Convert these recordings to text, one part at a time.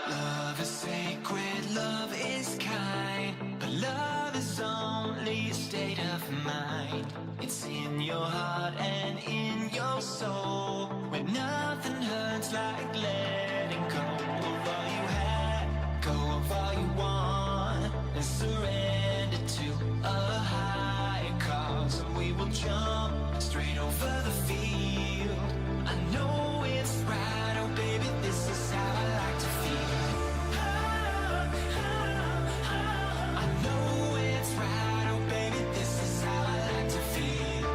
Love is sacred, love is kind, but love is only a state of mind. It's in your heart and in your soul, where nothing hurts like letting go of all you had, go of all you want, and surrender to a higher cause. And we will jump straight over the field. I know it's right, oh baby, this is how I like to feel. I know it's right, oh baby, this is how I like to feel.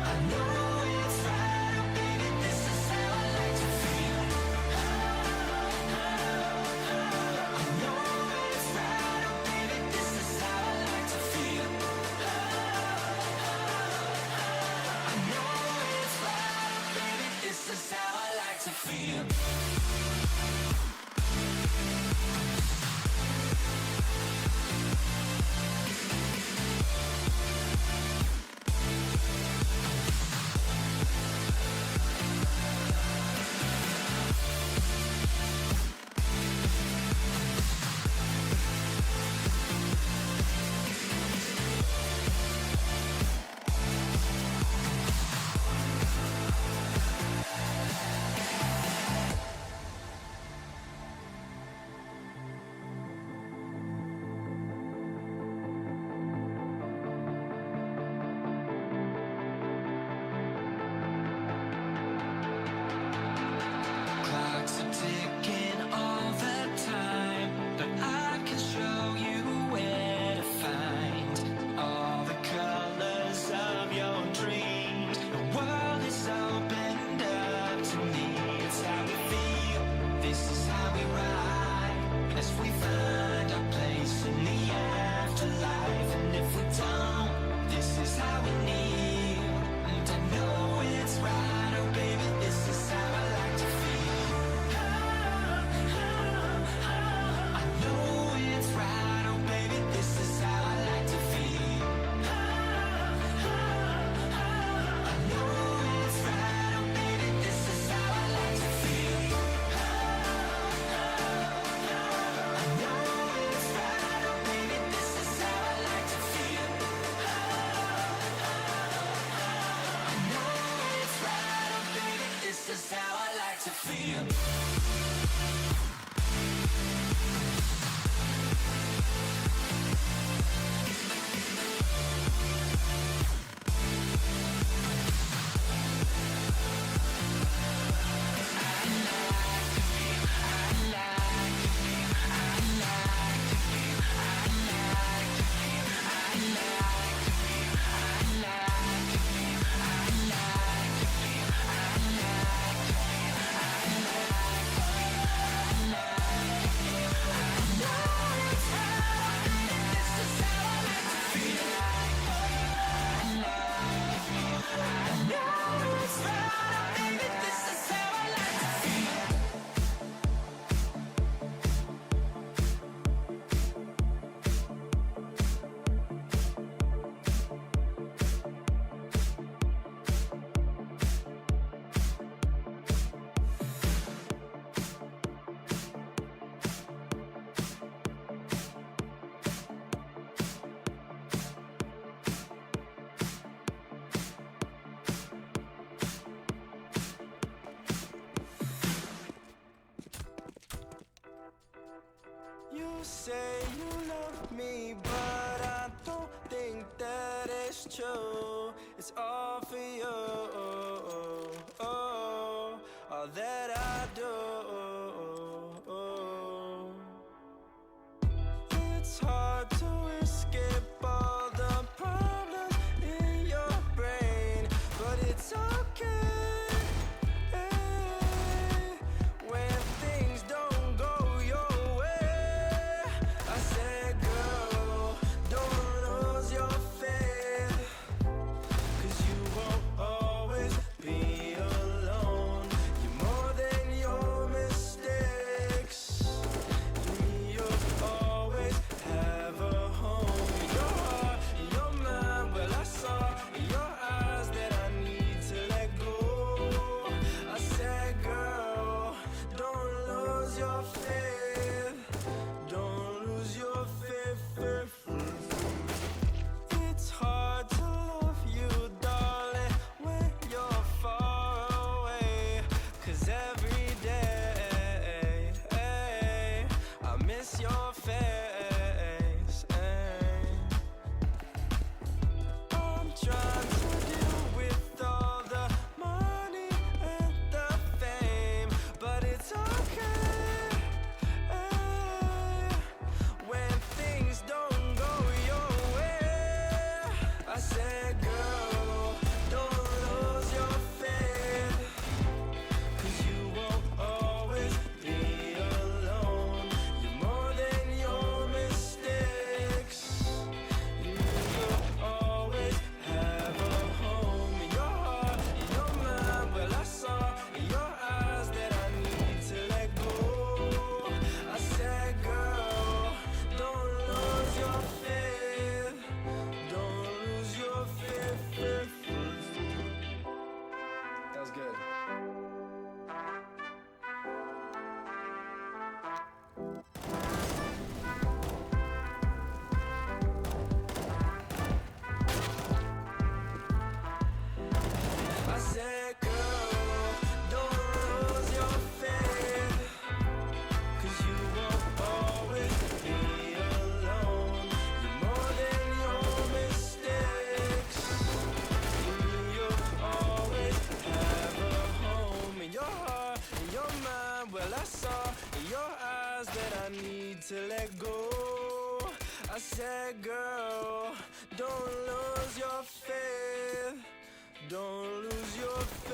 I know it's right, oh baby, this is how I like to feel. I know it's right, oh baby, this is how I like to feel. I know it's right, oh baby, this is how I like to feel. Clocks are ticking all the time, but I can show you where to find all the colors of your dreams. The world is opened up to me. It's how we feel, this is how we ride, as we find our place in the afterlife. And if we don't, this is how we kneel. And I know it's right, oh baby, this is how I like to feel. I know it's right, oh baby, this is how I like to feel. I know it's right, oh baby, this is how I like to feel. I know it's right, oh baby, this is how I like to feel. I know it's right, oh baby, this is how I like to feel. You say you love me, but I don't think that it's true. It's all for you, all that I do. It's hard to escape all the problems in your brain, but it's okay. When things don't go your way, I said, girl, don't lose your faith, 'cause you won't always be alone. You're more than your realize that I need to let go. I said, girl, don't lose your faith. Don't lose your faith.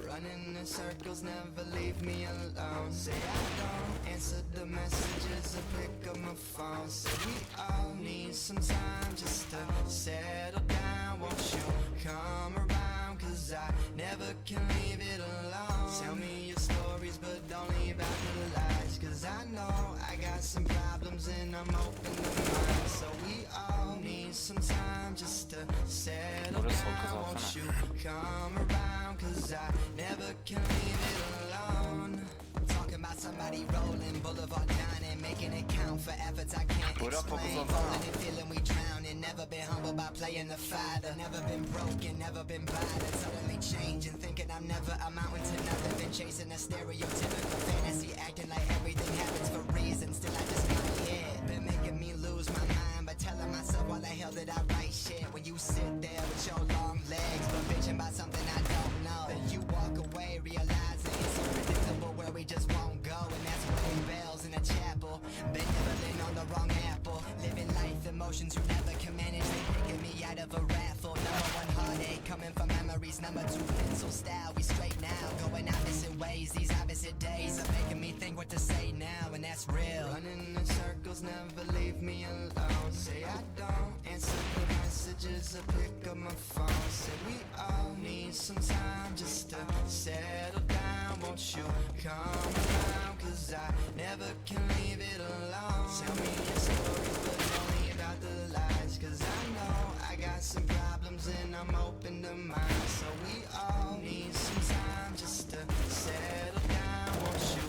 Running in circles, never leave me alone. Say I don't answer the messages or pick up my phone. Say we all need some time just to settle down. Won't you come around? Cause I never can leave it alone. Tell me your stories, but don't leave out the lies. Cause I know I got some problems and I'm open to mine. So we all need some time just to settle down. Won't you come around? Cause I never can leave it alone. Talking about somebody rolling, boulevard dining, making it count for efforts I can't explain. Falling and feeling we drowning, never been humbled by playing the fighter. Never been broken, never been battered. Suddenly changing, thinking I'm never amounting to nothing. Been chasing a stereotypical fantasy, acting like everything happens for reasons. Still I just not yet. Been making me lose my mind, but telling myself why the hell did I write shit? When you sit there with your long legs, but bitching about something I don't know. Then you walk away, realizing it's so predictable where we just won't go. And that's ringing bells in a chapel. Been nibbling on the wrong apple. Living life emotions you never can manage. They picking me out of a raffle. Number one heartache coming from memories. Number two pencil style. We straight now, going opposite ways. These opposite days are making me think what to say now, and that's real. Running in circles, never leave me alone. Say I don't answer the messages or pick up my phone. Say we all need some time just to settle down. Won't you come around? Cause I never can leave it alone. Tell me your stories, but don't leave out the lies. Cause I know I got some problems and I'm open to mine. So we all need some time just to settle down. Won't you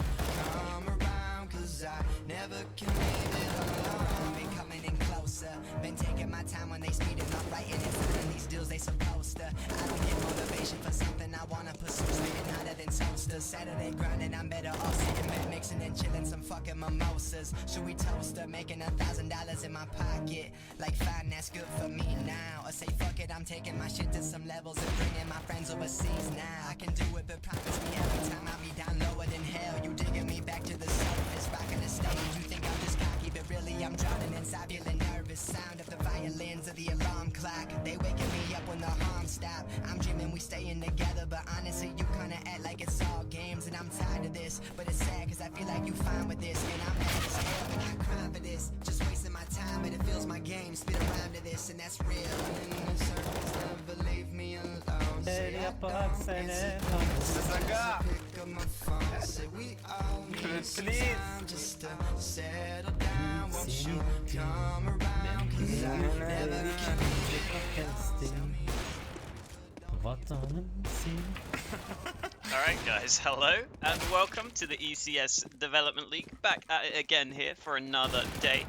come around? Cause I never can leave it alone. Been coming in closer, been taking my time when they speeding up, writing and signing these deals they supposed to. I don't get motivation for something I wanna pursue, spitting hotter than toasters. Saturday grinding, I'm better off sitting back, mixing and chilling some fucking mimosas. Should we toast her, making $1,000 in my pocket? Like fine, that's good for me now. Or say fuck it, I'm taking my shit to some levels and bringing my friends overseas now. I can do it, but promise me every time I'll be down lower than hell. You digging me back to the surface, rocking the stage. You think I'm just cocky, but really I'm drowning inside, feeling nervous. Sound of the violins of the alarm clock, they waking me up when the harm stop. I'm dreaming we staying together, but honestly you kinda act like it's all games. And I'm tired of this, but it's sad cause I feel like you fine with this. And I'm mad as hell and I cry for this. Just wasting my time, but it feels my game. Spit around to this and that's real. Running in circles, never leave me alone. Say I don't answer pick up my phone. Say we all need some time just to settle down. Won't you come around? Cause I never can leave it alone. Alright guys, hello and welcome to the ECS Development League. Back at it again here for another day.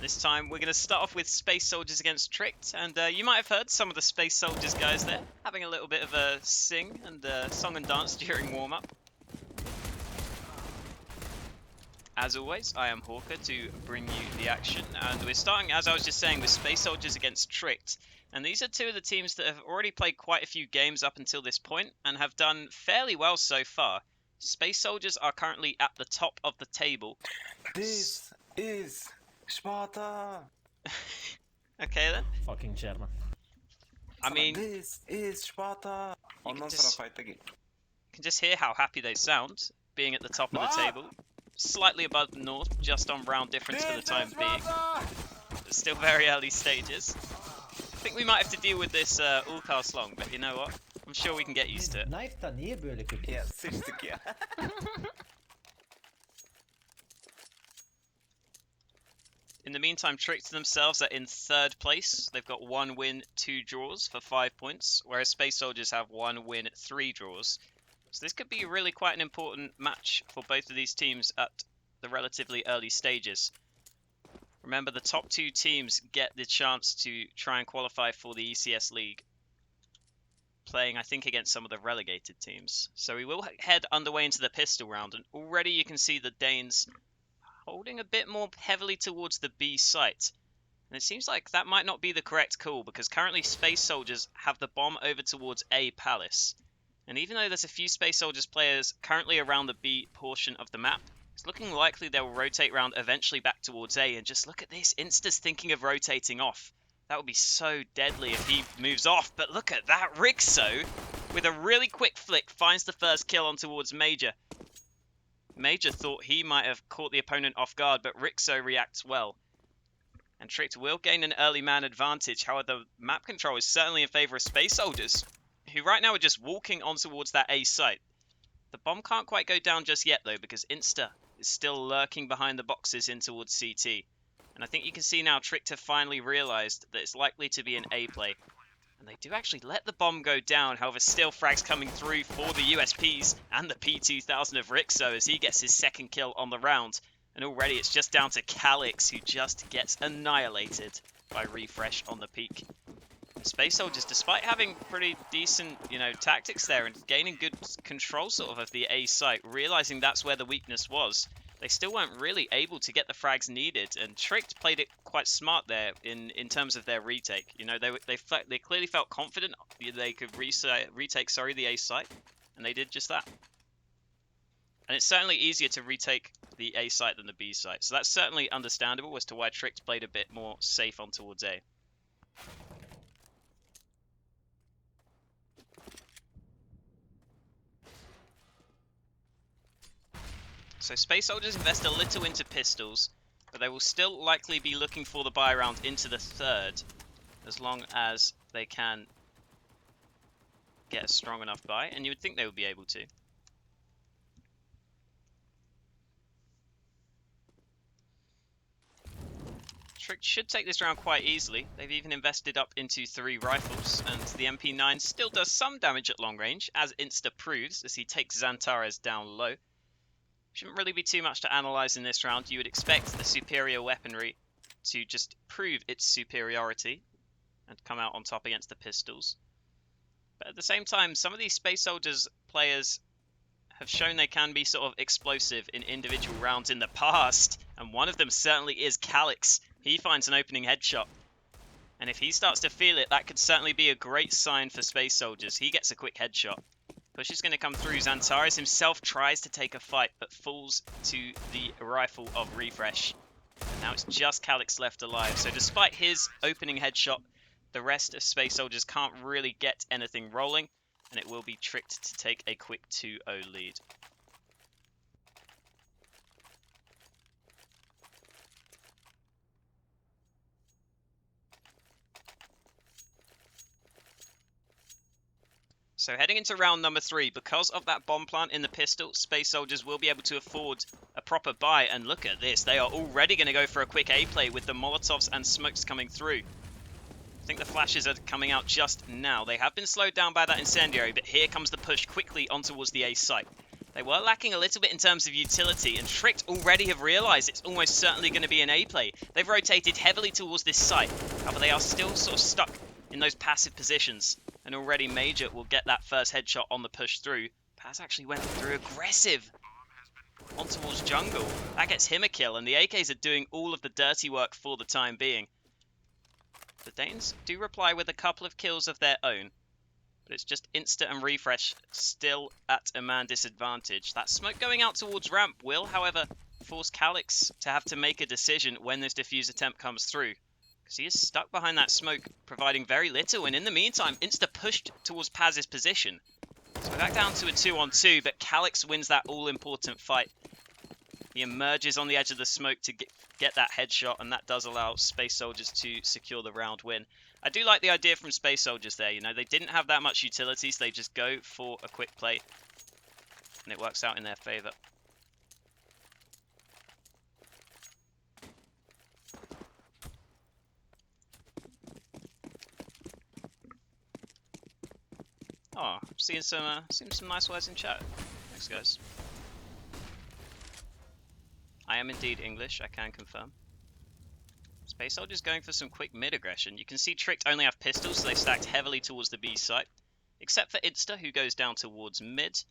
This time we're going to start off with Space Soldiers against Tricked, and you might have heard some of the Space Soldiers guys there having a little bit of a sing and song and dance during warm-up. As always, I am Hawker to bring you the action, and we're starting, as I was just saying, with Space Soldiers against Tricked. And these are two of the teams that have already played quite a few games up until this point and have done fairly well so far. Space Soldiers are currently at the top of the table. This is Sparta! Okay then. Fucking German. I mean, This is Sparta! You On can non just- sarà fight again. you can just hear how happy they sound, being at the top of the table. Slightly above the North, just on round difference for the time being. But still very early stages. I think we might have to deal with this all cast long, but you know what? I'm sure we can get used to it. Knife'ta niye böyle kötü? Ja, tycker jag. In the meantime, Tricked themselves are in third place. They've got 1 win, 2 draws for 5 points, whereas Space Soldiers have 1 win, 3 draws. So this could be really quite an important match for both of these teams at the relatively early stages. Remember, the top 2 teams get the chance to try and qualify for the ECS League. playing, I think, against some of the relegated teams. So we will head underway into the pistol round, and already you can see the Danes holding a bit more heavily towards the B site. And it seems like that might not be the correct call, because currently Space Soldiers have the bomb over towards A Palace. And even though there's a few Space Soldiers players currently around the B portion of the map, it's looking likely they'll rotate round eventually back towards A. And just look at this, Insta's thinking of rotating off. That would be so deadly if he moves off. But look at that, Rixo, with a really quick flick, finds the first kill on towards Major. Major thought he might have caught the opponent off guard, but Rixo reacts well. And Tricked will gain an early man advantage. However, the map control is certainly in favour of Space Soldiers, who right now are just walking on towards that A site. The bomb can't quite go down just yet, though, because Insta is still lurking behind the boxes in towards CT. And I think you can see now Tricked have finally realised that it's likely to be an A play. And they do actually let the bomb go down. However, still frags coming through for the USPs and the P2000 of Rixo as he gets his second kill on the round. And already it's just down to Calix, who just gets annihilated by Refresh on the peak. Space Soldiers, despite having pretty decent, tactics there and gaining good control sort of the A site, realizing that's where the weakness was, they still weren't really able to get the frags needed. And Tricked played it quite smart there in terms of their retake. They clearly felt confident they could retake the A site, and they did just that. And it's certainly easier to retake the A site than the B site, so that's certainly understandable as to why Tricked played a bit more safe on towards A. So Space Soldiers invest a little into pistols, but they will still likely be looking for the buy round into the third, as long as they can get a strong enough buy, and you would think they would be able to. Tricked should take this round quite easily. They've even invested up into 3 rifles, and the MP9 still does some damage at long range, as Insta proves, as he takes Xantares down low. Shouldn't really be too much to analyse in this round. You would expect the superior weaponry to just prove its superiority and come out on top against the pistols. But at the same time, some of these Space Soldiers players have shown they can be sort of explosive in individual rounds in the past, and one of them certainly is Calix. He finds an opening headshot, and if he starts to feel it, that could certainly be a great sign for Space Soldiers. He gets a quick headshot. Push is going to come through. Xantares himself tries to take a fight, but falls to the rifle of Refresh. And now it's just Calix left alive. So despite his opening headshot, the rest of Space Soldiers can't really get anything rolling, and it will be Tricked to take a quick 2-0 lead. So heading into round number 3, because of that bomb plant in the pistol, Space Soldiers will be able to afford a proper buy. And look at this, they are already going to go for a quick A play with the Molotovs and smokes coming through. I think the flashes are coming out just now. They have been slowed down by that incendiary, but here comes the push quickly on towards the A site. They were lacking a little bit in terms of utility, and Tricked already have realised it's almost certainly going to be an A play. They've rotated heavily towards this site, however they are still sort of stuck in those passive positions. And already Major will get that first headshot on the push through. Paz actually went through aggressive on towards jungle. That gets him a kill, and the AKs are doing all of the dirty work for the time being. The Danes do reply with a couple of kills of their own, but it's just Insta and Refresh still at a man disadvantage. That smoke going out towards ramp will, however, force Calix to have to make a decision when this defuse attempt comes through, because he is stuck behind that smoke, providing very little. And in the meantime, Insta pushed towards Paz's position. So we're back down to a 2-on-2, but Calix wins that all-important fight. He emerges on the edge of the smoke to get that headshot, and that does allow Space Soldiers to secure the round win. I do like the idea from Space Soldiers there. They didn't have that much utility, so they just go for a quick play, and it works out in their favour. Oh, I'm seeing some nice words in chat. Thanks, guys. I am indeed English, I can confirm. Space Soldiers going for some quick mid aggression. You can see Tricked only have pistols, so they stacked heavily towards the B site. except for Insta, who goes down towards mid.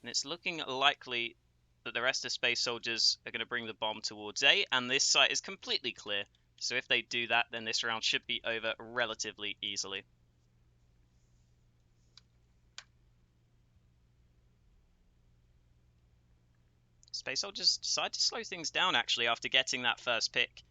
And it's looking likely that the rest of Space Soldiers are going to bring the bomb towards A, and this site is completely clear. So if they do that, then this round should be over relatively easily. Space Soldiers decide to slow things down actually after getting that first pick.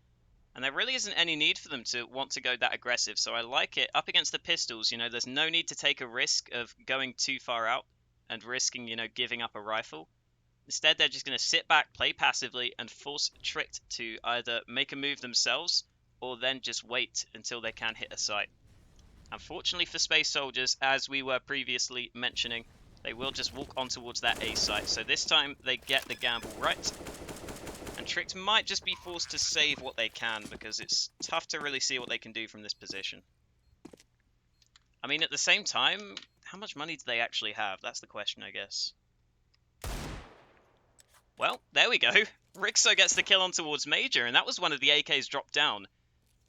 And there really isn't any need for them to want to go that aggressive, so I like it. Up against the pistols, you know, there's no need to take a risk of going too far out and risking, you know, giving up a rifle. Instead, they're just going to sit back, play passively, and force Tricked to either make a move themselves or then just wait until they can hit a site. Unfortunately for Space Soldiers, as we were previously mentioning, they will just walk on towards that A site. So this time they get the gamble right. And Tricked might just be forced to save what they can because it's tough to really see what they can do from this position. I mean, at the same time, how much money do they actually have? That's the question, I guess. Well, there we go. Rixo gets the kill on towards Major, and that was one of the AKs dropped down.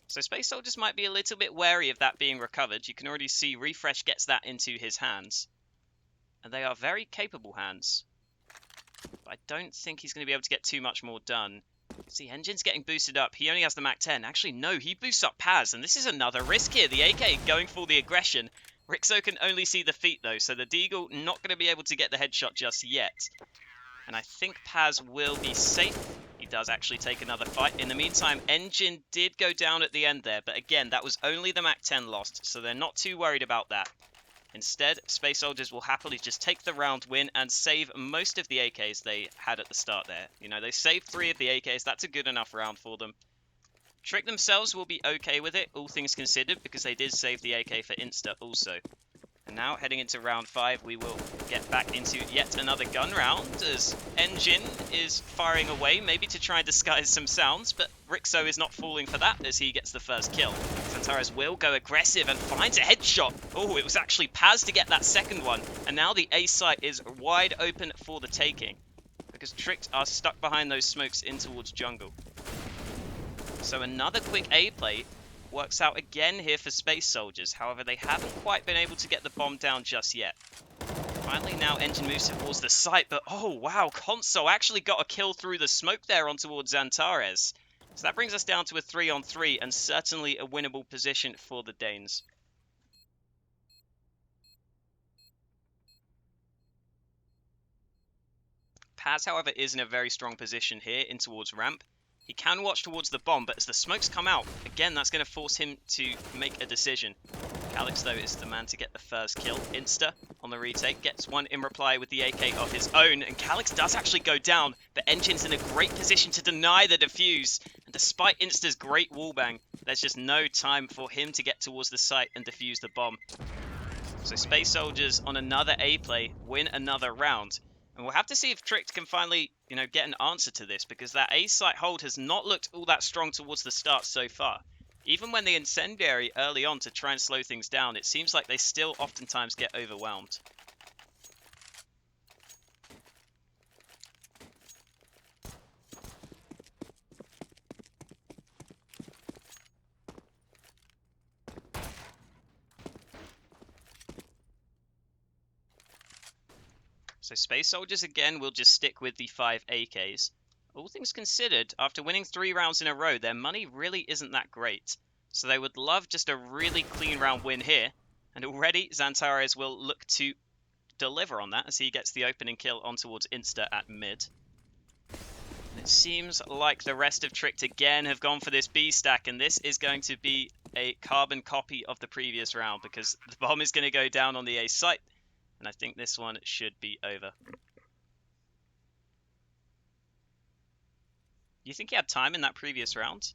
So Space Soldiers might be a little bit wary of that being recovered. You can already see Refresh gets that into his hands. And they are very capable hands. But I don't think he's going to be able to get too much more done. See, Engine's getting boosted up. He only has the Mach 10. Actually, no, he boosts up Paz, and this is another risk here. The AK going for the aggression. Rixo can only see the feet, though, so the Deagle not going to be able to get the headshot just yet. And I think Paz will be safe. He does actually take another fight. In the meantime, Engine did go down at the end there, but again, that was only the Mach 10 lost, so they're not too worried about that. Instead, Space Soldiers will happily just take the round win and save most of the AKs they had at the start there. You know, they saved 3 of the AKs. That's a good enough round for them. Trick themselves will be okay with it, all things considered, because they did save the AK for Insta also. And now, heading into round 5, we will get back into yet another gun round as Engine is firing away, maybe to try and disguise some sounds, but Rixo is not falling for that as he gets the first kill. Xantares will go aggressive and finds a headshot. Oh, it was actually Paz to get that second one, and now the A site is wide open for the taking, because Tricked are stuck behind those smokes in towards jungle. So another quick A play works out again here for Space Soldiers. However, they haven't quite been able to get the bomb down just yet. Finally, now Engine moves towards the site, but oh wow, Console actually got a kill through the smoke there on towards Xantares. So that brings us down to a 3-on-3 and certainly a winnable position for the Danes. Paz, however, is in a very strong position here in towards ramp. He can watch towards the bomb, but as the smokes come out, again, that's going to force him to make a decision. Calyx, though, is the man to get the first kill. Insta, on the retake, gets one in reply with the AK of his own, and Calyx does actually go down, but Engine's in a great position to deny the defuse. And despite Insta's great wallbang, there's just no time for him to get towards the site and defuse the bomb. So Space Soldiers, on another A play, win another round. And we'll have to see if Tricked can finally, you know, get an answer to this, because that A site hold has not looked all that strong towards the start so far. Even when they incendiary early on to try and slow things down, it seems like they still oftentimes get overwhelmed. So Space Soldiers again will just stick with the 5 AKs. All things considered, after winning 3 rounds in a row, their money really isn't that great. So they would love just a really clean round win here. And already Xantares will look to deliver on that as he gets the opening kill on towards Insta at mid. And it seems like the rest of Tricked again have gone for this B stack, and this is going to be a carbon copy of the previous round because the bomb is going to go down on the A site. And I think this one should be over. You think he had time in that previous round?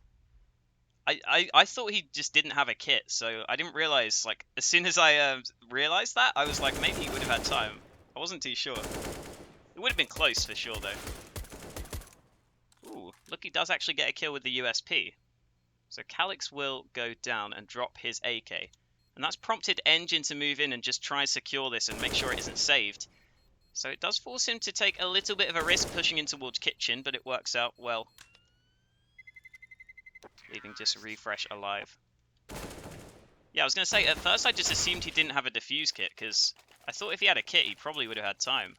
I thought he just didn't have a kit, so I didn't realize, like, as soon as I realized that, I was like, maybe he would have had time. I wasn't too sure. It would have been close for sure, though. Ooh, look, he does actually get a kill with the USP. So Calyx will go down and drop his AK. And that's prompted Engine to move in and just try and secure this and make sure it isn't saved. So it does force him to take a little bit of a risk pushing in towards Kitchen, but it works out well. Leaving just Refresh alive. Yeah, I was going to say, at first I just assumed he didn't have a defuse kit, because I thought if he had a kit, he probably would have had time.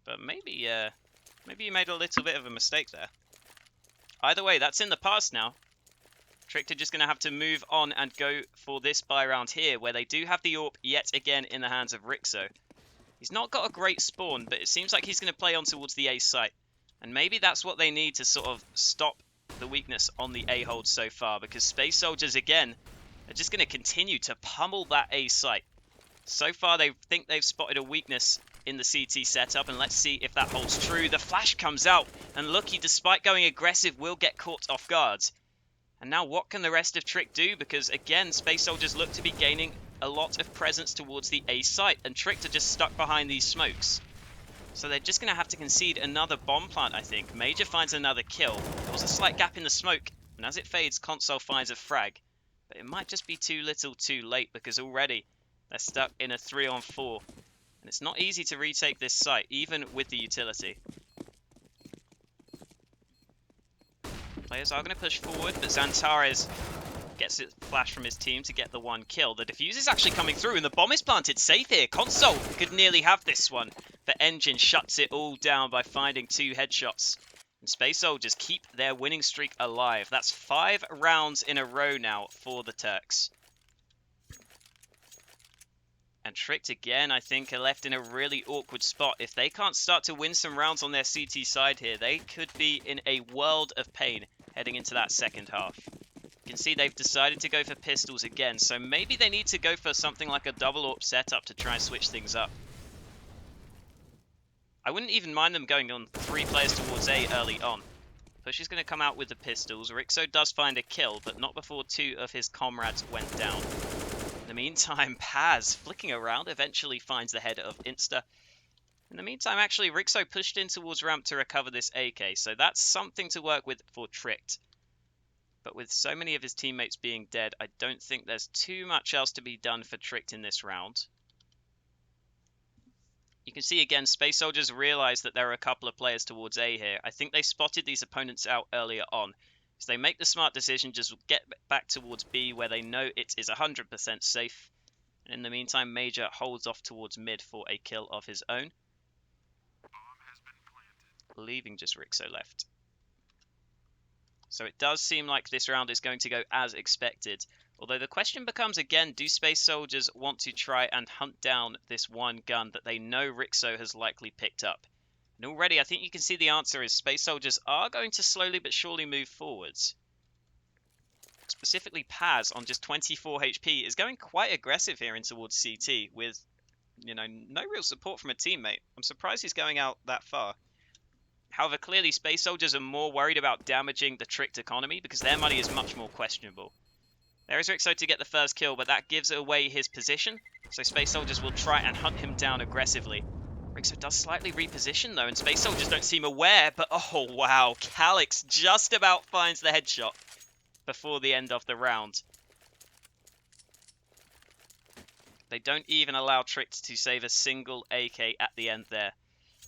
But maybe, maybe he made a little bit of a mistake there. Either way, that's in the past now. Tricked are just going to have to move on and go for this buy round here, where they do have the AWP yet again in the hands of Rixo. He's not got a great spawn, but it seems like he's going to play on towards the A site. And maybe that's what they need to sort of stop the weakness on the A hold so far, because Space Soldiers, again, are just going to continue to pummel that A site. So far, they think they've spotted a weakness in the CT setup, and let's see if that holds true. The flash comes out, and Lucky, despite going aggressive, will get caught off guard. And now what can the rest of Trick do? Because again, Space Soldiers look to be gaining a lot of presence towards the A site, and Trick are just stuck behind these smokes. So they're just going to have to concede another bomb plant, I think. Major finds another kill. There was a slight gap in the smoke, and as it fades, Console finds a frag. But it might just be too little too late, because already they're stuck in a 3-on-4. And it's not easy to retake this site, even with the utility. Players are going to push forward, but Xantares gets it flash from his team to get the one kill. The defuse is actually coming through, and the bomb is planted safe here. Console could nearly have this one, but Engine shuts it all down by finding 2 headshots. And Space Soldiers keep their winning streak alive. That's 5 rounds in a row now for the Turks. And Tricked again, I think, are left in a really awkward spot. If they can't start to win some rounds on their CT side here, they could be in a world of pain heading into that second half. You can see they've decided to go for pistols again, so maybe they need to go for something like a double AWP setup to try and switch things up. I wouldn't even mind them going on 3 players towards A early on. Push is going to come out with the pistols. Rixo does find a kill, but not before 2 of his comrades went down. In the meantime, Paz, flicking around, eventually finds the head of Insta. In the meantime, actually, Rixo pushed in towards ramp to recover this AK, so that's something to work with for Tricked. But with so many of his teammates being dead, I don't think there's too much else to be done for Tricked in this round. You can see again, Space Soldiers realize that there are a couple of players towards A here. I think they spotted these opponents out earlier on. So they make the smart decision, just get back towards B where they know it is 100% safe. And in the meantime, Major holds off towards mid for a kill of his own. Leaving just Rixo left. So it does seem like this round is going to go as expected. Although the question becomes again, do Space Soldiers want to try and hunt down this one gun that they know Rixo has likely picked up? And already I think you can see the answer is Space Soldiers are going to slowly but surely move forwards. Specifically Paz on just 24 HP is going quite aggressive here in towards CT with, you know, no real support from a teammate. I'm surprised he's going out that far. However, clearly Space Soldiers are more worried about damaging the Tricked economy because their money is much more questionable. There is Rixo to get the first kill, but that gives away his position, so Space Soldiers will try and hunt him down aggressively. Rixo does slightly reposition though, and Space Soldiers don't seem aware, but oh wow, Calix just about finds the headshot before the end of the round. They don't even allow Tricked to save a single AK at the end there.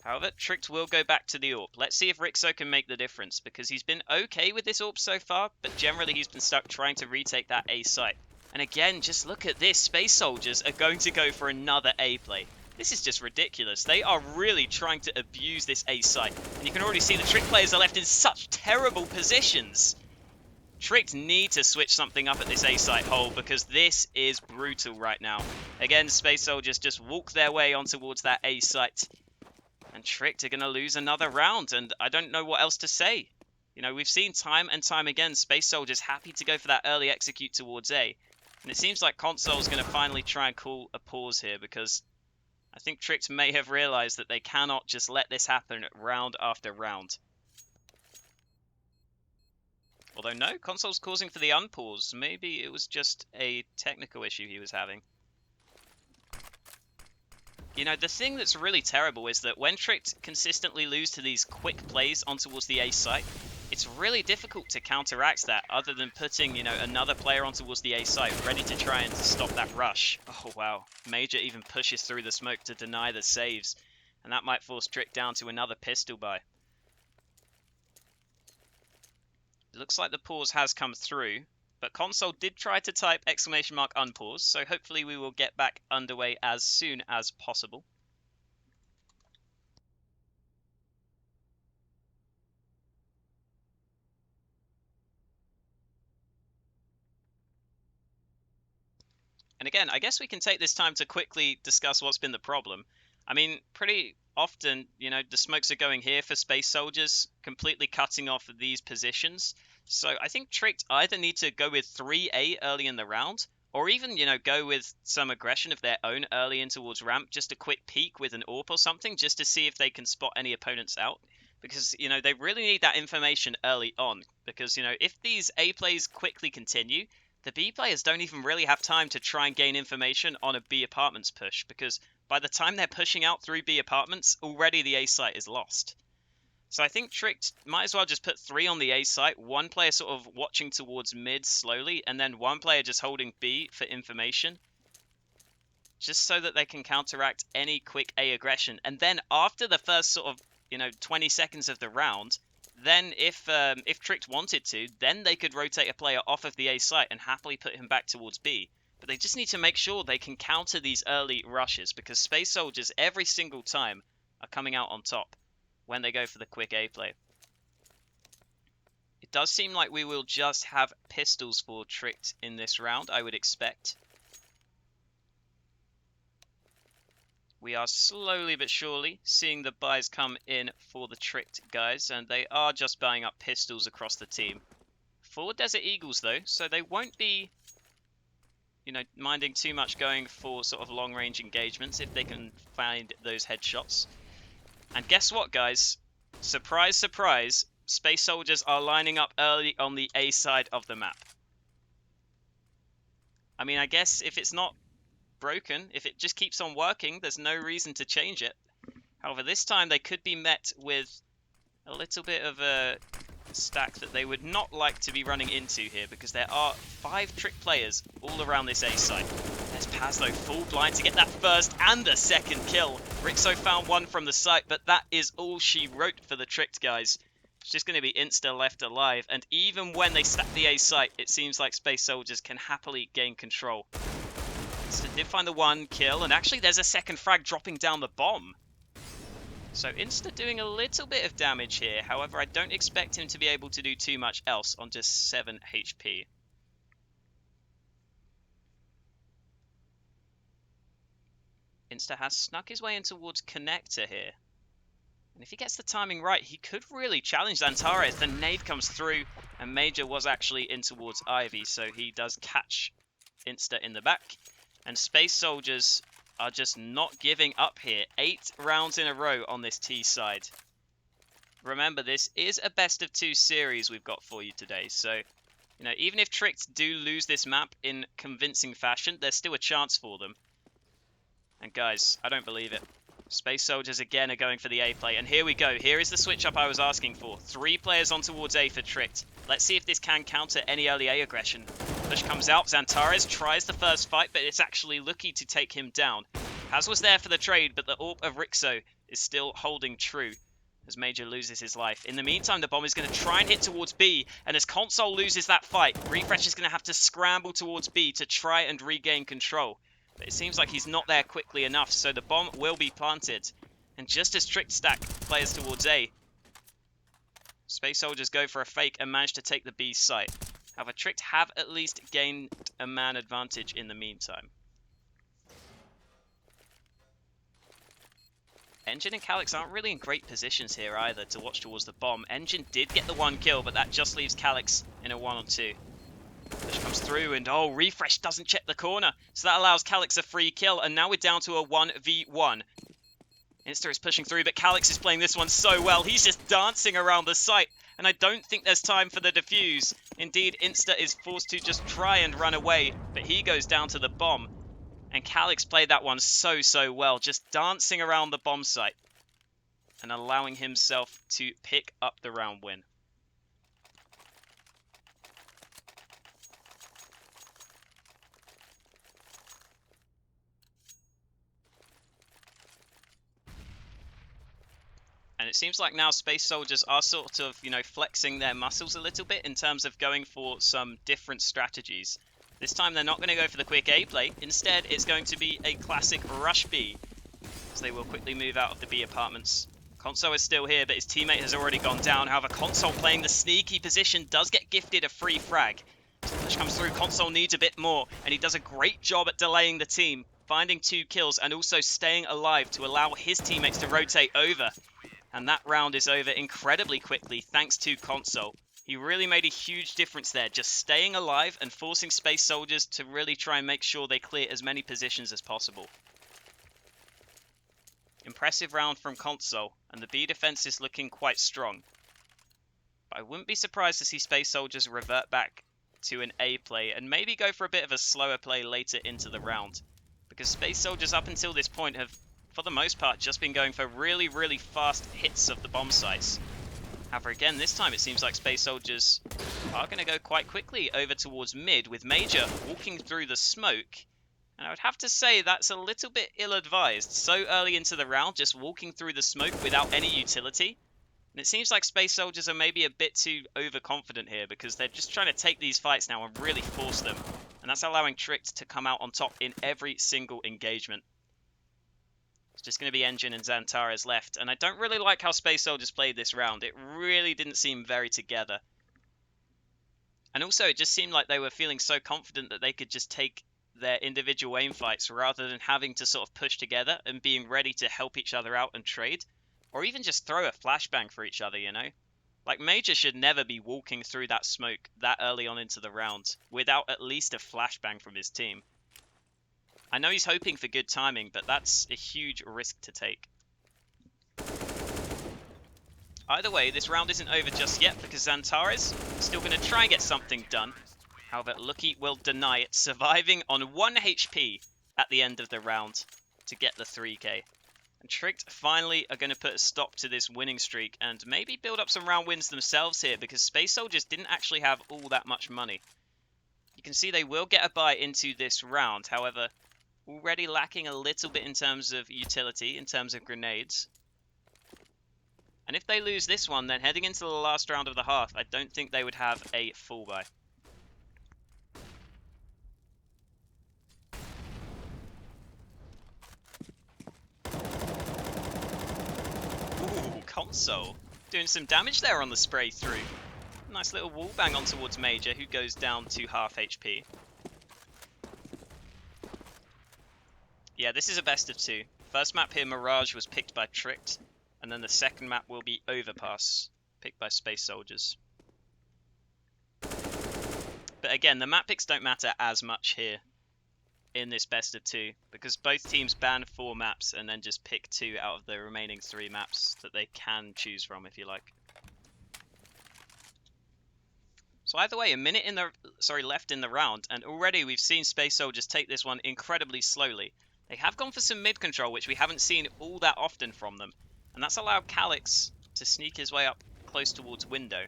However, Tricked will go back to the AWP. Let's see if Rixo can make the difference, because he's been okay with this AWP so far, but generally he's been stuck trying to retake that A site. And again, just look at this. Space Soldiers are going to go for another A play. This is just ridiculous. They are really trying to abuse this A site. And you can already see the Trick players are left in such terrible positions. Tricked need to switch something up at this A site hole, because this is brutal right now. Again, Space Soldiers just walk their way on towards that A site. And Tricked are going to lose another round, and I don't know what else to say. You know, we've seen time and time again Space Soldiers happy to go for that early execute towards A. And it seems like Console's going to finally try and call a pause here, because I think Tricked may have realized that they cannot just let this happen round after round. Although no, Console's causing for the unpause. Maybe it was just a technical issue he was having. You know, the thing that's really terrible is that when Tricked consistently lose to these quick plays on towards the A site, it's really difficult to counteract that other than putting, you know, another player on towards the A site ready to try and stop that rush. Oh, wow. Major even pushes through the smoke to deny the saves, and that might force Tricked down to another pistol buy. It looks like the pause has come through, But console did try to type exclamation mark unpause, so hopefully we will get back underway as soon as possible. And again, I guess we can take this time to quickly discuss what's been the problem. I mean, pretty often, you know, the smokes are going here for space soldiers, completely cutting off these positions. So I think Tricked either need to go with 3A early in the round, or even, you know, go with some aggression of their own early in towards ramp, just a quick peek with an AWP or something, just to see if they can spot any opponents out. Because, you know, they really need that information early on. Because, you know, if these A plays quickly continue, the B players don't even really have time to try and gain information on a B apartments push, because by the time they're pushing out through B apartments, already the A site is lost. So I think Tricked might as well just put 3 on the A site, one player sort of watching towards mid slowly, and then one player just holding B for information, just so that they can counteract any quick A aggression. And then after the first sort of, you know, 20 seconds of the round, then if Tricked wanted to, then they could rotate a player off of the A site and happily put him back towards B. But they just need to make sure they can counter these early rushes, because Space Soldiers every single time are coming out on top when they go for the quick A play. It does seem like we will just have pistols for Tricked in this round, I would expect. We are slowly but surely seeing the buys come in for the Tricked guys, and they are just buying up pistols across the team. 4 Desert Eagles though, so they won't be, you know, minding too much going for sort of long-range engagements if they can find those headshots. And guess what, guys? Surprise, surprise, Space Soldiers are lining up early on the A side of the map. I mean, I guess if it's not broken, if it just keeps on working, there's no reason to change it. However, this time they could be met with a little bit of a stack that they would not like to be running into here, because there are 5 Trick players all around this A site. There's Paz though, full blind to get that first and the second kill. Rixo found one from the site, but that is all she wrote for the Tricked guys. It's just going to be insta left alive, and even when they stack the A site, it seems like Space Soldiers can happily gain control. So did find the 1 kill, and actually there's a second frag dropping down the bomb. So Insta doing a little bit of damage here. However, I don't expect him to be able to do too much else on just 7 HP. Insta has snuck his way in towards Connector here. And if he gets the timing right, he could really challenge Antares. The nade comes through, and Major was actually in towards Ivy, so he does catch Insta in the back. And Space Soldiers are just not giving up here. 8 rounds in a row on this T side. Remember, this is a best of 2 series we've got for you today. So, you know, even if Tricked do lose this map in convincing fashion, there's still a chance for them. And guys, I don't believe it. Space Soldiers again are going for the A play. And here we go. Here is the switch up I was asking for. 3 players on towards A for Tricked. Let's see if this can counter any early A aggression. Push comes out. Xantares tries the first fight, but it's actually Lucky to take him down. Paz was there for the trade, but the AWP of Rixo is still holding true as Major loses his life. In the meantime, the bomb is going to try and hit towards B, and as Console loses that fight, Refresh is going to have to scramble towards B to try and regain control. But it seems like he's not there quickly enough, so the bomb will be planted. And just as Tricked stack players towards A, Space Soldiers go for a fake and manage to take the B site. However, Tricked have at least gained a man advantage in the meantime. Engine and Calyx aren't really in great positions here either to watch towards the bomb. Engine did get the 1 kill, but that just leaves Calyx in a 1-on-2. Push comes through, and oh, Refresh doesn't check the corner, so that allows Calyx a free kill, and now we're down to a 1v1. Insta is pushing through, but Calyx is playing this one so well. He's just dancing around the site, and I don't think there's time for the defuse. Indeed, Insta is forced to just try and run away, but he goes down to the bomb. And Calyx played that one so well, just dancing around the bomb site and allowing himself to pick up the round win. And it seems like now Space Soldiers are sort of, you know, flexing their muscles a little bit in terms of going for some different strategies. This time they're not going to go for the quick A play. Instead, it's going to be a classic rush B, as they will quickly move out of the B apartments. Console is still here, but his teammate has already gone down. However, Console playing the sneaky position does get gifted a free frag. Push comes through, Console needs a bit more, and he does a great job at delaying the team, finding 2 kills and also staying alive to allow his teammates to rotate over. And that round is over incredibly quickly thanks to Console. He really made a huge difference there, just staying alive and forcing Space Soldiers to really try and make sure they clear as many positions as possible. Impressive round from Console, and the B defense is looking quite strong. But I wouldn't be surprised to see Space Soldiers revert back to an A play and maybe go for a bit of a slower play later into the round. Because Space Soldiers up until this point have, for the most part, just been going for really, really fast hits of the bomb sites. However, again, this time it seems like Space Soldiers are going to go quite quickly over towards mid, with Major walking through the smoke. And I would have to say that's a little bit ill-advised. So early into the round, just walking through the smoke without any utility. And it seems like Space Soldiers are maybe a bit too overconfident here, because they're just trying to take these fights now and really force them. And that's allowing Tricked to come out on top in every single engagement. It's just going to be Engine and Xantares left. And I don't really like how Space Soldiers played this round. It really didn't seem very together. And also, it just seemed like they were feeling so confident that they could just take their individual aim fights rather than having to sort of push together and being ready to help each other out and trade. Or even just throw a flashbang for each other, you know? Like, Major should never be walking through that smoke that early on into the round without at least a flashbang from his team. I know he's hoping for good timing, but that's a huge risk to take. Either way, this round isn't over just yet, because Xantares is still going to try and get something done. However, Lucky will deny it, surviving on 1 HP at the end of the round to get the 3k. And Tricked finally are going to put a stop to this winning streak and maybe build up some round wins themselves here, because Space Soldiers didn't actually have all that much money. You can see they will get a buy into this round, however, already lacking a little bit in terms of utility, in terms of grenades. And if they lose this one, then heading into the last round of the half, I don't think they would have a full buy. Ooh, Console doing some damage there on the spray through. Nice little wall bang on towards Major, who goes down to half HP. Yeah, this is a best of 2. First map here, Mirage, was picked by Tricked, and then the second map will be Overpass, picked by Space Soldiers. But again, the map picks don't matter as much here in this best of 2, because both teams ban 4 maps and then just pick 2 out of the remaining 3 maps that they can choose from, if you like. So either way, a minute in the left in the round, and already we've seen Space Soldiers take this one incredibly slowly. They have gone for some mid control, which we haven't seen all that often from them, and that's allowed Calyx to sneak his way up close towards window.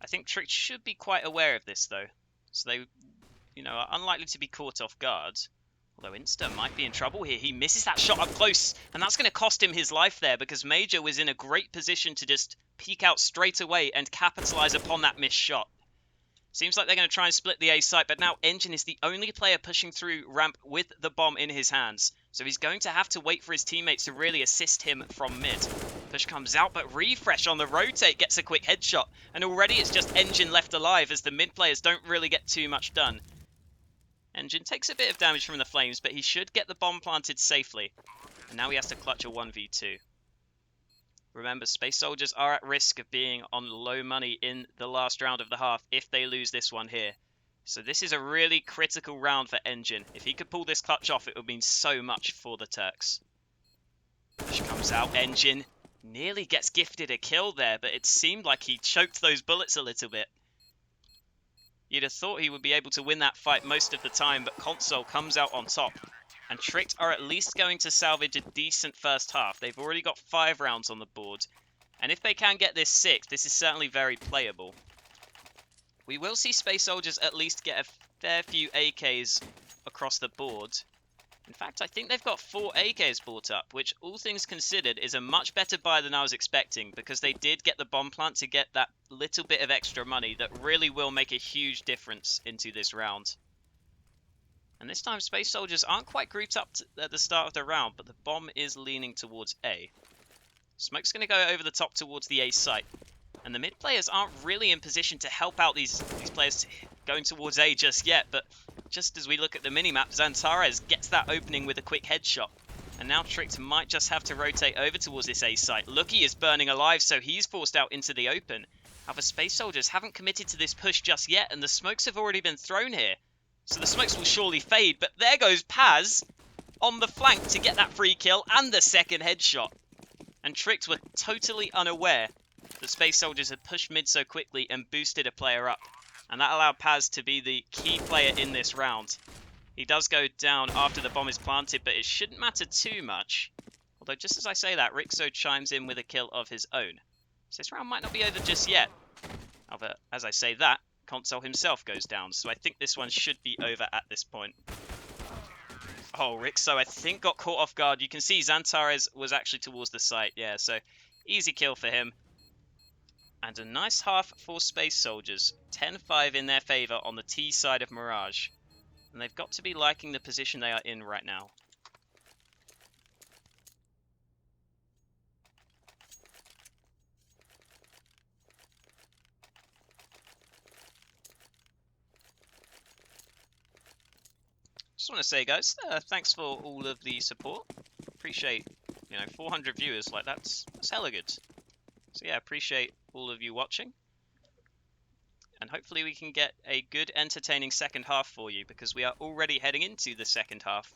I think Trick should be quite aware of this though, so they, you know, are unlikely to be caught off guard. Although Insta might be in trouble here. He misses that shot up close, and that's going to cost him his life there, because Major was in a great position to just peek out straight away and capitalize upon that missed shot. Seems like they're going to try and split the A site, but now Engine is the only player pushing through ramp with the bomb in his hands. So he's going to have to wait for his teammates to really assist him from mid. Push comes out, but Refresh on the rotate gets a quick headshot. And already it's just Engine left alive, as the mid players don't really get too much done. Engine takes a bit of damage from the flames, but he should get the bomb planted safely. And now he has to clutch a 1v2. Remember, Space Soldiers are at risk of being on low money in the last round of the half if they lose this one here. So this is a really critical round for Engine. If he could pull this clutch off, it would mean so much for the Turks. Push comes out, Engine nearly gets gifted a kill there, but it seemed like he choked those bullets a little bit. You'd have thought he would be able to win that fight most of the time, but Console comes out on top. And Tricked are at least going to salvage a decent first half. They've already got 5 rounds on the board. And if they can get this 6, this is certainly very playable. We will see Space Soldiers at least get a fair few AKs across the board. In fact, I think they've got 4 AKs bought up, which all things considered is a much better buy than I was expecting, because they did get the bomb plant to get that little bit of extra money that really will make a huge difference into this round. And this time Space Soldiers aren't quite grouped up at the start of the round, but the bomb is leaning towards A. Smoke's going to go over the top towards the A site. And the mid players aren't really in position to help out these players going towards A just yet, but just as we look at the minimap, Xantares gets that opening with a quick headshot. And now Tricked might just have to rotate over towards this A site. Lucky is burning alive, so he's forced out into the open. However, Space Soldiers haven't committed to this push just yet, and the smokes have already been thrown here. So the smokes will surely fade, but there goes Paz on the flank to get that free kill and the second headshot. And Tricked were totally unaware that Space Soldiers had pushed mid so quickly and boosted a player up. And that allowed Paz to be the key player in this round. He does go down after the bomb is planted, but it shouldn't matter too much. Although just as I say that, Rixo chimes in with a kill of his own. So this round might not be over just yet. However, as I say that, Console himself goes down, so I think this one should be over at this point. Oh, Rixo, I think, got caught off guard. You can see Xantares was actually towards the site. Yeah, so easy kill for him. And a nice half for Space Soldiers. 10-5 in their favour on the T side of Mirage. And they've got to be liking the position they are in right now. Just want to say, guys, thanks for all of the support. Appreciate, 400 viewers, like that's hella good. So yeah, appreciate all of you watching. And hopefully we can get a good, entertaining second half for you, because we are already heading into the second half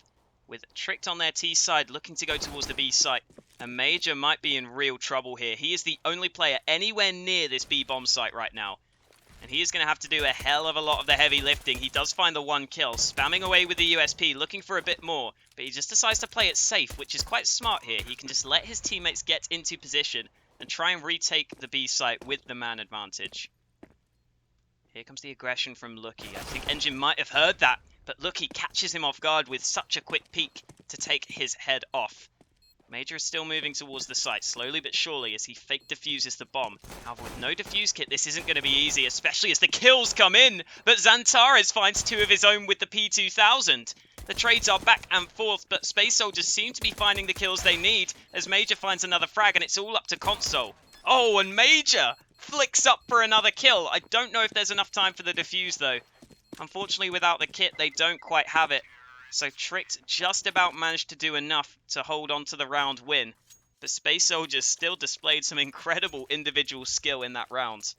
with Tricked on their T side looking to go towards the B site. And Major might be in real trouble here. He is the only player anywhere near this B bomb site right now. And he is going to have to do a hell of a lot of the heavy lifting. He does find the one kill, spamming away with the USP, looking for a bit more. But he just decides to play it safe, which is quite smart here. He can just let his teammates get into position and try and retake the B site with the man advantage. Here comes the aggression from Lucky. I think Engine might have heard that, but Lucky catches him off guard with such a quick peek to take his head off. Major is still moving towards the site, slowly but surely, as he fake defuses the bomb. However, with no defuse kit, this isn't going to be easy, especially as the kills come in. But Xantares finds 2 of his own with the P2000. The trades are back and forth, but Space Soldiers seem to be finding the kills they need, as Major finds another frag, and it's all up to Console. Oh, and Major flicks up for another kill. I don't know if there's enough time for the defuse, though. Unfortunately, without the kit, they don't quite have it. So Tricked just about managed to do enough to hold on to the round win. But Space Soldiers still displayed some incredible individual skill in that round.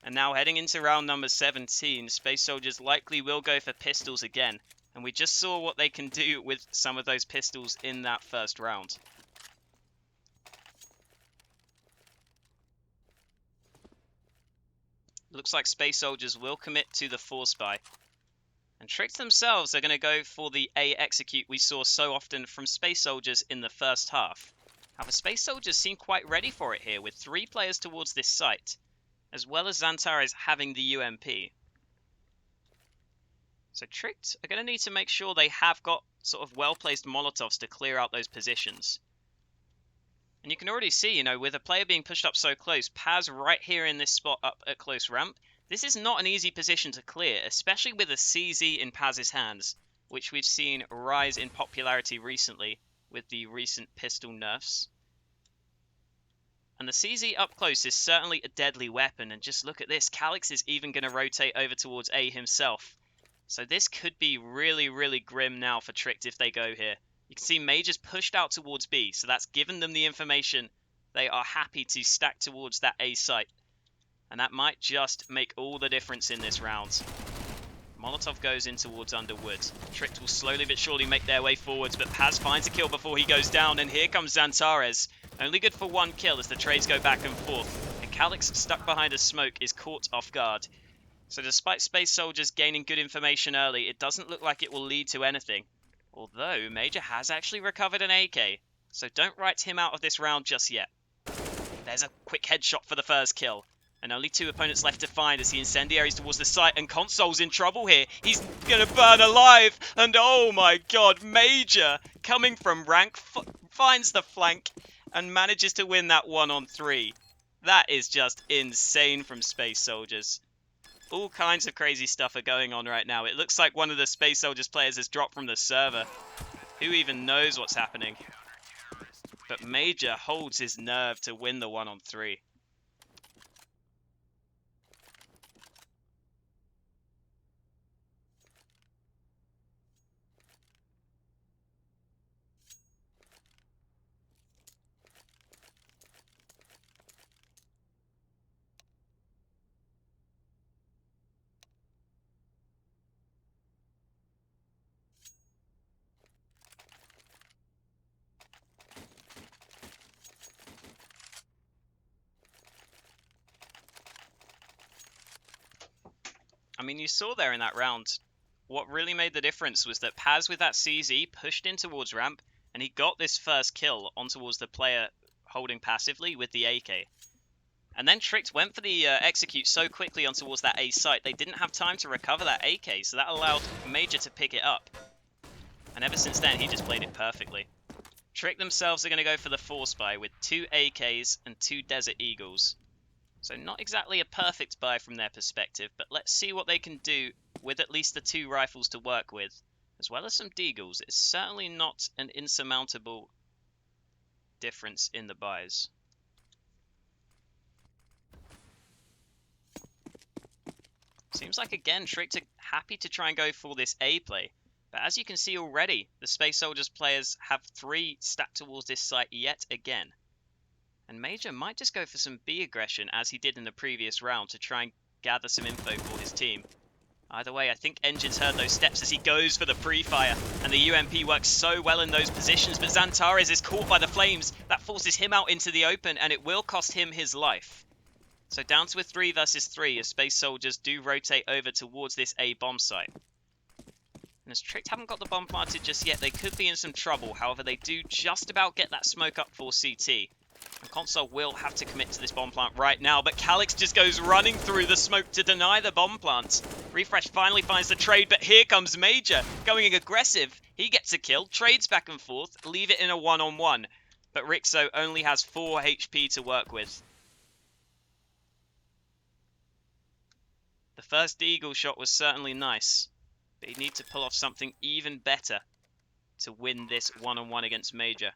And now heading into round number 17, Space Soldiers likely will go for pistols again. And we just saw what they can do with some of those pistols in that first round. Looks like Space Soldiers will commit to the force buy. And Tricked themselves are going to go for the A execute we saw so often from Space Soldiers in the first half. However, Space Soldiers seem quite ready for it here, with 3 players towards this site, as well as Xantares having the UMP. So Tricked are going to need to make sure they have got sort of well-placed Molotovs to clear out those positions. And you can already see, with a player being pushed up so close, Paz right here in this spot up at close ramp, this is not an easy position to clear, especially with a CZ in Paz's hands, which we've seen rise in popularity recently with the recent pistol nerfs. And the CZ up close is certainly a deadly weapon, and just look at this, Calix is even going to rotate over towards A himself. So this could be really, really grim now for Tricked if they go here. You can see Major's pushed out towards B, so that's given them the information they are happy to stack towards that A site. And that might just make all the difference in this round. Molotov goes in towards Underwood. Tricked will slowly but surely make their way forwards, but Paz finds a kill before he goes down, and here comes Xantares. Only good for 1 kill as the trades go back and forth, and Calix, stuck behind a smoke, is caught off guard. So despite Space Soldiers gaining good information early, it doesn't look like it will lead to anything. Although Major has actually recovered an AK, so don't write him out of this round just yet. There's a quick headshot for the first kill. And only 2 opponents left to find as he incendiaries towards the site, and Console's in trouble here. He's gonna burn alive, and oh my god, Major, coming from rank, finds the flank and manages to win that 1-on-3. That is just insane from Space Soldiers. All kinds of crazy stuff are going on right now. It looks like one of the Space Soldiers players has dropped from the server. Who even knows what's happening? But Major holds his nerve to win the 1-on-3. I mean, you saw there in that round, what really made the difference was that Paz with that CZ pushed in towards ramp, and he got this first kill on towards the player holding passively with the AK. And then Tricked went for the execute so quickly on towards that A site, they didn't have time to recover that AK, so that allowed Major to pick it up. And ever since then, he just played it perfectly. Trick themselves are going to go for the Force buy with 2 AKs and 2 Desert Eagles. So not exactly a perfect buy from their perspective, but let's see what they can do with at least the 2 rifles to work with, as well as some Deagles. It's certainly not an insurmountable difference in the buys. Seems like again Tricked are happy to try and go for this A play, but as you can see already, the Space Soldiers players have 3 stacked towards this site yet again. And Major might just go for some B aggression as he did in the previous round to try and gather some info for his team. Either way, I think Engine's heard those steps as he goes for the pre-fire, and the UMP works so well in those positions, but Xantares is caught by the flames. That forces him out into the open, and it will cost him his life. So down to a 3 versus 3 as Space Soldiers do rotate over towards this A bomb site. And as Tricked haven't got the bomb planted just yet, they could be in some trouble. However, they do just about get that smoke up for CT. And Console will have to commit to this bomb plant right now, but Calix just goes running through the smoke to deny the bomb plant. Refresh finally finds the trade, but here comes Major, going aggressive. He gets a kill, trades back and forth, leave it in a 1-on-1. But Rixo only has 4 HP to work with. The first Eagle shot was certainly nice, but he'd need to pull off something even better to win this 1-on-1 against Major.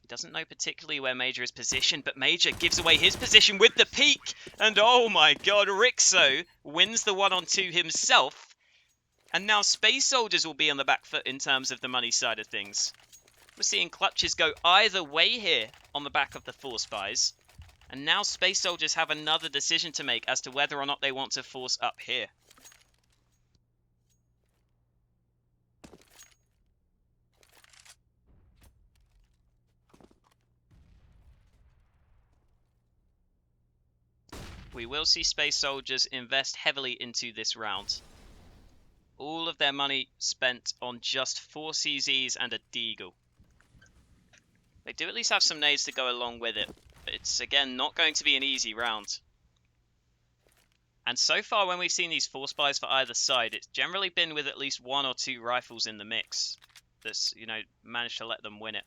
He doesn't know particularly where Major is positioned, but Major gives away his position with the peek. And oh my god, Rixo wins the 1-on-2 himself. And now Space Soldiers will be on the back foot in terms of the money side of things. We're seeing clutches go either way here on the back of the Force buys. And now Space Soldiers have another decision to make as to whether or not they want to force up here. We will see Space Soldiers invest heavily into this round. All of their money spent on just 4 CZs and a Deagle. They do at least have some nades to go along with it, but it's again not going to be an easy round. And so far when we've seen these force buys for either side, it's generally been with at least 1 or 2 rifles in the mix that's, you know, managed to let them win it.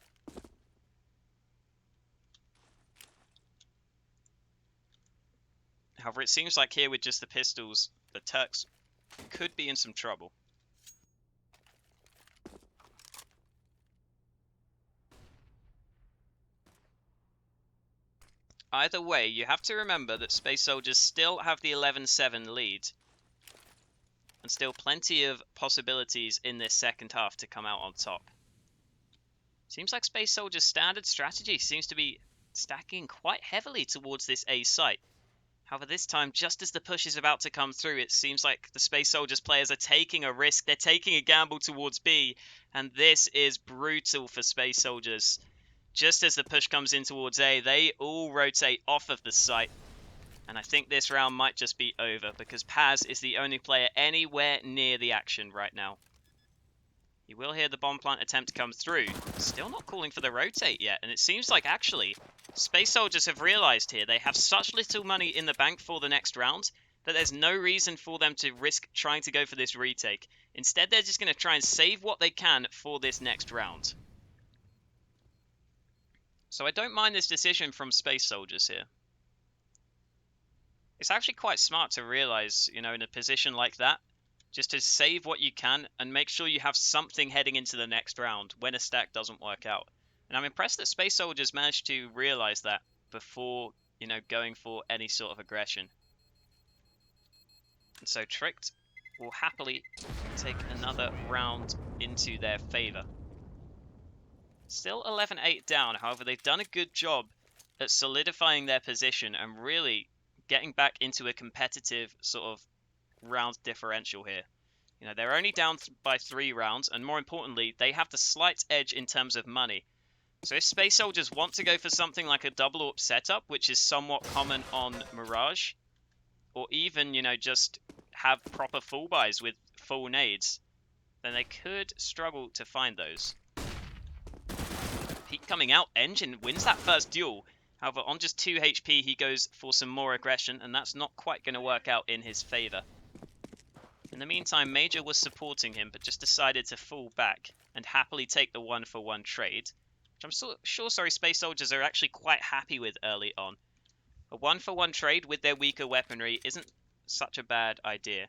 However, it seems like here with just the pistols, the Turks could be in some trouble. Either way, you have to remember that Space Soldiers still have the 11-7 lead. And still plenty of possibilities in this second half to come out on top. Seems like Space Soldiers' standard strategy seems to be stacking quite heavily towards this A site. However, this time, just as the push is about to come through, it seems like the Space Soldiers players are taking a risk. They're taking a gamble towards B, and this is brutal for Space Soldiers. Just as the push comes in towards A, they all rotate off of the site. And I think this round might just be over, because Paz is the only player anywhere near the action right now. You will hear the bomb plant attempt come through. Still not calling for the rotate yet, and it seems like actually Space Soldiers have realized here they have such little money in the bank for the next round that there's no reason for them to risk trying to go for this retake. Instead, they're just going to try and save what they can for this next round. So I don't mind this decision from Space Soldiers here. It's actually quite smart to realize, you know, in a position like that, just to save what you can and make sure you have something heading into the next round when a stack doesn't work out. And I'm impressed that Space Soldiers managed to realize that before, you know, going for any sort of aggression. And so Tricked will happily take another round into their favor. Still 11-8 down, however, they've done a good job at solidifying their position and really getting back into a competitive sort of round differential here. You know, they're only down by 3 rounds, and more importantly, they have the slight edge in terms of money. So if Space Soldiers want to go for something like a double AWP setup, which is somewhat common on Mirage, or even, you know, just have proper full buys with full nades, then they could struggle to find those. Peak coming out, Engine wins that first duel. However, on just 2 HP, he goes for some more aggression, and that's not quite going to work out in his favor. In the meantime, Major was supporting him, but just decided to fall back and happily take the 1-for-1 trade, which I'm sure Space Soldiers are actually quite happy with early on. A 1-for-1 trade with their weaker weaponry isn't such a bad idea.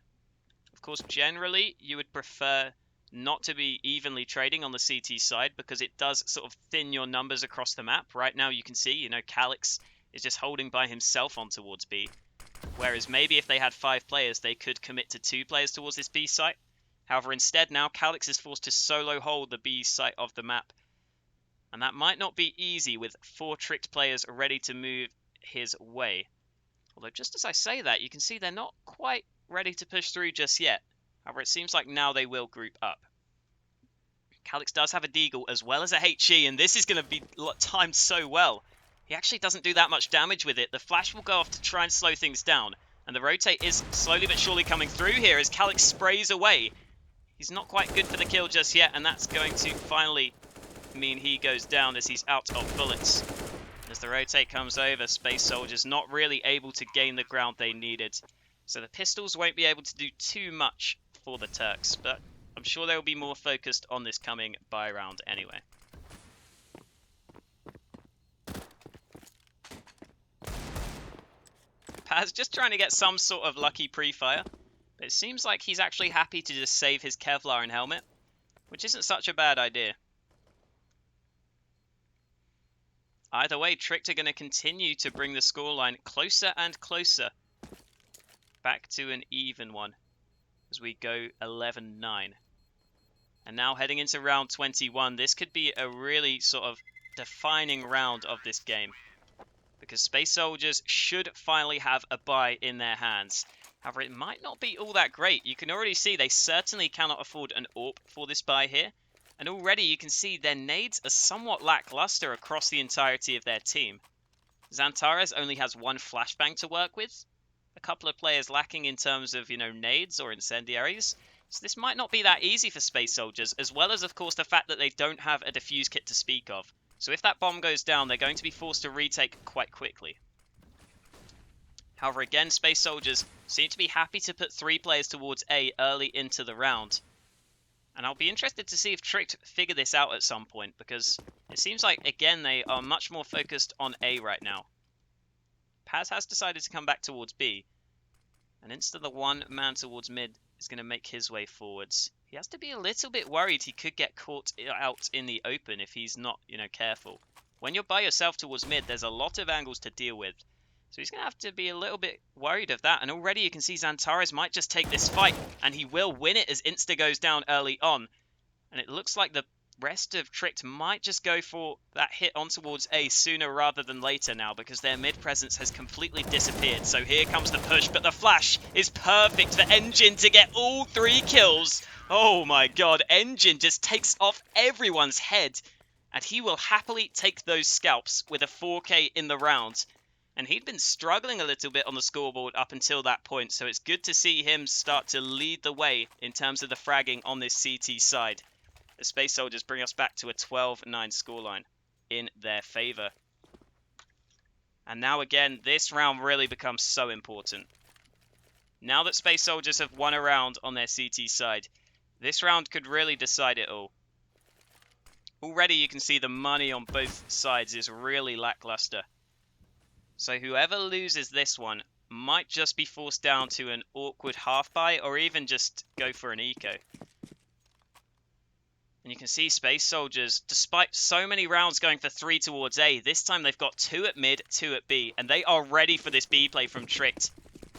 Of course, generally, you would prefer not to be evenly trading on the CT side because it does sort of thin your numbers across the map. Right now, you can see, you know, Calyx is just holding by himself on towards B. Whereas maybe if they had 5 players, they could commit to 2 players towards this B site. However, instead now, Calyx is forced to solo hold the B site of the map. And that might not be easy with 4 Tricked players ready to move his way. Although just as I say that, you can see they're not quite ready to push through just yet. However, it seems like now they will group up. Calyx does have a Deagle as well as a HE, and this is going to be timed so well. He actually doesn't do that much damage with it. The flash will go off to try and slow things down. And the rotate is slowly but surely coming through here as Calyx sprays away. He's not quite good for the kill just yet, and that's going to finally mean he goes down as he's out of bullets. As the rotate comes over, Space Soldiers not really able to gain the ground they needed. So the pistols won't be able to do too much for the Turks, but I'm sure they'll be more focused on this coming buy round anyway. Paz just trying to get some sort of lucky pre-fire, but it seems like he's actually happy to just save his Kevlar and helmet, which isn't such a bad idea. Either way, Tricked are going to continue to bring the scoreline closer and closer back to an even one as we go 11-9. And now heading into round 21, this could be a really sort of defining round of this game, because Space Soldiers should finally have a buy in their hands. However, it might not be all that great. You can already see they certainly cannot afford an AWP for this buy here. And already you can see their nades are somewhat lackluster across the entirety of their team. Xantares only has 1 flashbang to work with. A couple of players lacking in terms of, you know, nades or incendiaries. So this might not be that easy for Space Soldiers, as well as, of course, the fact that they don't have a defuse kit to speak of. So if that bomb goes down, they're going to be forced to retake quite quickly. However, again, Space Soldiers seem to be happy to put 3 players towards A early into the round. And I'll be interested to see if Tricked figure this out at some point, because it seems like, again, they are much more focused on A right now. Paz has decided to come back towards B. And instead the one man towards mid is going to make his way forwards. He has to be a little bit worried he could get caught out in the open if he's not, you know, careful. When you're by yourself towards mid, there's a lot of angles to deal with. So he's going to have to be a little bit worried of that. And already you can see Xantares might just take this fight. And he will win it as Insta goes down early on. And it looks like the rest of Tricked might just go for that hit on towards A sooner rather than later now, because their mid presence has completely disappeared. So here comes the push. But the flash is perfect for Engine to get all 3 kills. Oh my god. Engine just takes off everyone's head. And he will happily take those scalps with a 4K in the round. And he'd been struggling a little bit on the scoreboard up until that point, so it's good to see him start to lead the way in terms of the fragging on this CT side. The Space Soldiers bring us back to a 12-9 scoreline in their favour. And now again, this round really becomes so important. Now that Space Soldiers have won a round on their CT side, this round could really decide it all. Already you can see the money on both sides is really lackluster. So whoever loses this one might just be forced down to an awkward half buy or even just go for an eco. And you can see Space Soldiers, despite so many rounds going for 3 towards A, this time they've got 2 at mid, 2 at B, and they are ready for this B play from Tricked.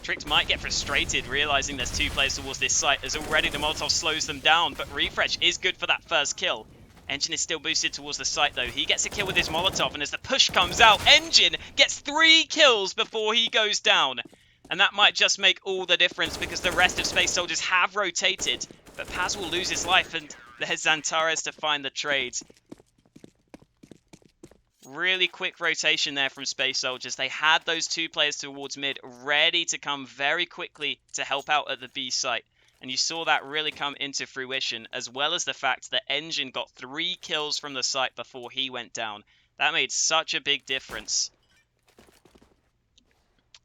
Tricked might get frustrated realizing there's 2 players towards this site, as already the Molotov slows them down, but Refresh is good for that first kill. Engine is still boosted towards the site though. He gets a kill with his Molotov, and as the push comes out, Engine gets 3 kills before he goes down. And that might just make all the difference because the rest of Space Soldiers have rotated, but Paz will lose his life, and there's Xantares to find the trades. Really quick rotation there from Space Soldiers. They had those 2 players towards mid ready to come very quickly to help out at the B site. And you saw that really come into fruition, as well as the fact that Engine got 3 kills from the site before he went down. That made such a big difference.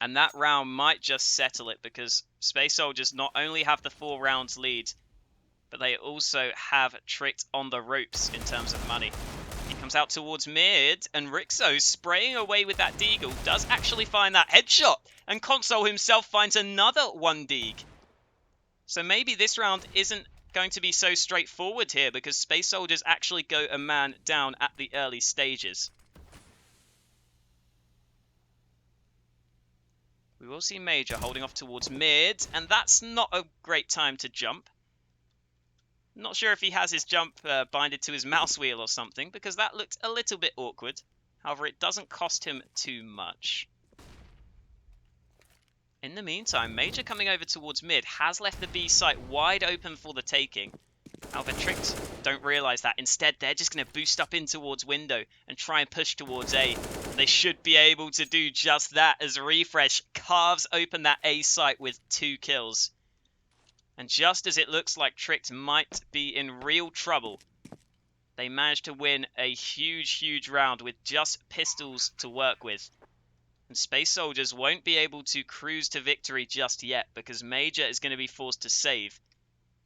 And that round might just settle it because Space Soldiers not only have the 4 rounds lead, but they also have Tricked on the ropes in terms of money. He comes out towards mid, and Rixo, spraying away with that deagle, does actually find that headshot, and Console himself finds another 1 deag. So maybe this round isn't going to be so straightforward here, because Space Soldiers actually go a man down at the early stages. We will see Major holding off towards mid, and that's not a great time to jump. Not sure if he has his jump binded to his mouse wheel or something, because that looked a little bit awkward. However, it doesn't cost him too much. In the meantime, Major coming over towards mid has left the B site wide open for the taking. However, Tricked don't realise that. Instead, they're just going to boost up in towards window and try and push towards A. They should be able to do just that as Refresh carves open that A site with 2 kills. And just as it looks like Tricked might be in real trouble, they managed to win a huge round with just pistols to work with. And Space Soldiers won't be able to cruise to victory just yet because Major is going to be forced to save.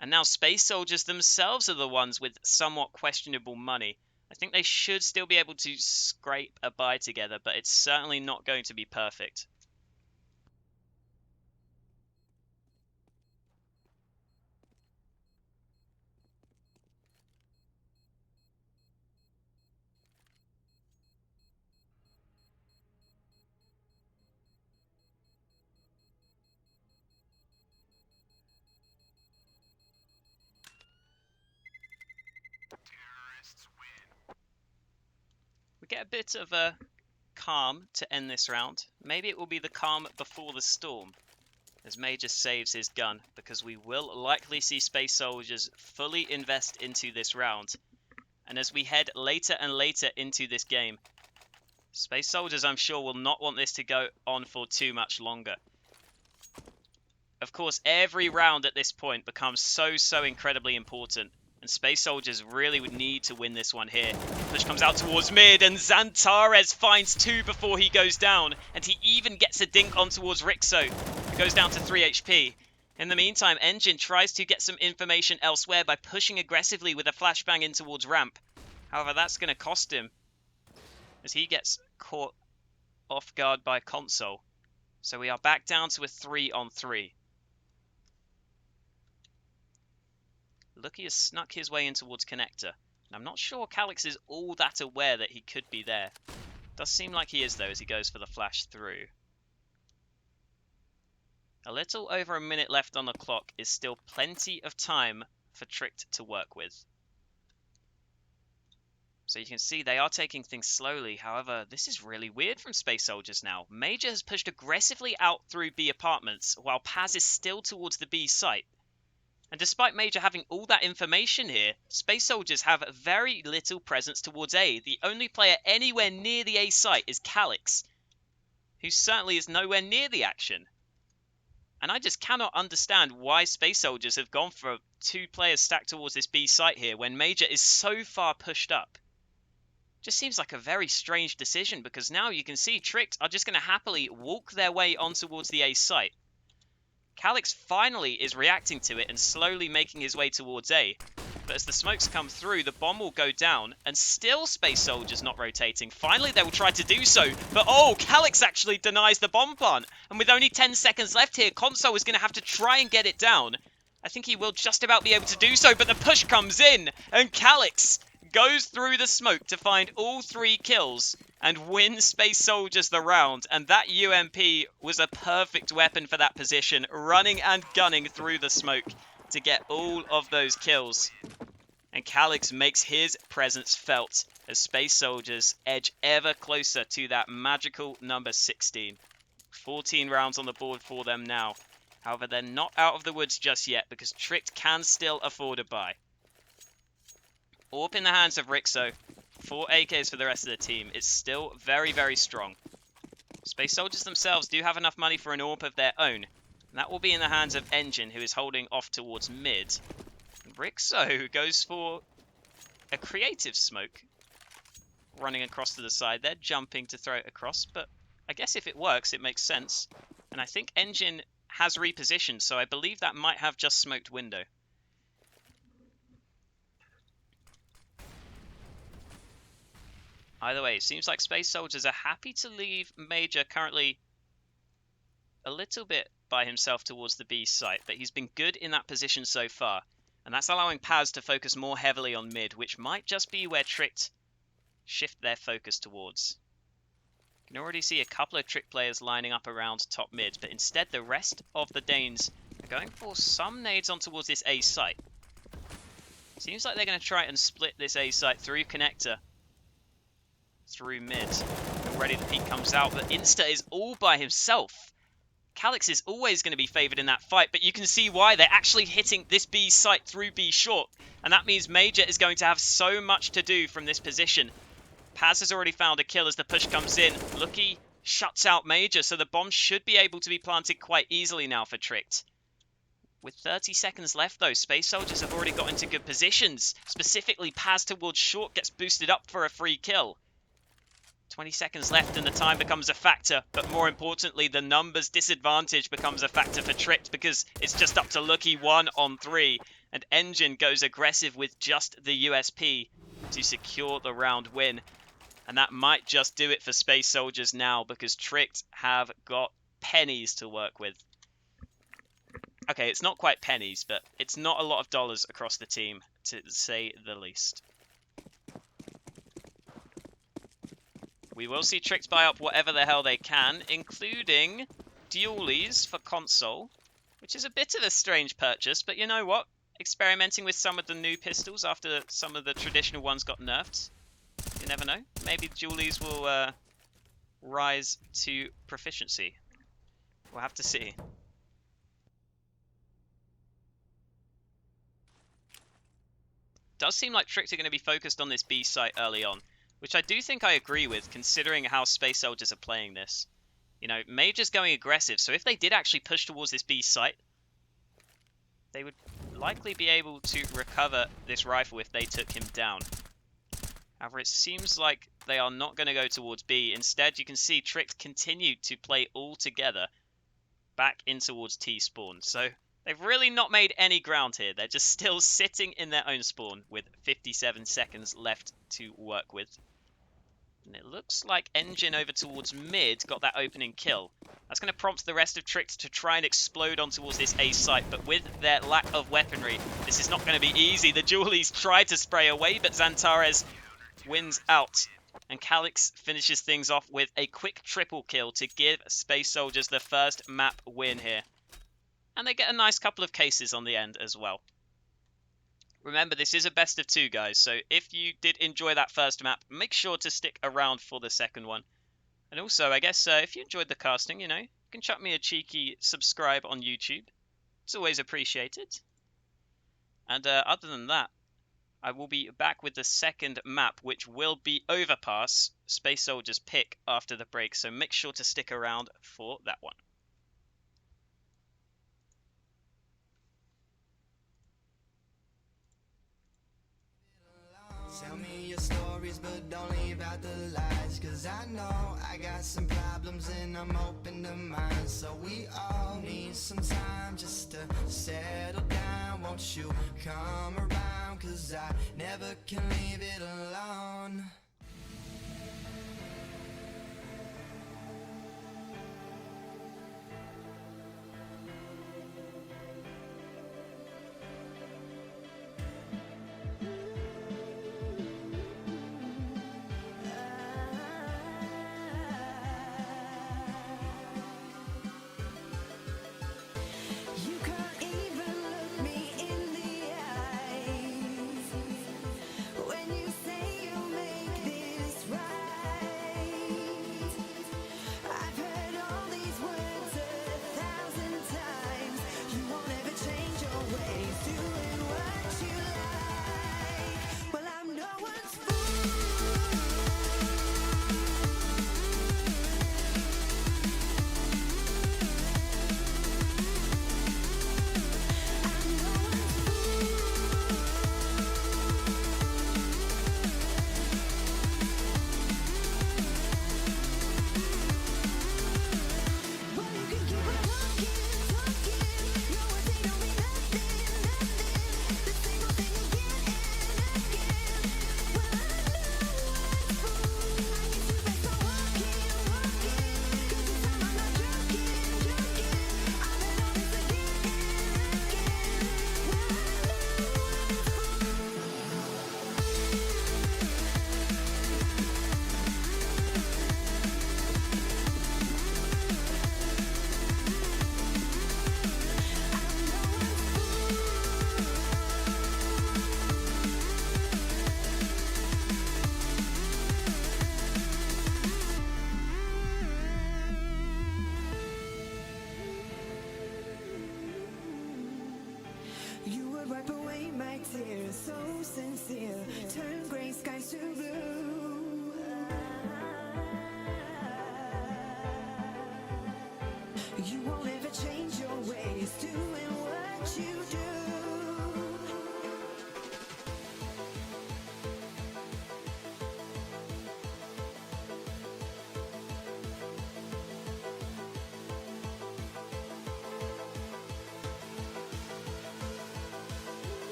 And now Space Soldiers themselves are the ones with somewhat questionable money. I think they should still be able to scrape a buy together, but it's certainly not going to be perfect. We get a bit of a calm to end this round. Maybe it will be the calm before the storm, as Major saves his gun, because we will likely see Space Soldiers fully invest into this round. And as we head later and later into this game, Space Soldiers, I'm sure, will not want this to go on for too much longer. Of course, every round at this point becomes so incredibly important. And Space Soldiers really would need to win this one here. Push comes out towards mid, and Xantares finds 2 before he goes down. And he even gets a dink on towards Rixo, who goes down to 3 HP. In the meantime, Engine tries to get some information elsewhere by pushing aggressively with a flashbang in towards ramp. However, that's going to cost him, as he gets caught off guard by Console. So we are back down to a 3-on-3. Lucky has snuck his way in towards Connector. And I'm not sure Calix is all that aware that he could be there. Does seem like he is though, as he goes for the flash through. A little over a minute left on the clock is still plenty of time for Tricked to work with. So you can see they are taking things slowly. However, this is really weird from Space Soldiers now. Major has pushed aggressively out through B apartments, while Paz is still towards the B site. And despite Major having all that information here, Space Soldiers have very little presence towards A. The only player anywhere near the A site is Calix, who certainly is nowhere near the action. And I just cannot understand why Space Soldiers have gone for 2 players stacked towards this B site here when Major is so far pushed up. Just seems like a very strange decision, because now you can see Tricked are just going to happily walk their way on towards the A site. Calix finally is reacting to it and slowly making his way towards A. But as the smokes come through, the bomb will go down, and still Space Soldier's not rotating. Finally, they will try to do so, but oh, Calix actually denies the bomb plant. And with only 10 seconds left here, Console is going to have to try and get it down. I think he will just about be able to do so, but the push comes in, and Calix goes through the smoke to find all 3 kills and win Space Soldiers the round. And that UMP was a perfect weapon for that position, running and gunning through the smoke to get all of those kills. And Calix makes his presence felt as Space Soldiers edge ever closer to that magical number 16. 14 rounds on the board for them now. However, they're not out of the woods just yet, because Tricked can still afford a buy. AWP in the hands of Rixo. 4 AKs for the rest of the team. It's still very, very strong. Space Soldiers themselves do have enough money for an AWP of their own. And that will be in the hands of Engine, who is holding off towards mid. Rixo goes for a creative smoke. Running across to the side. They're jumping to throw it across, but I guess if it works, it makes sense. And I think Engine has repositioned, so I believe that might have just smoked window. Either way, it seems like Space Soldiers are happy to leave Major currently a little bit by himself towards the B site, but he's been good in that position so far. And that's allowing Paz to focus more heavily on mid, which might just be where Tricked shift their focus towards. You can already see a couple of Trick players lining up around top mid, but instead the rest of the Danes are going for some nades on towards this A site. Seems like they're going to try and split this A site through connector, through mid. Already the peak comes out, but Insta is all by himself. Calix is always going to be favoured in that fight, but you can see why. They're actually hitting this B site through B short, and that means Major is going to have so much to do from this position. Paz has already found a kill as the push comes in. Lucky shuts out Major, so the bomb should be able to be planted quite easily now for Tricked. With 30 seconds left though, Space Soldiers have already got into good positions. Specifically, Paz towards short gets boosted up for a free kill. 20 seconds left and the time becomes a factor, but more importantly, the numbers disadvantage becomes a factor for Tricked, because it's just up to Lucky 1 on 3, and Engine goes aggressive with just the USP to secure the round win. And that might just do it for Space Soldiers now, because Tricked have got pennies to work with. Okay, it's not quite pennies, but it's not a lot of dollars across the team, to say the least. We will see Tricked buy up whatever the hell they can, including dualies for console, which is a bit of a strange purchase, but you know what? Experimenting with some of the new pistols after some of the traditional ones got nerfed. You never know. Maybe dualies will rise to proficiency. We'll have to see. Does seem like Tricked are going to be focused on this B site early on, which I do think I agree with, considering how Space Soldiers are playing this. You know, Major's going aggressive, so if they did actually push towards this B site, they would likely be able to recover this rifle if they took him down. However, it seems like they are not going to go towards B. Instead, you can see Tricked continue to play all together back in towards T spawn. So they've really not made any ground here. They're just still sitting in their own spawn with 57 seconds left to work with. And it looks like Engine over towards mid got that opening kill. That's going to prompt the rest of Tricked to try and explode on towards this A site, but with their lack of weaponry, this is not going to be easy. The dualies try to spray away, but Xantares wins out. And Calix finishes things off with a quick triple kill to give Space Soldiers the first map win here. And they get a nice couple of cases on the end as well. Remember, this is a best of 2, guys, so if you did enjoy that first map, make sure to stick around for the second one. And also, I guess, if you enjoyed the casting, you know, you can chuck me a cheeky subscribe on YouTube. It's always appreciated. And other than that, I will be back with the second map, which will be Overpass, Space Soldiers pick after the break, so make sure to stick around for that one. Tell me your stories, but don't leave out the lies. Cause I know I got some problems and I'm open to mine. So we all need some time just to settle down. Won't you come around? Cause I never can leave it alone. You can't even look me in the eyes when you say you'll make this right. I've heard all these words 1,000 times. You won't ever change your ways, doing what you like. Well, I'm no one's fool. Well, you can keep on talking. Your words, they don't mean nothing. The same old thing again and again. Well, I'm no one's fool. I guess you best start walking. 'Cause this time I'm not joking. I'll let all this again and again. Well, I'm no one's fool. You would wipe away my tears, so sincere. Turn gray skies to blue. You won't ever change your ways, doing what you do.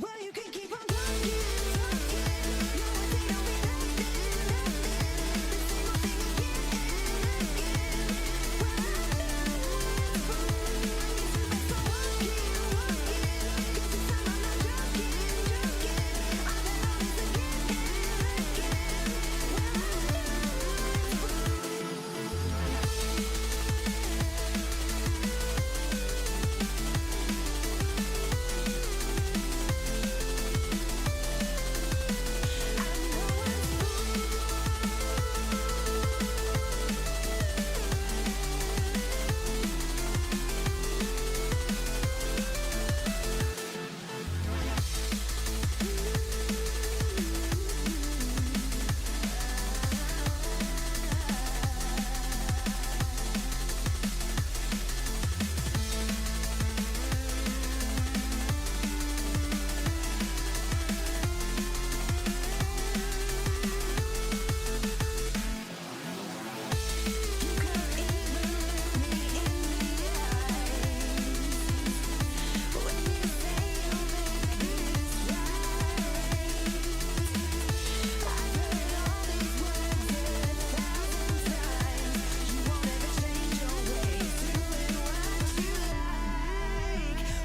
Well, you can keep on talking. Your words, they don't mean nothing. The same old thing again and again. Well, I'm no one's fool. I guess you best start walking. 'Cause this time I'm not joking. I'll let all this again and again.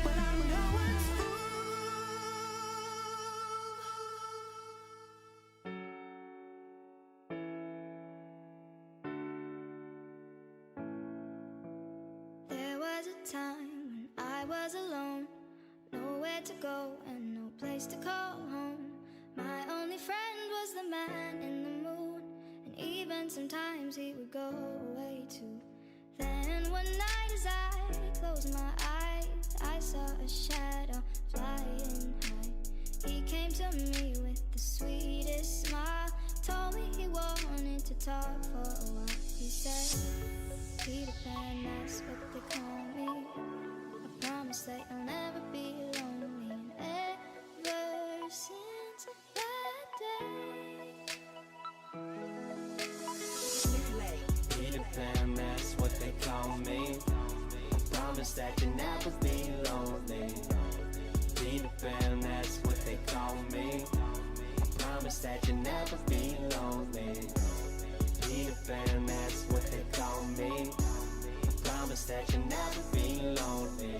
Well, I'm no There was a time when I was alone, nowhere to go and no place to call home. My only friend was the man in the moon, and even sometimes he would go away too. Then one night as I closed my eyes, I saw a shadow flying high. He came to me with the sweetest smile, told me he wanted to talk for a while. He said, Peter Pan, that's what they call me. that you'll never be lonely. And ever since that day, Peter Pan, that's what they call me. I promise that you'll never be lonely. Peter Pan, that's what they call me. I promise that you'll never be lonely. Peter Pan, that's what they call me. I promise that you'll never be lonely.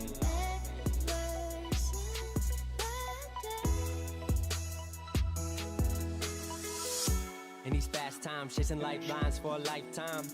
ever since that day. In these fast times, chasing lifelines for a lifetime.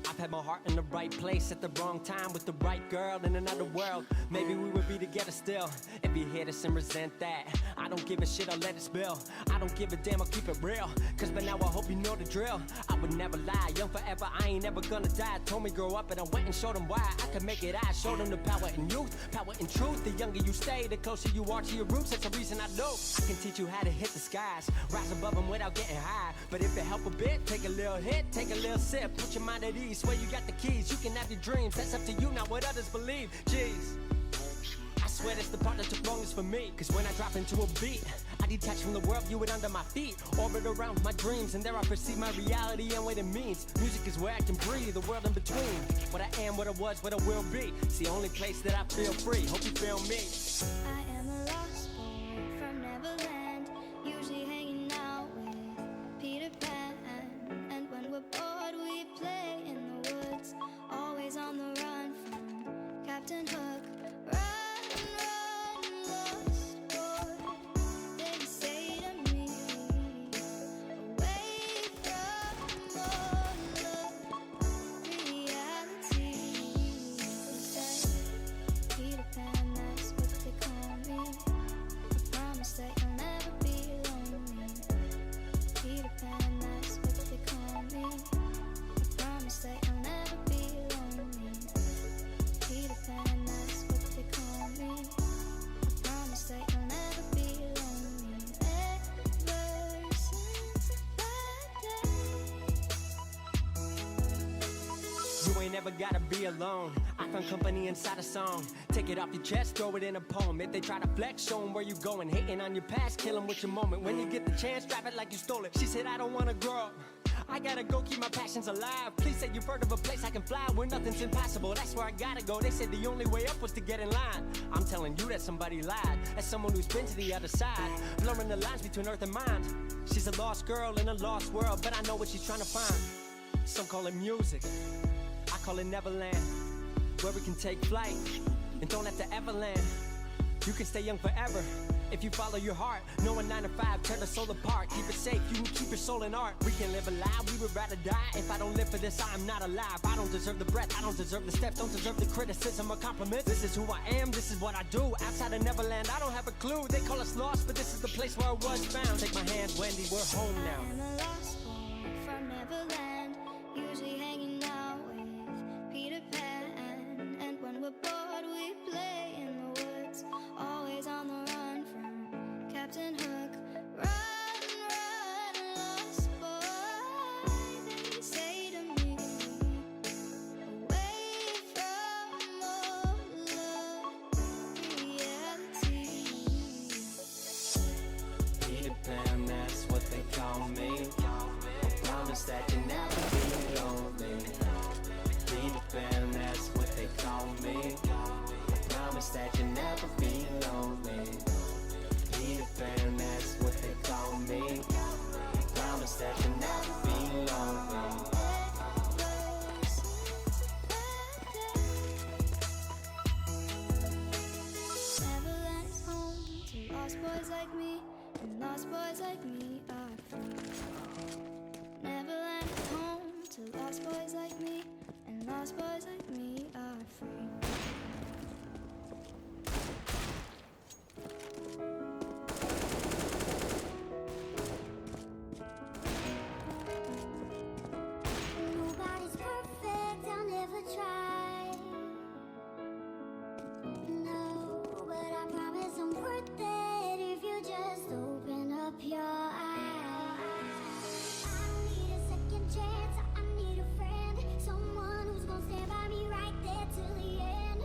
I've had my heart in the right place at the wrong time with the right girl in another world. Maybe we would be together still. If you hear this and resent that, I don't give a shit, I'll let it spill. I don't give a damn, I'll keep it real. Cause by now I hope you know the drill. I would never lie, young forever, I ain't ever gonna die. Told me grow up and I went and showed them why I could make it. I showed them the power in youth, power in truth. The younger you stay, the closer you are to your roots. That's the reason I know I can teach you how to hit the skies, rise above them without getting high. But if it help a bit, take a little hit, take a little sip. Put your mind at ease, swear you got the keys. You can have your dreams, that's up to you, not what others believe. Jeez, I swear that's the part that took longest for me. Cause when I drop into a beat, I detach from the world, view it under my feet. Orbit around my dreams, and there I perceive my reality and what it means. Music is where I can breathe, the world in between. What I am, what I was, what I will be. It's the only place that I feel free, hope you feel me. I am a lost boy from Neverland, usually hanging out with Peter Pan. And when we're bored, we play in the woods, always on the run from Captain Hook. Run, run, lost boy, they say to me, away from all of reality. They say, Peter Pan, that's what they call me. I promise that you'll never be lonely. Peter Pan, that's what they call me. I promise that you'll never be lonely. Peter Pan, that's what they call me. I promise that you'll never be lonely. Ever since that day. You ain't ever gotta be alone. I found company inside a song. Take it off your chest, throw it in a poem. If they try to flex, show 'em where you going. Hating on your past, kill 'em with your moment. When you get the chance, drive it like you stole it. She said, I don't wanna grow up, I gotta go keep my passions alive. Please say you've heard of a place I can fly where nothing's impossible. That's where I gotta go. They said the only way up was to get in line. I'm telling you that somebody lied. As someone who's been to the other side, blurring the lines between earth and mind. She's a lost girl in a lost world, but I know what she's trying to find. Some call it music, I call it Neverland, where we can take flight and don't have to ever land. You can stay young forever if you follow your heart. No 9 to 5, tear the soul apart. Keep it safe, you can keep your soul in art. We can live alive, we would rather die. If I don't live for this, I am not alive. I don't deserve the breath, I don't deserve the steps, don't deserve the criticism or compliments. This is who I am, this is what I do. Outside of Neverland, I don't have a clue. They call us lost, but this is the place where I was found. Take my hand, Wendy, we're home I now. am a lost boy from Neverland, usually hanging out with Peter Pan. And when we're bored, we play in the woods, always on the run from Captain Hook. Run, run, lost boy, they say to me, away from all of reality. Peter Pan, that's what they call me. I promise that you'll never be lonely. Peter Pan, that's what they call me. I promise that you'll never be lonely. Peter Pan, that's what they call me. I promise that you'll never be lonely. Neverland is home to lost boys like me, and lost boys like me are free. Neverland is home to lost boys like me, and lost boys like me are free. Nobody's perfect, I'll never try. No, but I promise I'm worth it if you just open up your eyes. I don't need a second chance, I need a friend, someone who's gonna stand by me right there till the end.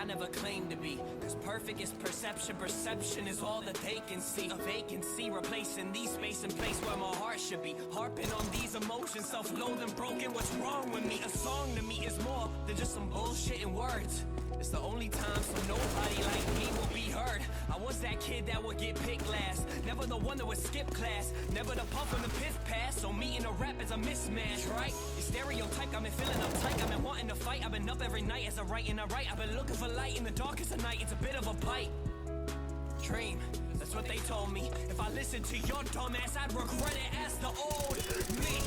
I never claimed to be, cause perfect is perception. Perception is all that they can see. A vacancy replacing these space and place where my heart should be. Harping on these emotions, self-loathing, broken. What's wrong with me? A song to me is more than just some bullshit in words. It's the only time so nobody like me will be heard. I was that kid that would get picked last, never the one that would skip class, never the puff on the piff pass. So me and a rap is a mismatch, right? You stereotype, I've been feeling uptight, I've been wanting to fight, I've been up every night as I write and I write. I've been looking for light in the darkest of night, it's a bit of a bite. Dream, that's what they told me. If I listened to your dumb ass, I'd regret it as the old me.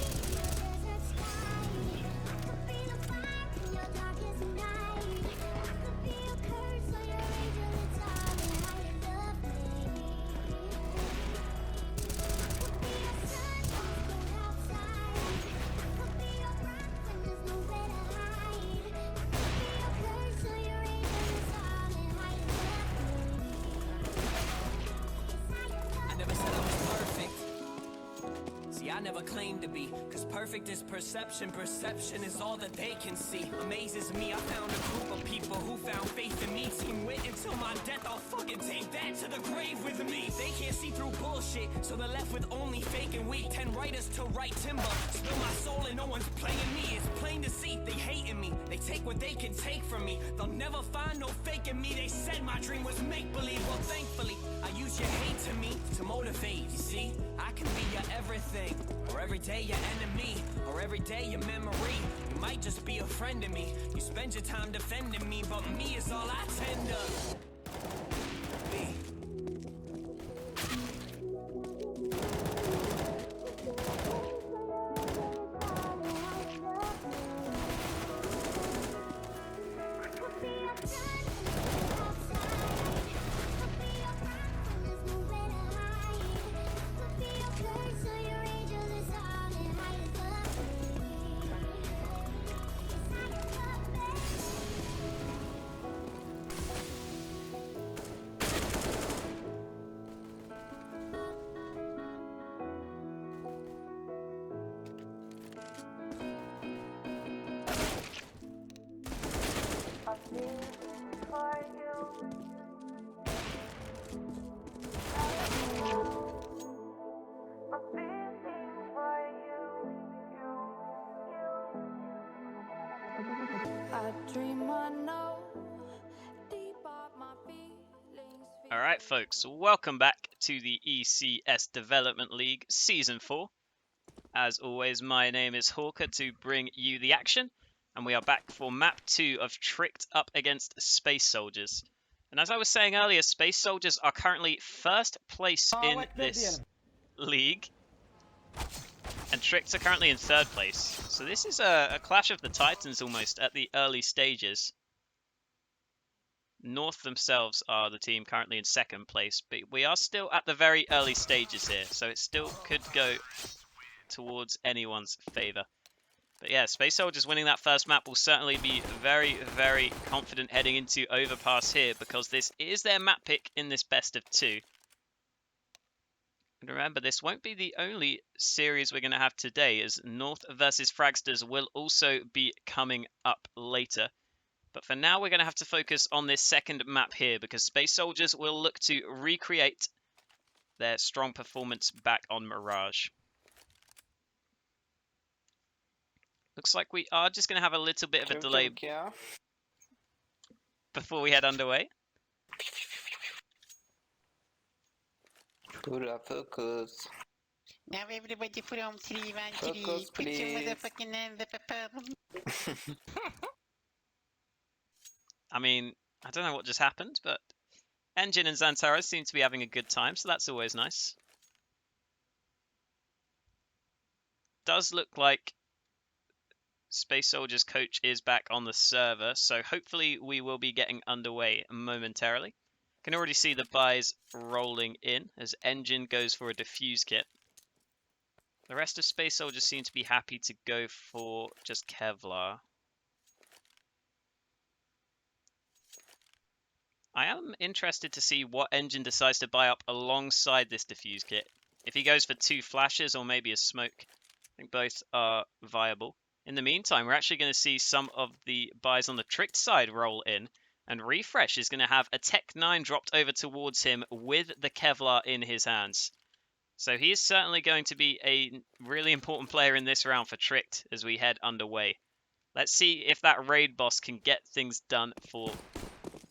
I never claimed to be, cause perfect is perception. Perception is all that they can see. Amazes me, I found a group of people who found faith in me. Team wit until my death, I'll fucking take that to the grave with me. They can't see through bullshit, so they're left with only fake and weak. 10 writers to write timber, spill my soul and no one's playing me. It's plain to see, they hating me, they take what they can take from me. They'll never find no fake in me. They said my dream was make-believe, well thankfully I use your hate to me to motivate. You see, I can be your everything, or every day your enemy, or every day your memory. You might just be a friend to me. You spend your time defending me, but me is all I tend to be. Alright folks, welcome back to the ECS Development League Season 4. As always, my name is Hawker to bring you the action, and we are back for Map 2 of Tricked up against Space Soldiers. And as I was saying earlier, Space Soldiers are currently first place in this league, and Tricked are currently in third place. So this is a clash of the titans almost at the early stages. North themselves are the team currently in second place, but we are still at the very early stages here, so it still could go towards anyone's favour. But yeah, Space Soldiers winning that first map will certainly be very, very confident heading into Overpass here, because this is their map pick in this best of 2. And remember, this won't be the only series we're going to have today, as North versus Fragsters will also be coming up later. But for now, we're going to have to focus on this second map here, because Space Soldiers will look to recreate their strong performance back on Mirage. Looks like we are just going to have a little bit of a delay before we head underway. Focus. Now everybody from 313, Focus, put your please. motherfucking hands up. I mean, I don't know what just happened, but Engine and Xantara seem to be having a good time, so that's always nice. Does look like Space Soldiers coach is back on the server, so hopefully we will be getting underway momentarily. Can already see the buys rolling in as Engine goes for a defuse kit. The rest of Space Soldiers seem to be happy to go for just Kevlar. I am interested to see what Engine decides to buy up alongside this defuse kit. If he goes for 2 flashes or maybe a smoke, I think both are viable. In the meantime, we're actually going to see some of the buys on the Tricked side roll in, And Refresh is going to have a Tech 9 dropped over towards him with the Kevlar in his hands. So he is certainly going to be a really important player in this round for Tricked as we head underway. Let's see if that raid boss can get things done for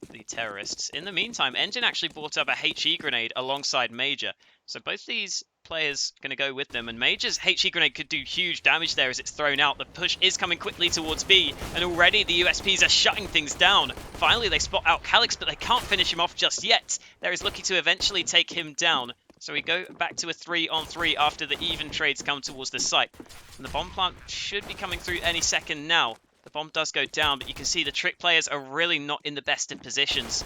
the terrorists. In the meantime, Engine actually brought up a HE grenade alongside Major. So both these players going to go with them. And Major's HE grenade could do huge damage there as it's thrown out. The push is coming quickly towards B. And already the USPs are shutting things down. Finally, they spot out Calix, but they can't finish him off just yet. There is looking to eventually take him down. So we go back to a 3-on-3 after the even trades come towards the site. And the bomb plant should be coming through any second now. The bomb does go down, but you can see the Trick players are really not in the best of positions.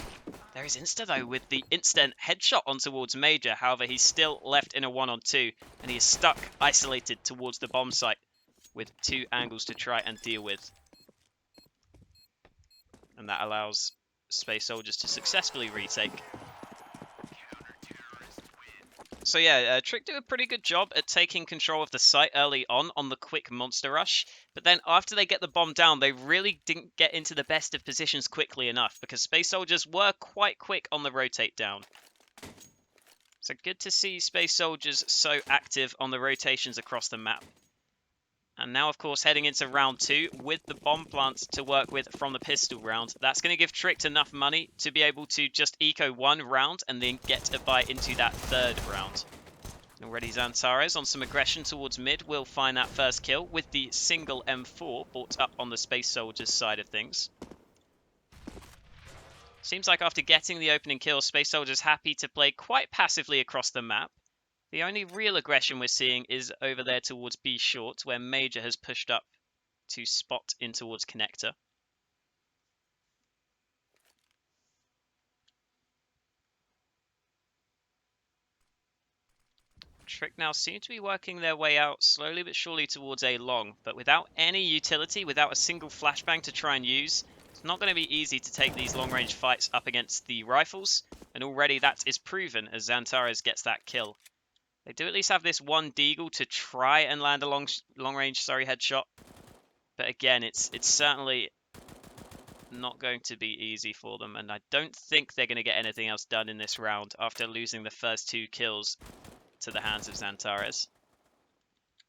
There is Insta, though, with the instant headshot on towards Major. However, he's still left in a 1-on-2, and he is stuck, isolated towards the bomb site with 2 angles to try and deal with. And that allows Space Soldiers to successfully retake. So yeah, Trick do a pretty good job at taking control of the site early on the quick monster rush. But then after they get the bomb down, they really didn't get into the best of positions quickly enough because Space Soldiers were quite quick on the rotate down. So good to see Space Soldiers so active on the rotations across the map. And now, of course, heading into round 2 with the bomb plants to work with from the pistol round. That's going to give Tricked enough money to be able to just eco 1 round and then get a buy into that 3rd round. Already Xantares on some aggression towards mid will find that first kill with the single M4 brought up on the Space Soldiers side of things. Seems like after getting the opening kill, Space Soldiers happy to play quite passively across the map. The only real aggression we're seeing is over there towards B short, where Major has pushed up to spot in towards Connector. Trick now seem to be working their way out slowly but surely towards A long, but without any utility, without a single flashbang to try and use, it's not going to be easy to take these long-range fights up against the rifles, and already that is proven as Xantares gets that kill. They do at least have this one deagle to try and land a long-range headshot. But again, it's certainly not going to be easy for them. And I don't think they're going to get anything else done in this round after losing the first 2 kills to the hands of Xantares.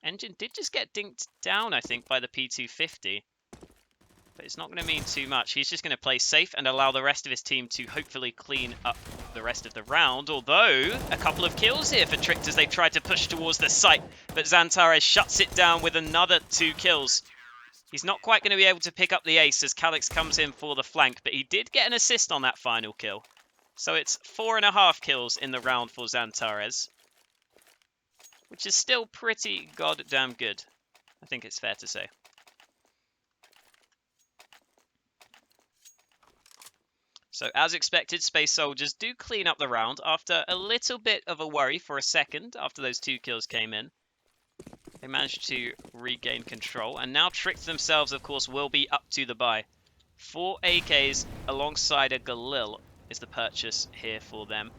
Engine did just get dinked down, I think, by the P250. But it's not going to mean too much. He's just going to play safe and allow the rest of his team to hopefully clean up the rest of the round. Although, a couple of kills here for Tricked as they try to push towards the site. But Xantares shuts it down with another 2 kills. He's not quite going to be able to pick up the ace as Calix comes in for the flank. But he did get an assist on that final kill. So it's 4.5 kills in the round for Xantares. Which is still pretty goddamn good. I think it's fair to say. So as expected, Space Soldiers do clean up the round after a little bit of a worry for a second after those 2 kills came in. They managed to regain control, and now Tricked themselves, of course, will be up to the buy. 4 AKs alongside a Galil is the purchase here for them.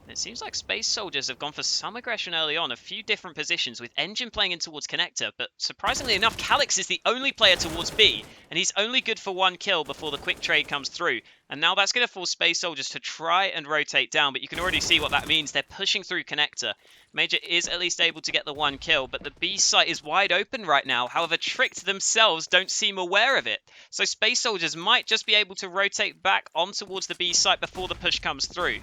And it seems like Space Soldiers have gone for some aggression early on, a few different positions, with Engine playing in towards Connector, but surprisingly enough, Calix is the only player towards B, and he's only good for 1 kill before the quick trade comes through. And now that's going to force Space Soldiers to try and rotate down, but you can already see what that means. They're pushing through Connector. Major is at least able to get the 1 kill, but the B site is wide open right now. However, Tricked themselves don't seem aware of it. So Space Soldiers might just be able to rotate back on towards the B site before the push comes through.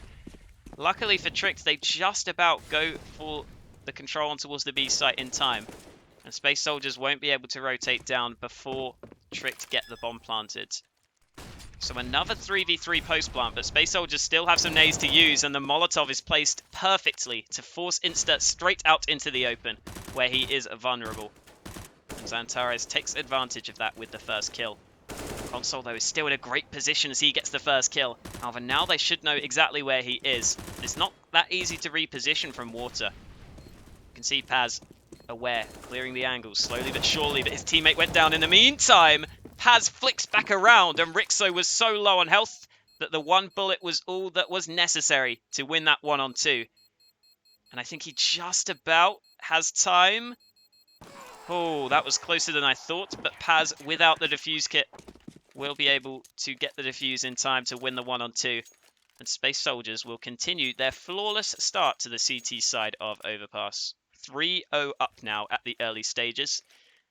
Luckily for Tricked, they just about go for the control on towards the B site in time. And Space Soldiers won't be able to rotate down before Tricked get the bomb planted. So another 3v3 post plant, but Space Soldiers still have some nades to use, and the Molotov is placed perfectly to force Insta straight out into the open, where he is vulnerable. And Xantares takes advantage of that with the first kill. Console, though, is still in a great position as he gets the first kill. However, now they should know exactly where he is. It's not that easy to reposition from water. You can see Paz aware, clearing the angles slowly but surely, but his teammate went down in the meantime. Paz flicks back around, and Rixo was so low on health that the 1 bullet was all that was necessary to win that 1-on-2. And I think he just about has time. Oh, that was closer than I thought, but Paz, without the defuse kit, will be able to get the defuse in time to win the 1-on-2. And Space Soldiers will continue their flawless start to the CT side of Overpass. 3-0 up now at the early stages.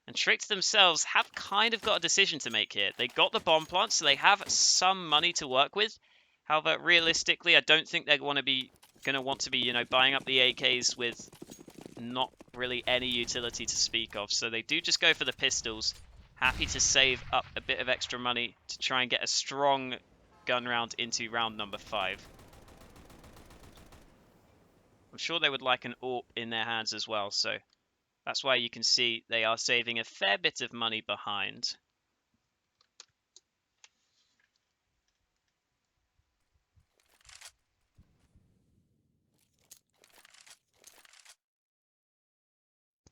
And Tricked themselves have kind of got a decision to make here. They got the bomb plant, so they have some money to work with. However, realistically, I don't think they're going to want to be, buying up the AKs with not really any utility to speak of. So they do just go for the pistols. Happy to save up a bit of extra money to try and get a strong gun round into round number 5. I'm sure they would like an AWP in their hands as well, so that's why you can see they are saving a fair bit of money behind.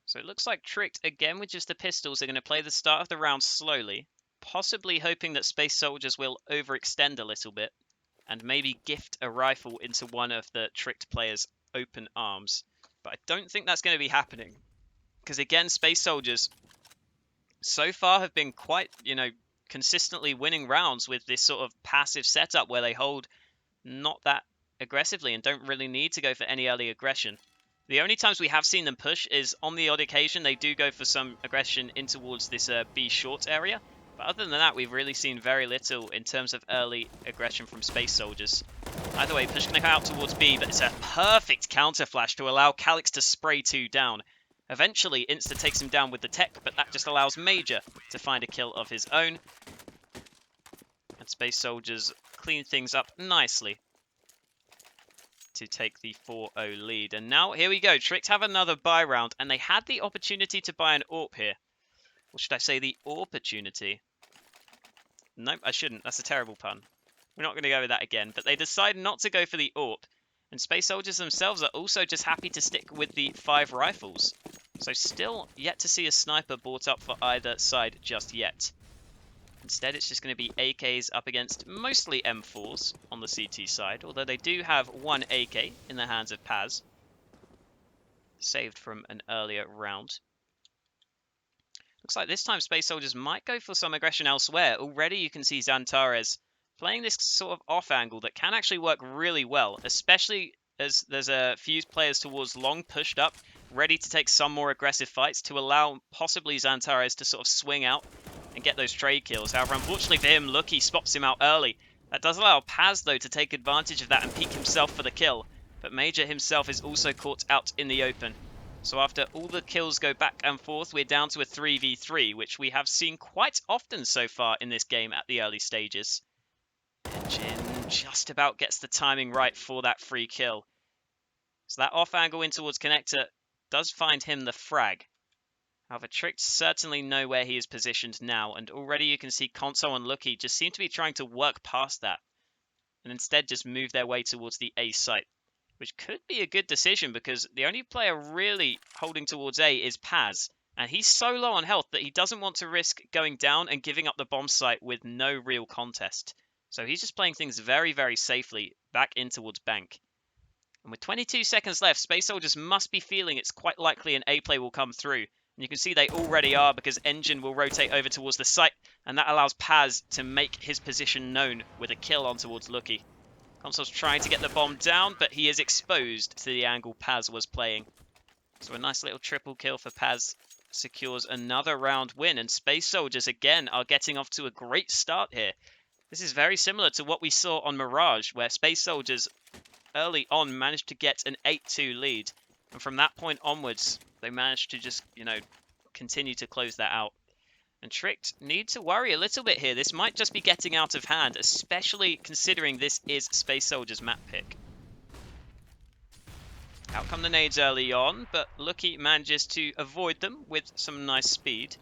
So it looks like Tricked again with just the pistols are going to play the start of the round slowly, possibly hoping that Space Soldiers will overextend a little bit and maybe gift a rifle into one of the Tricked players' open arms. But I don't think that's going to be happening, because again, Space Soldiers so far have been quite, consistently winning rounds with this sort of passive setup where they hold not that aggressively and don't really need to go for any early aggression. The only times we have seen them push is on the odd occasion they do go for some aggression in towards this B short area. But other than that, we've really seen very little in terms of early aggression from Space Soldiers. Either way, pushing out towards B, but it's a perfect counter flash to allow Calyx to spray 2 down. Eventually, Insta takes him down with the tech, but that just allows Major to find a kill of his own. And Space Soldiers clean things up nicely to take the 4-0 lead. And now, here we go. Tricked have another buy round, and they had the opportunity to buy an AWP here. Or should I say the opportunity? Nope, I shouldn't. That's a terrible pun. We're not going to go with that again. But they decide not to go for the AWP. And Space Soldiers themselves are also just happy to stick with the 5 rifles. So still yet to see a sniper brought up for either side just yet. Instead, it's just going to be AKs up against mostly M4s on the CT side, although they do have one AK in the hands of Paz, saved from an earlier round. Looks like this time Space Soldiers might go for some aggression elsewhere. Already you can see Xantares playing this sort of off angle that can actually work really well, especially as there's a few players towards long pushed up, ready to take some more aggressive fights to allow possibly Xantares to sort of swing out and get those trade kills. However, unfortunately for him, Lucky spots him out early. That does allow Paz, though, to take advantage of that and peek himself for the kill. But Major himself is also caught out in the open. So after all the kills go back and forth, we're down to a 3v3, which we have seen quite often so far in this game at the early stages. Engine just about gets the timing right for that free kill. So that off angle in towards Connector does find him the frag. However, Tricked certainly know where he is positioned now, and already you can see Console and Lucky just seem to be trying to work past that, and instead just move their way towards the A site, which could be a good decision because the only player really holding towards A is Paz, and he's so low on health that he doesn't want to risk going down and giving up the bomb site with no real contest. So he's just playing things very, very safely back in towards Bank. And with 22 seconds left, Space Soldiers must be feeling it's quite likely an A play will come through. And you can see they already are because Engine will rotate over towards the site, and that allows Paz to make his position known with a kill on towards Lucky. Console's trying to get the bomb down, but he is exposed to the angle Paz was playing. So a nice little triple kill for Paz secures another round win, and Space Soldiers again are getting off to a great start here. This is very similar to what we saw on Mirage, where Space Soldiers early on managed to get an 8-2 lead. And from that point onwards, they managed to just, continue to close that out. And Tricked need to worry a little bit here. This might just be getting out of hand, especially considering this is Space Soldiers map pick. Out come the nades early on, but Lucky manages to avoid them with some nice speed.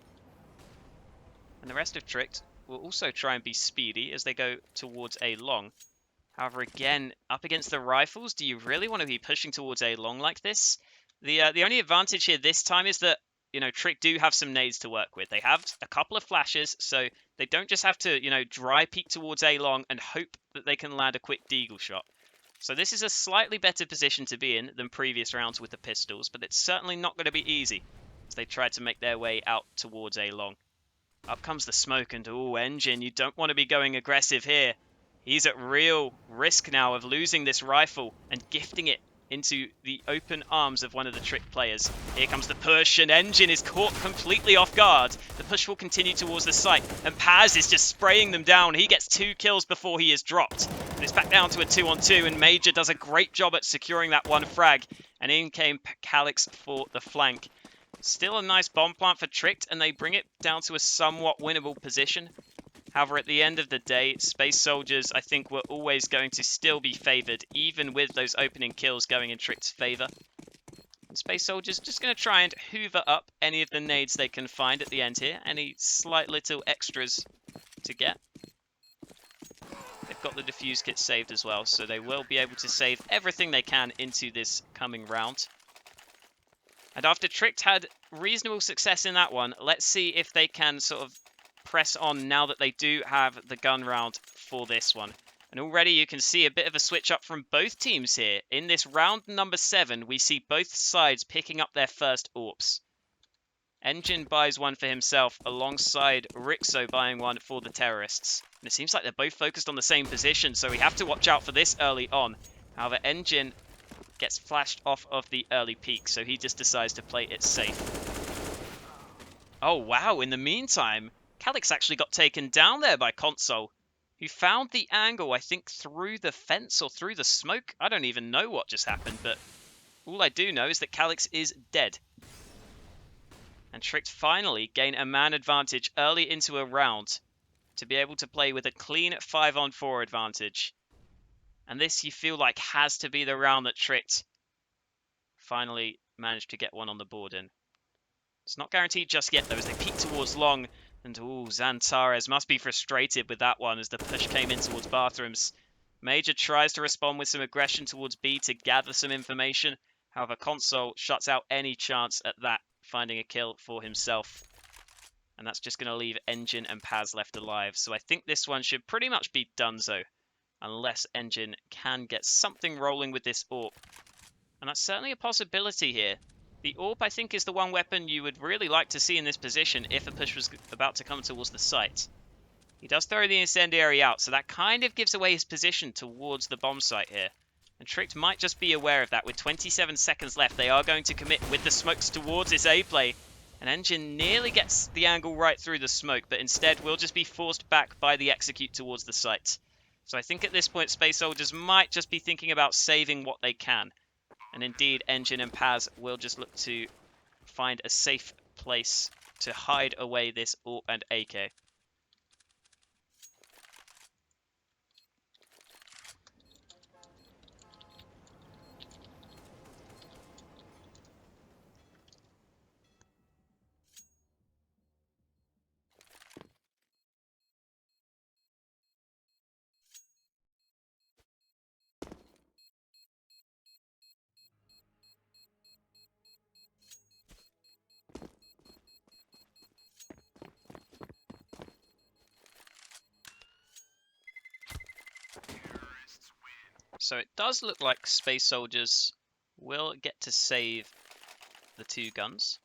And the rest of Tricked will also try and be speedy as they go towards A long. However, again, up against the rifles, do you really want to be pushing towards A long like this? The only advantage here this time is that, Trick do have some nades to work with. They have a couple of flashes, so they don't just have to, dry peek towards A long and hope that they can land a quick deagle shot. So this is a slightly better position to be in than previous rounds with the pistols, but it's certainly not going to be easy as they try to make their way out towards A long. Up comes the smoke, and Engine, you don't want to be going aggressive here. He's at real risk now of losing this rifle and gifting it into the open arms of one of the trick players. Here comes the push, and Engine is caught completely off guard. The push will continue towards the site, and Paz is just spraying them down. He gets 2 kills before he is dropped. And it's back down to a 2-on-2, and Major does a great job at securing that one frag. And in came Calix for the flank. Still a nice bomb plant for Tricked, and they bring it down to a somewhat winnable position. However, at the end of the day, Space Soldiers, I think, were always going to still be favoured, even with those opening kills going in Tricked's favour. And Space Soldiers just going to try and hoover up any of the nades they can find at the end here, any slight little extras to get. They've got the defuse kit saved as well, so they will be able to save everything they can into this coming round. And after Tricked had reasonable success in that one, let's see if they can sort of press on now that they do have the gun round for this one. And already you can see a bit of a switch up from both teams here. In this round number 7, we see both sides picking up their first AWPs. Engine buys one for himself alongside Rixo buying one for the terrorists. And it seems like they're both focused on the same position, so we have to watch out for this early on. However, Engine gets flashed off of the early peak, so he just decides to play it safe. Oh wow, in the meantime, Calix actually got taken down there by Console, who found the angle, I think, through the fence or through the smoke. I don't even know what just happened, but all I do know is that Calix is dead. And Tricked finally gain a man advantage early into a round to be able to play with a clean 5-on-4 advantage. And this, you feel like, has to be the round that Tricked finally managed to get one on the board in. It's not guaranteed just yet, though, as they peek towards long. And, Xantares must be frustrated with that one as the push came in towards bathrooms. Major tries to respond with some aggression towards B to gather some information. However, Console shuts out any chance at that, finding a kill for himself. And that's just going to leave Engine and Paz left alive. So I think this one should pretty much be donezo, unless Engine can get something rolling with this AWP. And that's certainly a possibility here. The AWP, I think, is the one weapon you would really like to see in this position if a push was about to come towards the site. He does throw the incendiary out, so that kind of gives away his position towards the bomb site here. And Tricked might just be aware of that. With 27 seconds left, they are going to commit with the smokes towards his A play. And Engine nearly gets the angle right through the smoke, but instead will just be forced back by the execute towards the site. So I think at this point, Space Soldiers might just be thinking about saving what they can. And indeed, Engine and Paz will just look to find a safe place to hide away this AWP and AK. So it does look like Space Soldiers will get to save the 2 guns.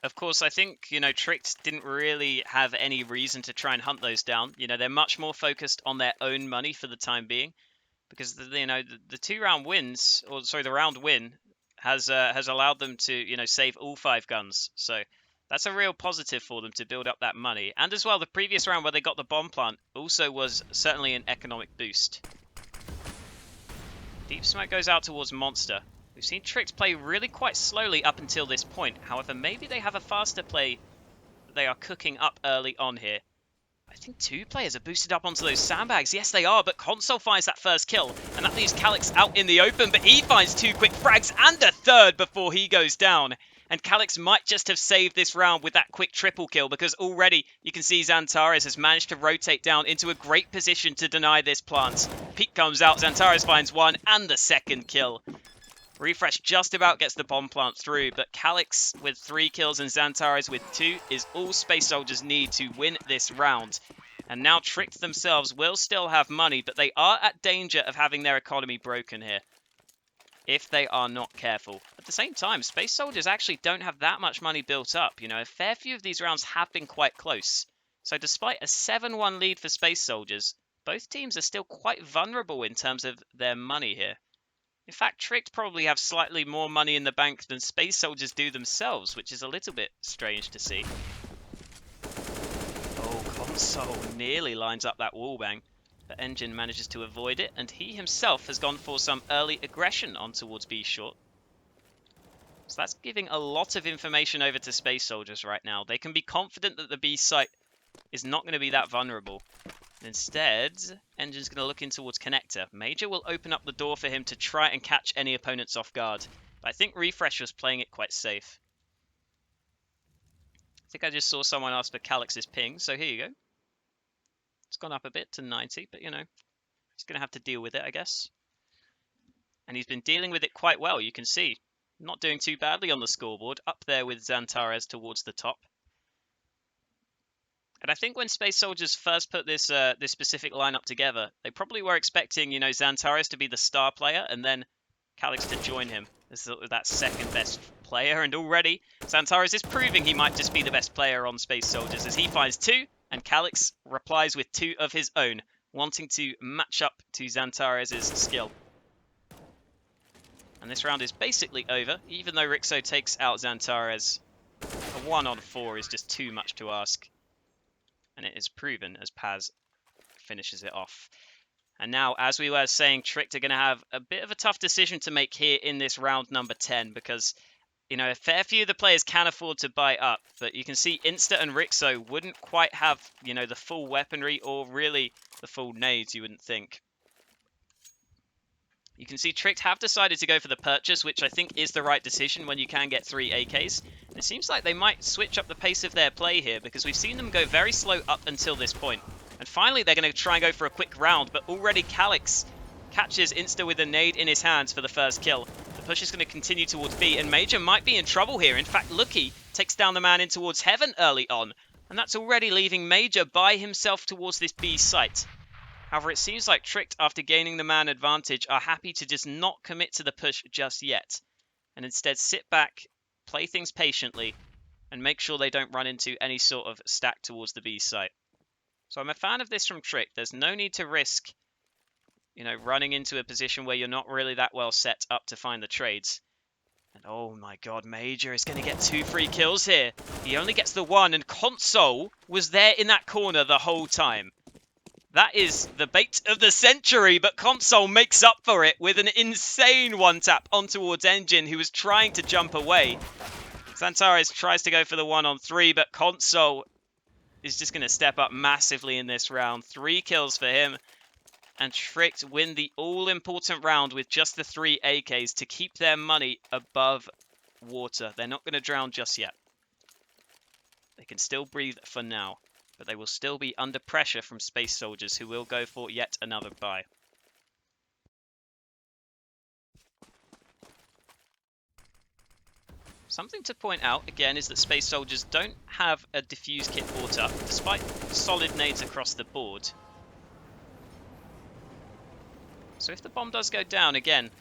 Of course, I think, Tricked didn't really have any reason to try and hunt those down. They're much more focused on their own money for the time being. Because, the 2-round wins, or sorry, the round win has allowed them to, save all 5 guns. So that's a real positive for them to build up that money. And as well, the previous round where they got the bomb plant also was certainly an economic boost. Deep smoke goes out towards Monster. We've seen Tricked play really quite slowly up until this point. However, maybe they have a faster play that they are cooking up early on here. I think 2 players are boosted up onto those sandbags. Yes, they are, but Console finds that first kill. And that leaves Calix out in the open, but he finds 2 quick frags and a third before he goes down. And Calix might just have saved this round with that quick triple kill, because already you can see Xantares has managed to rotate down into a great position to deny this plant. Peek comes out, Xantares finds 1 and the second kill. Refresh just about gets the bomb plant through, but Calix with 3 kills and Xantares with 2 is all Space Soldiers need to win this round. And now Tricked themselves will still have money, but they are at danger of having their economy broken here. if they are not careful. At the same time, Space Soldiers actually don't have that much money built up. You know, a fair few of these rounds have been quite close. So despite a 7-1 lead for Space Soldiers, both teams are still quite vulnerable in terms of their money here. In fact, Tricked probably have slightly more money in the bank than Space Soldiers do themselves, which is a little bit strange to see. Oh, Console nearly lines up that wallbang, but Engine manages to avoid it, and he himself has gone for some early aggression on towards B short. So that's giving a lot of information over to Space Soldiers right now. They can be confident that the B site is not going to be that vulnerable. Instead, Engine's going to look in towards Connector. Major will open up the door for him to try and catch any opponents off guard. But I think Refresh was playing it quite safe. I think I just saw someone ask for Calix's ping, so here you go. It's gone up a bit to 90, but you know, he's going to have to deal with it, I guess. And he's been dealing with it quite well, you can see. Not doing too badly on the scoreboard, up there with Xantares towards the top. And I think when Space Soldiers first put this this specific lineup together, they probably were expecting, you know, Xantares to be the star player and then Calix to join him as that second best player. And already Xantares is proving he might just be the best player on Space Soldiers as he finds 2 and Calix replies with 2 of his own, wanting to match up to Xantares' skill. And this round is basically over, even though Rixo takes out Xantares. A 1-on-4 is just too much to ask. And it is proven as Paz finishes it off. And now, as we were saying, Tricked are going to have a bit of a tough decision to make here in this round number 10 because, you know, a fair few of the players can afford to buy up, but you can see Insta and Rixo wouldn't quite have, you know, the full weaponry or really the full nades, you wouldn't think. You can see Tricked have decided to go for the purchase, which I think is the right decision when you can get 3 AKs. And it seems like they might switch up the pace of their play here because we've seen them go very slow up until this point. And finally they're going to try and go for a quick round, but already Calix catches Insta with a nade in his hands for the first kill. The push is going to continue towards B, and Major might be in trouble here. In fact, Lucky takes down the man in towards Heaven early on, and that's already leaving Major by himself towards this B site. However, it seems like Tricked, after gaining the man advantage, are happy to just not commit to the push just yet, and instead sit back, play things patiently, and make sure they don't run into any sort of stack towards the B site. So I'm a fan of this from Tricked. There's no need to risk, you know, running into a position where you're not really that well set up to find the trades. And oh my god, Major is going to get 2 free kills here. He only gets the 1, and Console was there in that corner the whole time. That is the bait of the century, but Console makes up for it with an insane one-tap on towards Engine, who was trying to jump away. Xantares tries to go for the 1-on-3, but Console is just going to step up massively in this round. 3 kills for him, and Tricked win the all-important round with just the 3 AKs to keep their money above water. They're not going to drown just yet. They can still breathe for now, but they will still be under pressure from Space Soldiers, who will go for yet another buy. Something to point out, again, is that Space Soldiers don't have a defuse kit bought up, despite solid nades across the board. So if the bomb does go down, again,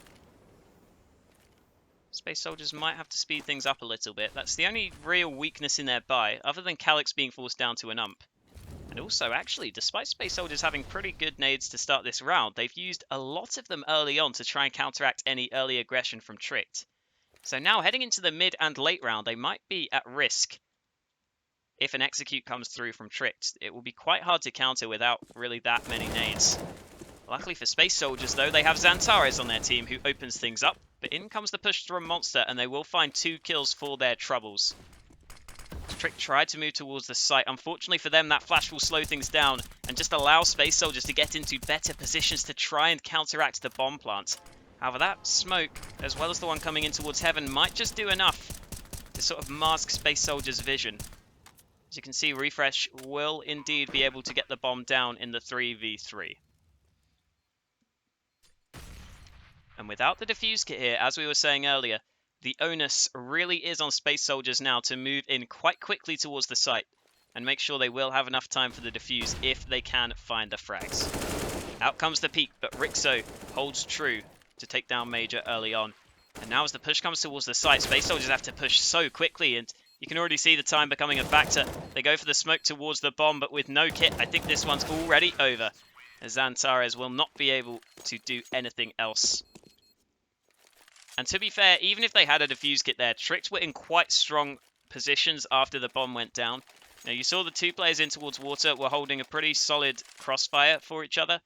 Space Soldiers might have to speed things up a little bit. That's the only real weakness in their buy, other than Calix being forced down to an ump. And also, actually, despite Space Soldiers having pretty good nades to start this round, they've used a lot of them early on to try and counteract any early aggression from Tricked. So now, heading into the mid and late round, they might be at risk if an execute comes through from Tricked. It will be quite hard to counter without really that many nades. Luckily for Space Soldiers, though, they have Xantares on their team, who opens things up. But in comes the push through a monster, and they will find 2 kills for their troubles. Tricked tried to move towards the site. Unfortunately for them, that flash will slow things down and just allow Space Soldiers to get into better positions to try and counteract the bomb plant. However, that smoke, as well as the one coming in towards Heaven, might just do enough to sort of mask Space Soldiers' vision. As you can see, Refresh will indeed be able to get the bomb down in the 3v3. And without the defuse kit here, as we were saying earlier, the onus really is on Space Soldiers now to move in quite quickly towards the site and make sure they will have enough time for the defuse if they can find the frags. Out comes the peak, but Rixo holds true to take down Major early on. And now as the push comes towards the site, Space Soldiers have to push so quickly, and you can already see the time becoming a factor. They go for the smoke towards the bomb, but with no kit, I think this one's already over, as Xantares will not be able to do anything else. And to be fair, even if they had a defuse kit there, Tricked were in quite strong positions after the bomb went down. Now, you saw the two players in towards water were holding a pretty solid crossfire for each other.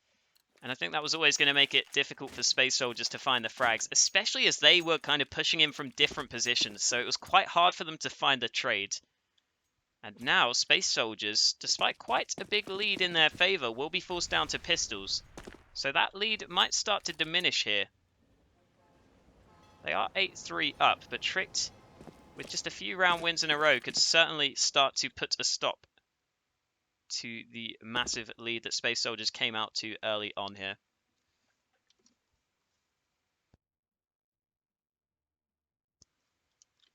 And I think that was always going to make it difficult for Space Soldiers to find the frags, especially as they were kind of pushing in from different positions. So it was quite hard for them to find the trade. And now Space Soldiers, despite quite a big lead in their favor, will be forced down to pistols. So that lead might start to diminish here. They are 8-3 up, but Tricked, with just a few round wins in a row, could certainly start to put a stop to the massive lead that Space Soldiers came out to early on here.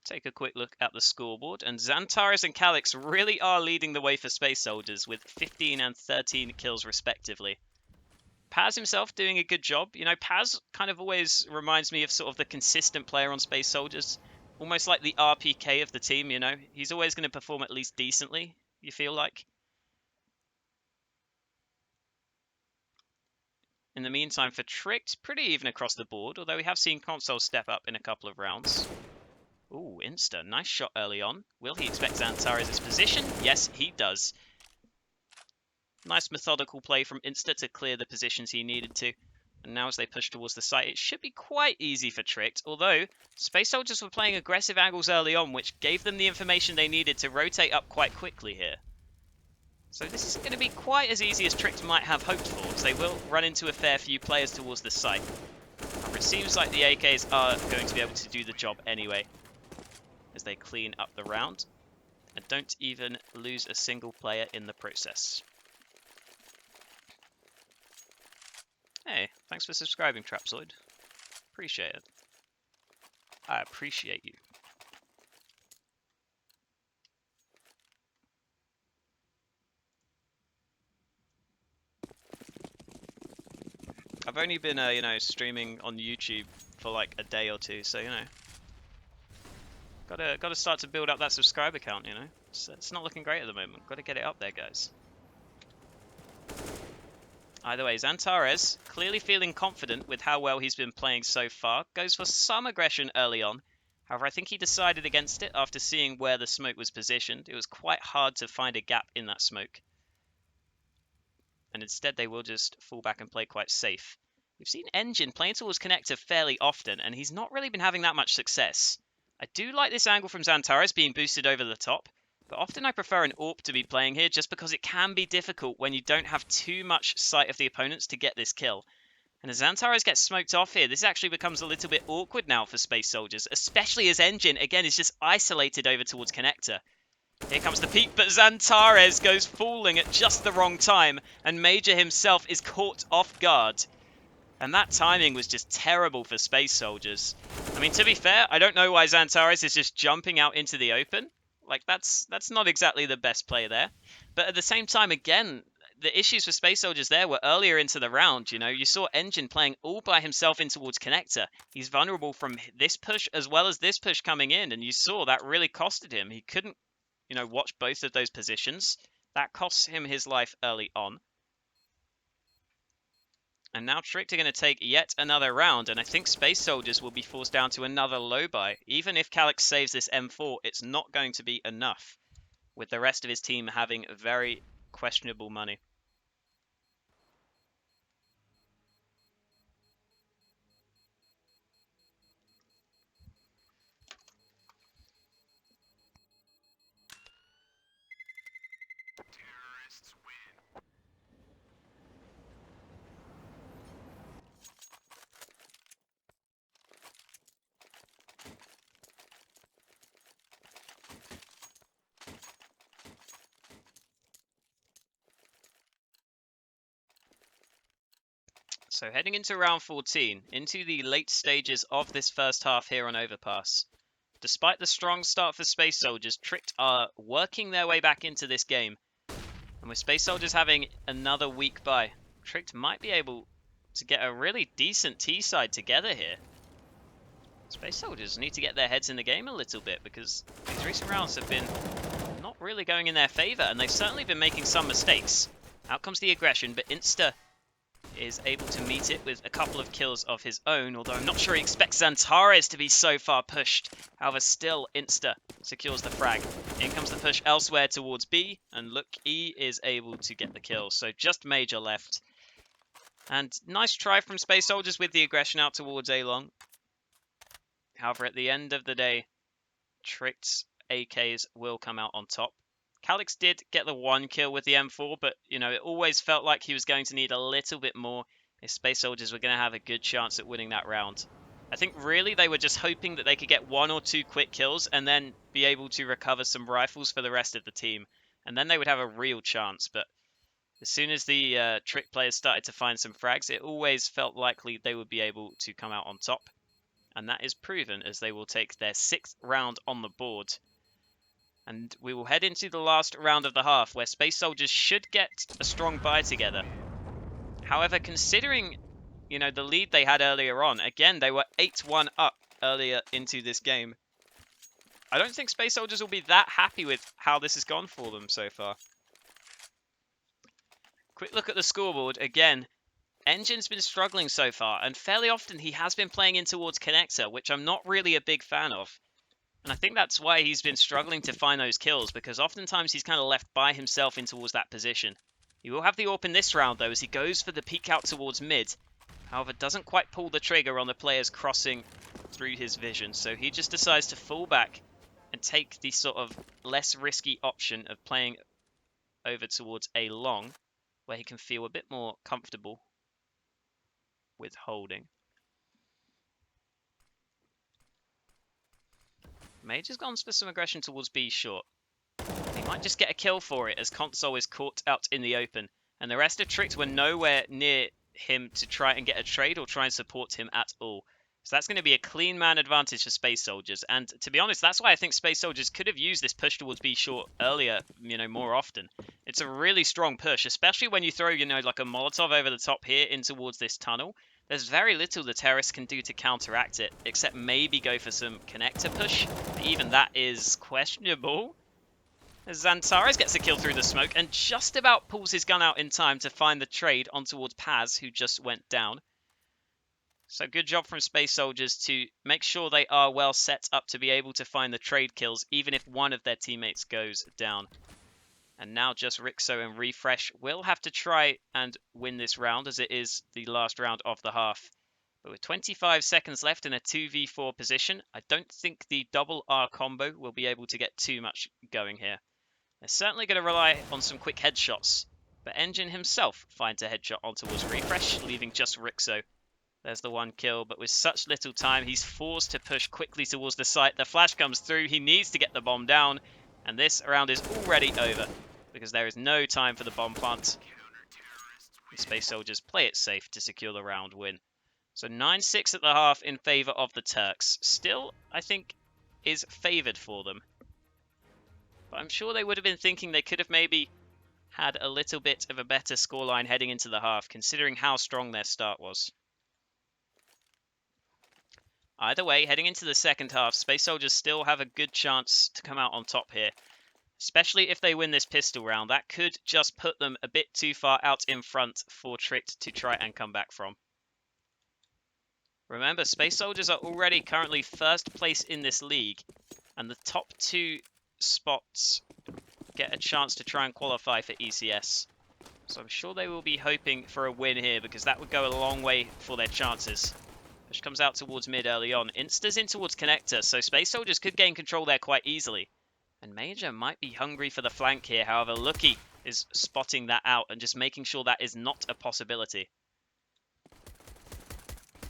Take a quick look at the scoreboard, and Xantares and Calyx really are leading the way for Space Soldiers with 15 and 13 kills respectively. Paz himself doing a good job. You know, Paz kind of always reminds me of sort of the consistent player on Space Soldiers. Almost like the RPK of the team, you know. He's always going to perform at least decently, you feel like. In the meantime, for Tricked, pretty even across the board, although we have seen Console step up in a couple of rounds. Ooh, Insta. Nice shot early on. Will he expect Xantares' position? Yes, he does. Nice methodical play from Insta to clear the positions he needed to. And now as they push towards the site, it should be quite easy for Tricked, although Space Soldiers were playing aggressive angles early on, which gave them the information they needed to rotate up quite quickly here. So this isn't going to be quite as easy as Tricked might have hoped for, as they will run into a fair few players towards the site. However, it seems like the AKs are going to be able to do the job anyway, as they clean up the round, and don't even lose a single player in the process. Hey, thanks for subscribing, Trapsoid. Appreciate it. I appreciate you. I've only been, you know, streaming on YouTube for like a day or two, so, you know, gotta start to build up that subscriber count, you know. It's not looking great at the moment. Gotta get it up there, guys. Either way, Xantares, clearly feeling confident with how well he's been playing so far, goes for some aggression early on. However, I think he decided against it after seeing where the smoke was positioned. It was quite hard to find a gap in that smoke. And instead, they will just fall back and play quite safe. We've seen Engine playing towards Connector fairly often, and he's not really been having that much success. I do like this angle from Xantares being boosted over the top, but often I prefer an AWP to be playing here just because it can be difficult when you don't have too much sight of the opponents to get this kill. And as Xantares gets smoked off here, this actually becomes a little bit awkward now for Space Soldiers, especially as Engine, again, is just isolated over towards Connector. Here comes the peek, but Xantares goes falling at just the wrong time, and Major himself is caught off guard. And that timing was just terrible for Space Soldiers. I mean, to be fair, I don't know why Xantares is just jumping out into the open. Like, that's not exactly the best play there. But at the same time, again, the issues for Space Soldiers there were earlier into the round, you know. You saw Engine playing all by himself in towards Connector. He's vulnerable from this push as well as this push coming in, and you saw that really costed him. He couldn't, you know, watch both of those positions. That costs him his life early on. And now Tricked are going to take yet another round, and I think Space Soldiers will be forced down to another low buy. Even if Calyx saves this M4, it's not going to be enough, with the rest of his team having very questionable money. So heading into round 14, into the late stages of this first half here on Overpass. Despite the strong start for Space Soldiers, Tricked are working their way back into this game. And with Space Soldiers having another weak bye, Tricked might be able to get a really decent T side together here. Space Soldiers need to get their heads in the game a little bit because these recent rounds have been not really going in their favor, and they've certainly been making some mistakes. Out comes the aggression, but Insta is able to meet it with a couple of kills of his own, although I'm not sure he expects Xantares to be so far pushed. However, still Insta secures the frag. In comes the push elsewhere towards B, and look, E is able to get the kill. So just Major left. And nice try from Space Soldiers with the aggression out towards A long. However, at the end of the day, Tricked AKs will come out on top. Calix did get the one kill with the M4, but, you know, it always felt like he was going to need a little bit more if Space Soldiers were going to have a good chance at winning that round. I think really they were just hoping that they could get 1 or 2 quick kills and then be able to recover some rifles for the rest of the team. And then they would have a real chance, but as soon as the Trick players started to find some frags, it always felt likely they would be able to come out on top. And that is proven as they will take their 6th round on the board. And we will head into the last round of the half, where Space Soldiers should get a strong buy together. However, considering, you know, the lead they had earlier on, again, they were 8-1 up earlier into this game. I don't think Space Soldiers will be that happy with how this has gone for them so far. Quick look at the scoreboard. Again, Engine's been struggling so far, and fairly often he has been playing in towards Connector, which I'm not really a big fan of. And I think that's why he's been struggling to find those kills, because oftentimes he's kind of left by himself in towards that position. He will have the AWP in this round, though, as he goes for the peek out towards mid. However, doesn't quite pull the trigger on the players crossing through his vision, so he just decides to fall back and take the sort of less risky option of playing over towards A long, where he can feel a bit more comfortable with holding. Major's gone for some aggression towards B short. He might just get a kill for it as Console is caught out in the open. And the rest of Tricked were nowhere near him to try and get a trade or try and support him at all. So that's going to be a clean man advantage for Space Soldiers. And to be honest, that's why I think Space Soldiers could have used this push towards B short earlier, you know, more often. It's a really strong push, especially when you throw, you know, like a Molotov over the top here in towards this tunnel. There's very little the terrorists can do to counteract it, except maybe go for some connector push. Even that is questionable. As Xantares gets a kill through the smoke and just about pulls his gun out in time to find the trade on towards Paz, who just went down. So good job from Space Soldiers to make sure they are well set up to be able to find the trade kills, even if one of their teammates goes down. And now just Rixo and Refresh will have to try and win this round, as it is the last round of the half. But with 25 seconds left in a 2v4 position, I don't think the double R combo will be able to get too much going here. They're certainly going to rely on some quick headshots, but Engine himself finds a headshot on towards Refresh, leaving just Rixo. There's the one kill, but with such little time, he's forced to push quickly towards the site. The flash comes through, he needs to get the bomb down, and this round is already over, because there is no time for the bomb plant. The Space Soldiers play it safe to secure the round win. So 9-6 at the half in favour of the Turks. Still, I think, is favoured for them. But I'm sure they would have been thinking they could have maybe had a little bit of a better scoreline heading into the half, considering how strong their start was. Either way, heading into the second half, Space Soldiers still have a good chance to come out on top here. Especially if they win this pistol round, that could just put them a bit too far out in front for Tricked to try and come back from. Remember, Space Soldiers are already currently first place in this league, and the top 2 spots get a chance to try and qualify for ECS. So I'm sure they will be hoping for a win here, because that would go a long way for their chances. Push comes out towards mid early on. Insta's in towards Connector, so Space Soldiers could gain control there quite easily. And Major might be hungry for the flank here. However, Lucky is spotting that out and just making sure that is not a possibility.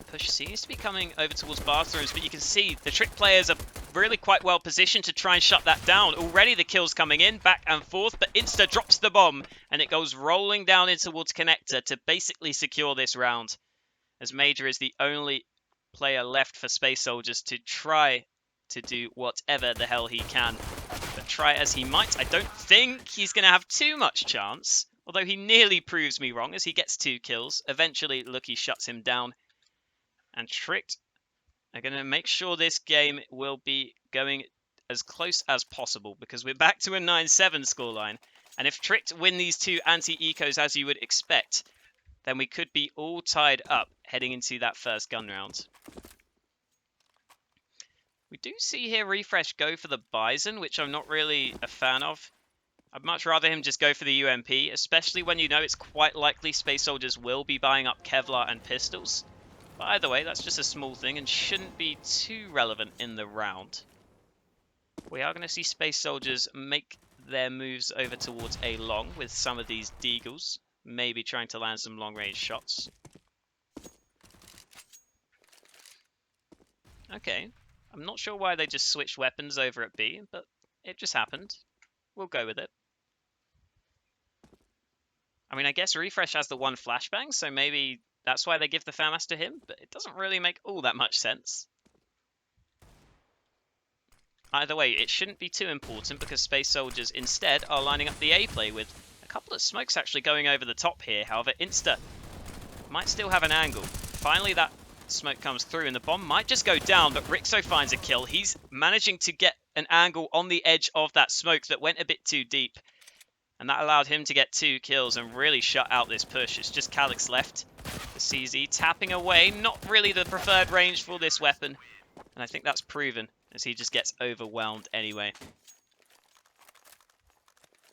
Push seems to be coming over towards bathrooms, but you can see the Trick players are really quite well positioned to try and shut that down. Already the kills coming in, back and forth, but Insta drops the bomb and it goes rolling down in towards Connector to basically secure this round. As Major is the only player left for Space Soldiers to try to do whatever the hell he can. But try as he might, I don't think he's going to have too much chance. Although he nearly proves me wrong as he gets 2 kills. Eventually, Lucky shuts him down. And Tricked are going to make sure this game will be going as close as possible because we're back to a 9-7 scoreline. And if Tricked win these 2 anti-ecos as you would expect, then we could be all tied up heading into that first gun round. We do see here Refresh go for the Bison, which I'm not really a fan of. I'd much rather him just go for the UMP, especially when you know it's quite likely Space Soldiers will be buying up Kevlar and pistols. But either way, that's just a small thing and shouldn't be too relevant in the round. We are going to see Space Soldiers make their moves over towards A long with some of these Deagles, maybe trying to land some long-range shots. Okay, I'm not sure why they just switched weapons over at B, but it just happened. We'll go with it. I mean, I guess Refresh has the 1 flashbang, so maybe that's why they give the FAMAS to him, but it doesn't really make all that much sense. Either way, it shouldn't be too important because Space Soldiers instead are lining up the A play with a couple of smokes actually going over the top here. However, Insta might still have an angle. Finally, that smoke comes through and the bomb might just go down, but Rixo finds a kill. He's managing to get an angle on the edge of that smoke that went a bit too deep. And that allowed him to get 2 kills and really shut out this push. It's just Calyx left. The CZ tapping away. Not really the preferred range for this weapon. And I think that's proven as he just gets overwhelmed anyway.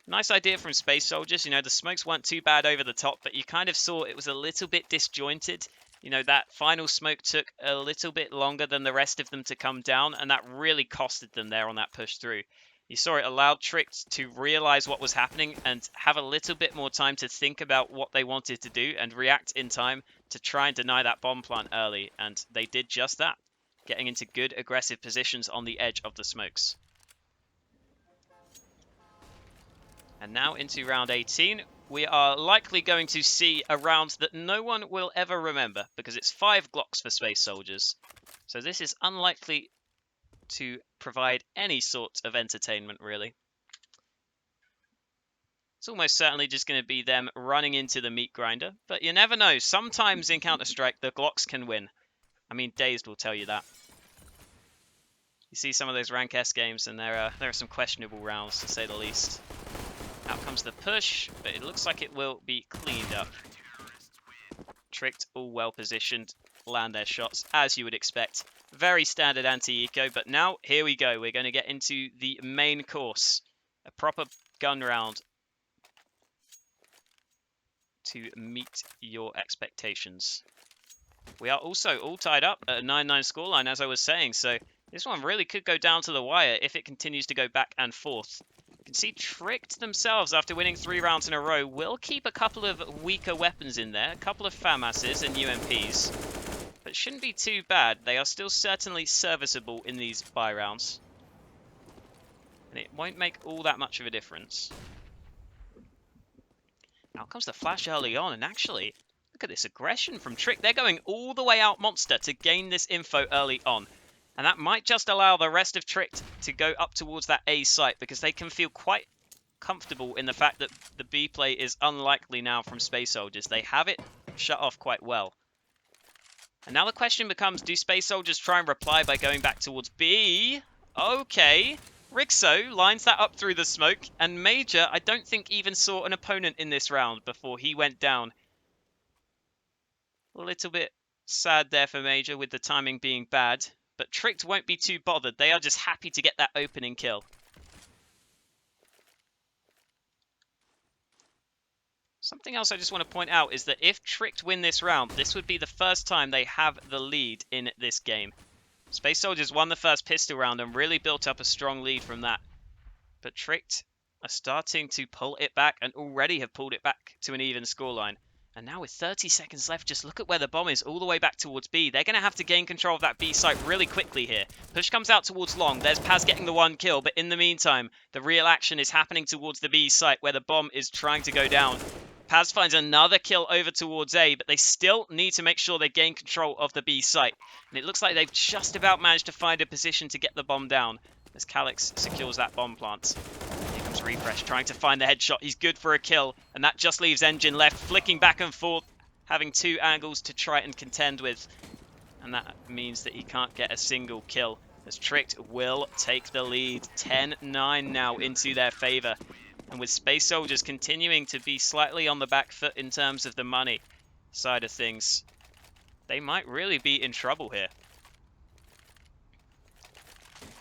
Nice idea from Space Soldiers. You know, the smokes weren't too bad over the top, but you kind of saw it was a little bit disjointed. You know, that final smoke took a little bit longer than the rest of them to come down, and that really costed them there on that push through. You saw it allowed Tricked to realize what was happening and have a little bit more time to think about what they wanted to do and react in time to try and deny that bomb plant early. And they did just that, getting into good aggressive positions on the edge of the smokes. And now into round 18. We are likely going to see a round that no one will ever remember because it's 5 Glocks for Space Soldiers. So this is unlikely to provide any sort of entertainment, really. It's almost certainly just going to be them running into the meat grinder, but you never know. Sometimes in Counter-Strike, the Glocks can win. I mean, Dazed will tell you that. You see some of those Rank S games, and there are some questionable rounds, to say the least. Out comes the push, but it looks like it will be cleaned up. Tricked, all well positioned, land their shots, as you would expect. Very standard anti-eco, but now, here we go. We're going to get into the main course. A proper gun round to meet your expectations. We are also all tied up at a 9-9 scoreline, as I was saying, so this one really could go down to the wire if it continues to go back and forth. You can see Tricked themselves, after winning 3 rounds in a row, will keep a couple of weaker weapons in there, a couple of FAMASs and UMPs. But it shouldn't be too bad. They are still certainly serviceable in these buy rounds. And it won't make all that much of a difference. Out comes the flash early on, and actually, look at this aggression from Trick. They're going all the way out Monster to gain this info early on. And that might just allow the rest of Tricked to go up towards that A site, because they can feel quite comfortable in the fact that the B play is unlikely now from Space Soldiers. They have it shut off quite well. And now the question becomes, do Space Soldiers try and reply by going back towards B? Okay. Rixo lines that up through the smoke, and Major, I don't think, even saw an opponent in this round before he went down. A little bit sad there for Major with the timing being bad, but Tricked won't be too bothered. They are just happy to get that opening kill. Something else I just want to point out is that if Tricked win this round, this would be the first time they have the lead in this game. Space Soldiers won the first pistol round and really built up a strong lead from that. But Tricked are starting to pull it back and already have pulled it back to an even scoreline. And now with 30 seconds left, just look at where the bomb is, all the way back towards B. They're going to have to gain control of that B site really quickly here. Push comes out towards long. There's Paz getting the 1 kill, but in the meantime, the real action is happening towards the B site where the bomb is trying to go down. Paz finds another kill over towards A, but they still need to make sure they gain control of the B site. And it looks like they've just about managed to find a position to get the bomb down as Calyx secures that bomb plant. Here comes Refresh trying to find the headshot. He's good for a kill, and that just leaves Engine left, flicking back and forth, having 2 angles to try and contend with. And that means that he can't get a single kill, as Tricked will take the lead. 10-9 now into their favor. And with Space Soldiers continuing to be slightly on the back foot in terms of the money side of things, they might really be in trouble here.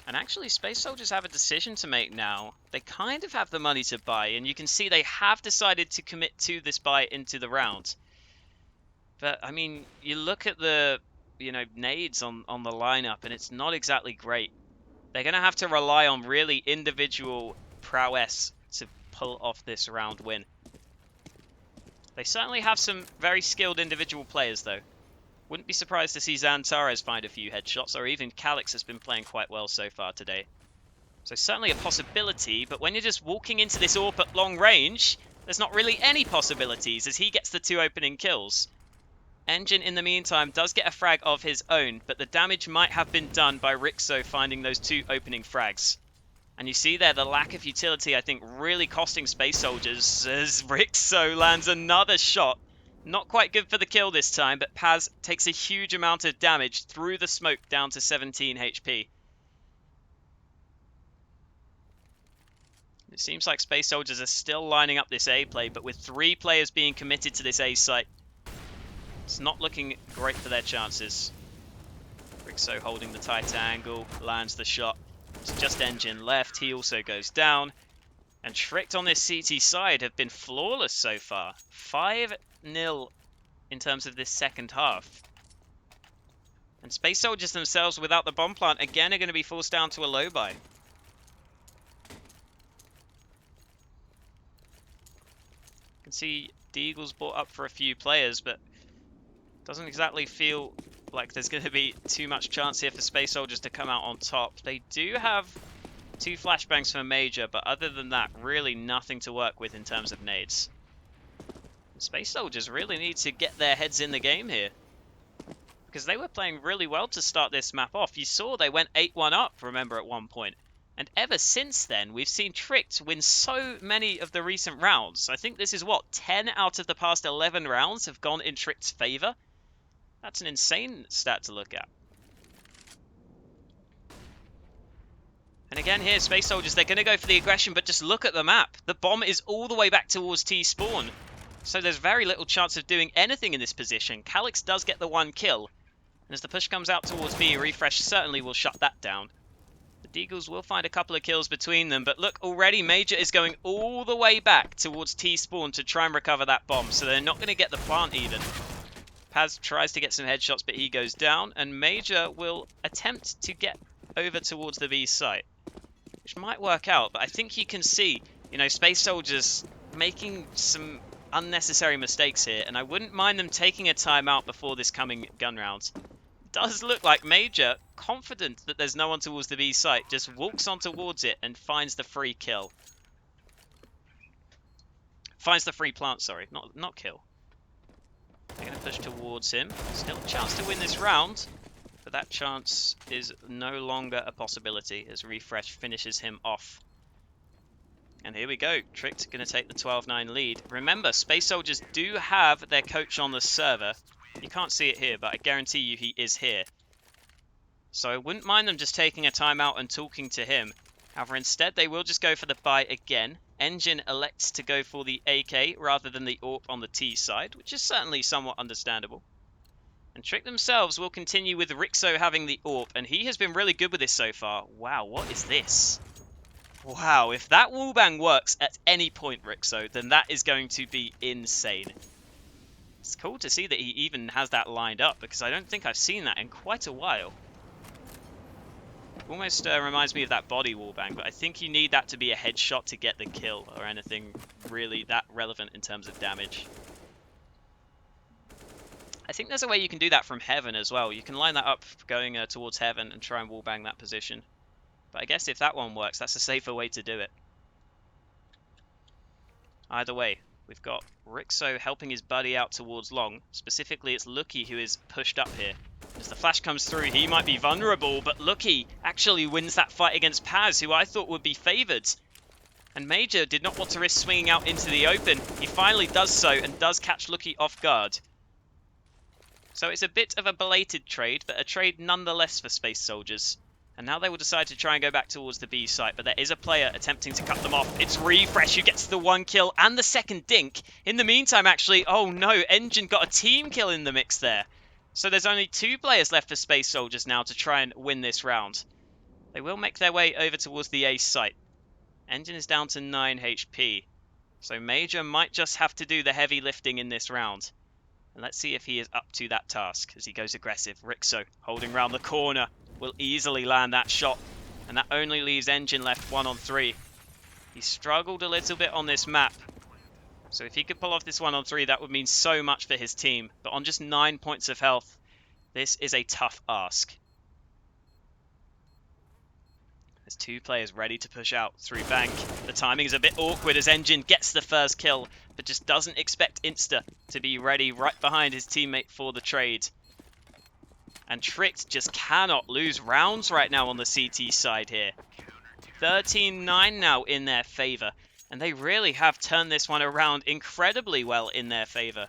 And actually, Space Soldiers have a decision to make now. They kind of have the money to buy, and you can see they have decided to commit to this buy into the round. But, I mean, you look at the, nades on the lineup, and it's not exactly great. They're going to have to rely on really individual prowess to pull off this round win. They certainly have some very skilled individual players, though. Wouldn't be surprised to see Xantares find a few headshots, or even Calix has been playing quite well so far today. So certainly a possibility, but when you're just walking into this AWP at long range, there's not really any possibilities as he gets the 2 opening kills. Engine, in the meantime, does get a frag of his own, but the damage might have been done by Rixo finding those 2 opening frags. And you see there the lack of utility, I think, really costing Space Soldiers as Rixo lands another shot. Not quite good for the kill this time, but Paz takes a huge amount of damage through the smoke down to 17 HP. It seems like Space Soldiers are still lining up this A play, but with 3 players being committed to this A site, it's not looking great for their chances. Rixo holding the tight angle, lands the shot. It's just Engine left, he also goes down. And Tricked on this CT side have been flawless so far. 5-0 in terms of this second half. And Space Soldiers themselves, without the bomb plant, again are going to be forced down to a low buy. You can see Deagle's bought up for a few players, but doesn't exactly feel like there's going to be too much chance here for Space Soldiers to come out on top. They do have 2 flashbangs for Major, but other than that, really nothing to work with in terms of nades. Space Soldiers really need to get their heads in the game here, because they were playing really well to start this map off. You saw they went 8-1 up, remember, at one point. And ever since then, we've seen Tricked win so many of the recent rounds. I think this is, 10 out of the past 11 rounds have gone in Tricked's favor? That's an insane stat to look at. And again here, Space Soldiers, they're going to go for the aggression, but just look at the map. The bomb is all the way back towards T-spawn. So there's very little chance of doing anything in this position. Calix does get the 1 kill. And as the push comes out towards B, Refresh certainly will shut that down. The Deagles will find a couple of kills between them, but look, already Major is going all the way back towards T-spawn to try and recover that bomb, so they're not going to get the plant even. Paz tries to get some headshots, but he goes down, and Major will attempt to get over towards the B site, which might work out, but I think you can see, Space Soldiers making some unnecessary mistakes here, and I wouldn't mind them taking a timeout before this coming gun round. It does look like Major, confident that there's no one towards the B site, just walks on towards it and finds the free kill. Finds the free plant, sorry, not kill. They're going to push towards him. Still a chance to win this round, but that chance is no longer a possibility as Refresh finishes him off. And here we go. Tricked going to take the 12-9 lead. Remember, Space Soldiers do have their coach on the server. You can't see it here, but I guarantee you he is here. So I wouldn't mind them just taking a timeout and talking to him. However, instead they will just go for the buy again. Engine elects to go for the AK rather than the AWP on the T side, which is certainly somewhat understandable. And Trick themselves will continue with Rixo having the AWP, and he has been really good with this so far. Wow, what is this? Wow, if that wallbang works at any point, Rixo, then that is going to be insane. It's cool to see that he even has that lined up, because I don't think I've seen that in quite a while. Almost reminds me of that body wallbang, but I think you need that to be a headshot to get the kill, or anything really that relevant in terms of damage. I think there's a way you can do that from heaven as well. You can line that up going towards heaven and try and wallbang that position. But I guess if that one works, that's a safer way to do it. Either way, we've got Rixo helping his buddy out towards long. Specifically, it's Lucky who is pushed up here. As the flash comes through, he might be vulnerable, but Lucky actually wins that fight against Paz, who I thought would be favoured. And Major did not want to risk swinging out into the open. He finally does so and does catch Lucky off guard. So it's a bit of a belated trade, but a trade nonetheless for Space Soldiers. And now they will decide to try and go back towards the B site, but there is a player attempting to cut them off. It's Refresh who gets the 1 kill and the second dink. In the meantime, actually, oh no, Engine got a team kill in the mix there. So there's only 2 players left for Space Soldiers now to try and win this round. They will make their way over towards the A site. Engine is down to 9 HP. So Major might just have to do the heavy lifting in this round. And let's see if he is up to that task as he goes aggressive. Rixo holding round the corner will easily land that shot. And that only leaves Engine left 1 on 3. He struggled a little bit on this map. So if he could pull off this 1 on 3, that would mean so much for his team. But on just 9 points of health, this is a tough ask. There's 2 players ready to push out through bank. The timing is a bit awkward as Engine gets the first kill, but just doesn't expect Insta to be ready right behind his teammate for the trade. And Tricked just cannot lose rounds right now on the CT side here. 13-9 now in their favor, and they really have turned this one around incredibly well in their favor.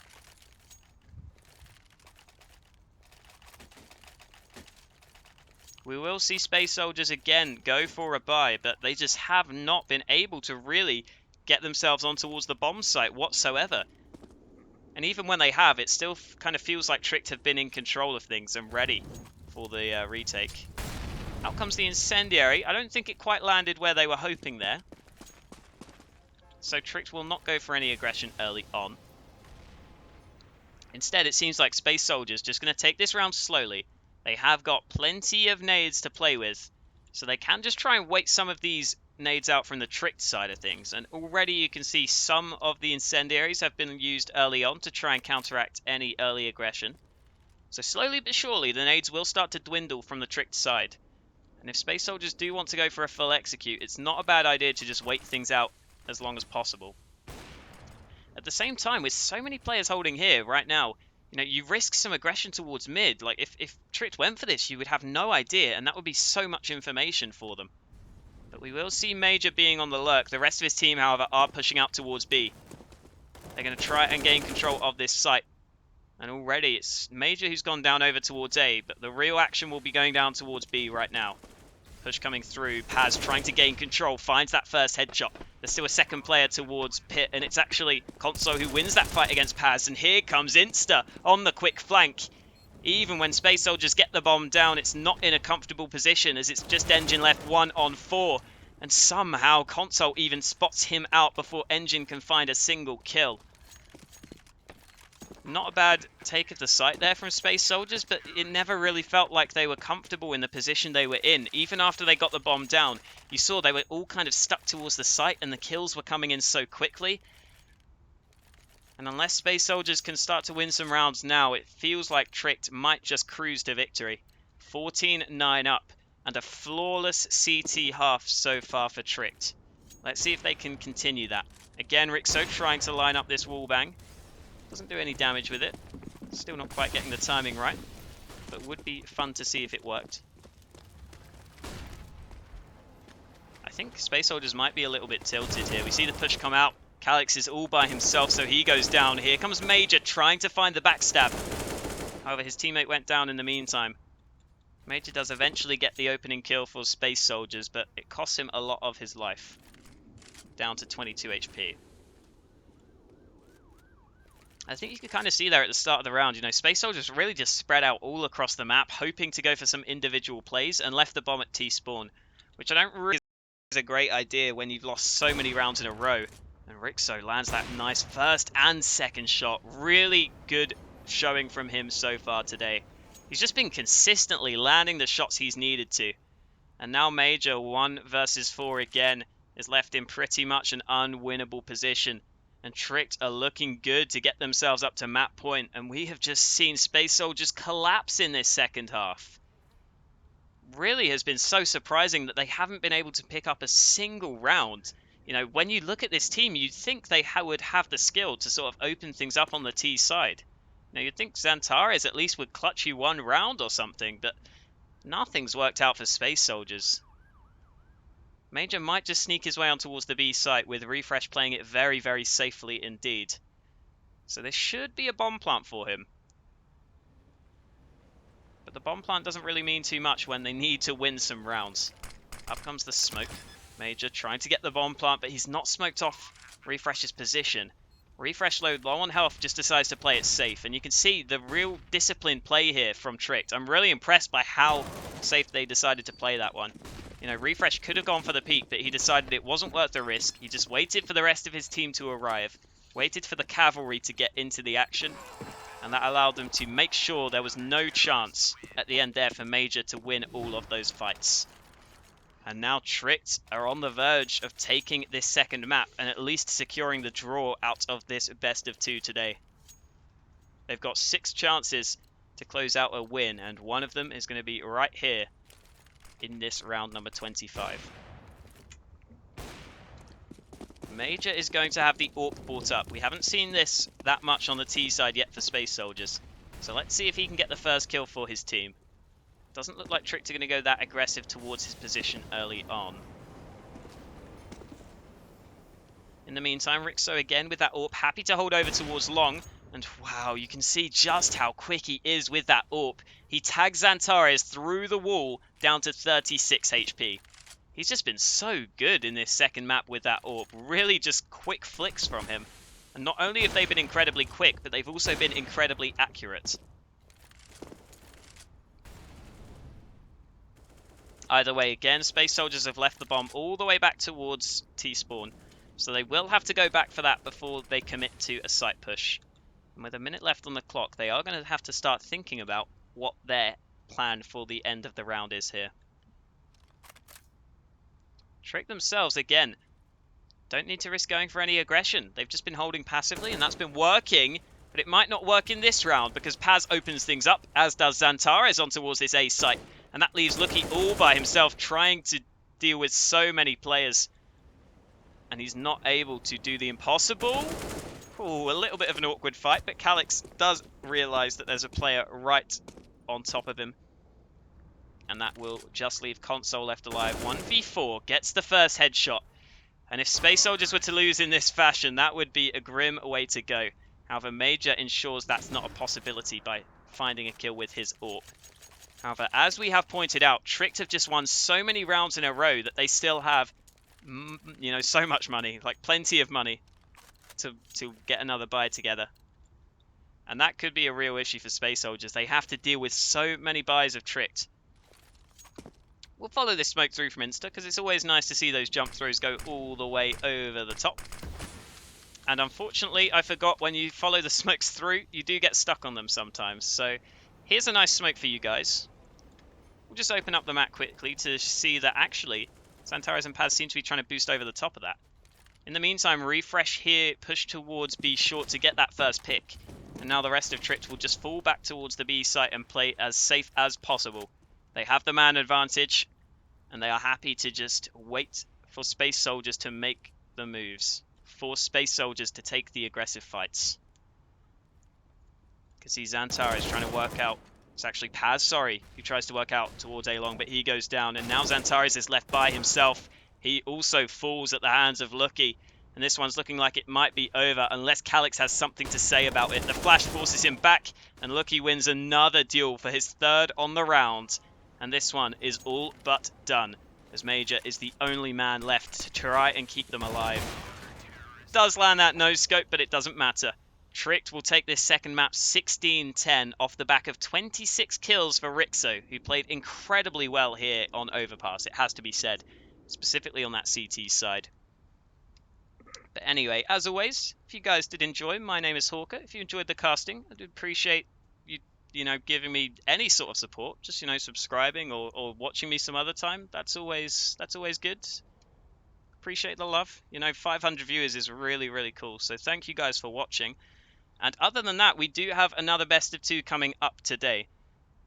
We will see Space Soldiers again go for a buy, but they just have not been able to really get themselves on towards the bomb site whatsoever. And even when they have, it still kind of feels like Tricked have been in control of things and ready for the retake. Out comes the Incendiary. I don't think it quite landed where they were hoping there. So Tricked will not go for any aggression early on. Instead, it seems like Space Soldiers just going to take this round slowly. They have got plenty of nades to play with, so they can just try and wait some of these nades out from the Tricked side of things. And already you can see some of the Incendiaries have been used early on to try and counteract any early aggression. So slowly but surely, the nades will start to dwindle from the Tricked side. And if Space Soldiers do want to go for a full execute, it's not a bad idea to just wait things out as long as possible. At the same time, with so many players holding here right now, you know, you risk some aggression towards mid. Like, if Tricked went for this, you would have no idea, and that would be so much information for them. But we will see Major being on the lurk. The rest of his team, however, are pushing out towards B. They're going to try and gain control of this site. And already it's Major who's gone down over towards A, but the real action will be going down towards B right now. Push coming through. Paz trying to gain control, finds that first headshot. There's still a second player towards Pit, and it's actually Konso who wins that fight against Paz. And here comes Insta on the quick flank. Even when Space Soldiers get the bomb down, it's not in a comfortable position as it's just Engine left 1 on 4. And somehow Konso even spots him out before Engine can find a single kill. Not a bad take of the site there from Space Soldiers, but it never really felt like they were comfortable in the position they were in. Even after they got the bomb down, you saw they were all kind of stuck towards the site and the kills were coming in so quickly. And unless Space Soldiers can start to win some rounds now, it feels like Tricked might just cruise to victory. 14-9 up, and a flawless CT half so far for Tricked. Let's see if they can continue that. Again, Rixo trying to line up this wallbang. Doesn't do any damage with it. Still not quite getting the timing right, but would be fun to see if it worked. I think Space Soldiers might be a little bit tilted here. We see the push come out. Calix is all by himself, so he goes down. Here comes Major trying to find the backstab. However, his teammate went down in the meantime. Major does eventually get the opening kill for Space Soldiers, but it costs him a lot of his life. Down to 22 HP. I think you can kind of see there at the start of the round, you know, Space Soldiers really just spread out all across the map, hoping to go for some individual plays, and left the bomb at T-spawn, which I don't really think is a great idea when you've lost so many rounds in a row. And Rixo lands that nice first and second shot. Really good showing from him so far today. He's just been consistently landing the shots he's needed to. And now Major, 1 versus 4 again, is left in pretty much an unwinnable position. And Tricked are looking good to get themselves up to map point. And we have just seen Space Soldiers collapse in this second half. Really has been so surprising that they haven't been able to pick up a single round. You know, when you look at this team, you'd think they would have the skill to sort of open things up on the T side. You know, you'd think Xantares at least would clutch you 1 round or something, but nothing's worked out for Space Soldiers. Major might just sneak his way on towards the B site with Refresh playing it very, very safely indeed. So there should be a bomb plant for him. But the bomb plant doesn't really mean too much when they need to win some rounds. Up comes the smoke. Major trying to get the bomb plant, but he's not smoked off Refresh's position. Refresh low on health just decides to play it safe, and you can see the real disciplined play here from Tricked. I'm really impressed by how safe they decided to play that one. You know, Refresh could have gone for the peak, but he decided it wasn't worth the risk. He just waited for the rest of his team to arrive, waited for the cavalry to get into the action, and that allowed them to make sure there was no chance at the end there for Major to win all of those fights. And now Tricked are on the verge of taking this second map and at least securing the draw out of this best of 2 today. They've got 6 chances to close out a win, and one of them is going to be right here in this round number 25. Major is going to have the AWP brought up. We haven't seen this that much on the T side yet for Space Soldiers. So let's see if he can get the first kill for his team. Doesn't look like Tricked are going to go that aggressive towards his position early on. In the meantime, Rixo again with that AWP, happy to hold over towards long. And wow, you can see just how quick he is with that AWP. He tags Xantares through the wall down to 36 HP. He's just been so good in this second map with that AWP. Really just quick flicks from him. And not only have they been incredibly quick, but they've also been incredibly accurate. Either way, again, Space Soldiers have left the bomb all the way back towards T-spawn. So they will have to go back for that before they commit to a site push. And with a minute left on the clock, they are going to have to start thinking about what their plan for the end of the round is here. Trick themselves, again, don't need to risk going for any aggression. They've just been holding passively, and that's been working. But it might not work in this round, because Paz opens things up, as does Xantares on towards this A site. And that leaves Lucky all by himself, trying to deal with so many players. And he's not able to do the impossible. Ooh, a little bit of an awkward fight, but Calix does realise that there's a player right on top of him. And that will just leave Console left alive. 1v4, gets the first headshot. And if Space Soldiers were to lose in this fashion, that would be a grim way to go. However, Major ensures that's not a possibility by finding a kill with his AWP. However, as we have pointed out, Tricked have just won so many rounds in a row that they still have, you know, so much money, like plenty of money to get another buy together. And that could be a real issue for Space Soldiers. They have to deal with so many buys of Tricked. We'll follow this smoke through from Insta, because it's always nice to see those jump throws go all the way over the top. And unfortunately, I forgot, when you follow the smokes through, you do get stuck on them sometimes. So here's a nice smoke for you guys. We'll just open up the map quickly to see that actually Xantares and Paz seem to be trying to boost over the top of that. In the meantime, Refresh here push towards B short to get that first pick. And now the rest of Tricked will just fall back towards the B site and play as safe as possible. They have the man advantage, and they are happy to just wait for Space Soldiers to make the moves. For Space Soldiers to take the aggressive fights. Because see Xantares trying to work out. It's actually Paz, sorry, who tries to work out towards A-Long, but he goes down. And now Xantares is left by himself. He also falls at the hands of Lucky. And this one's looking like it might be over, unless Calix has something to say about it. The flash forces him back, and Lucky wins another duel for his third on the round. And this one is all but done, as Major is the only man left to try and keep them alive. Does land that no-scope, but it doesn't matter. Tricked will take this second map 16-10 off the back of 26 kills for Rixo, who played incredibly well here on Overpass, it has to be said, specifically on that CT side. But anyway, as always, if you guys did enjoy, my name is Hawker. If you enjoyed the casting, I'd appreciate you know, giving me any sort of support, just, you know, subscribing or watching me some other time. That's always good. Appreciate the love. You know, 500 viewers is really, really cool. So thank you guys for watching. And other than that, we do have another best of 2 coming up today.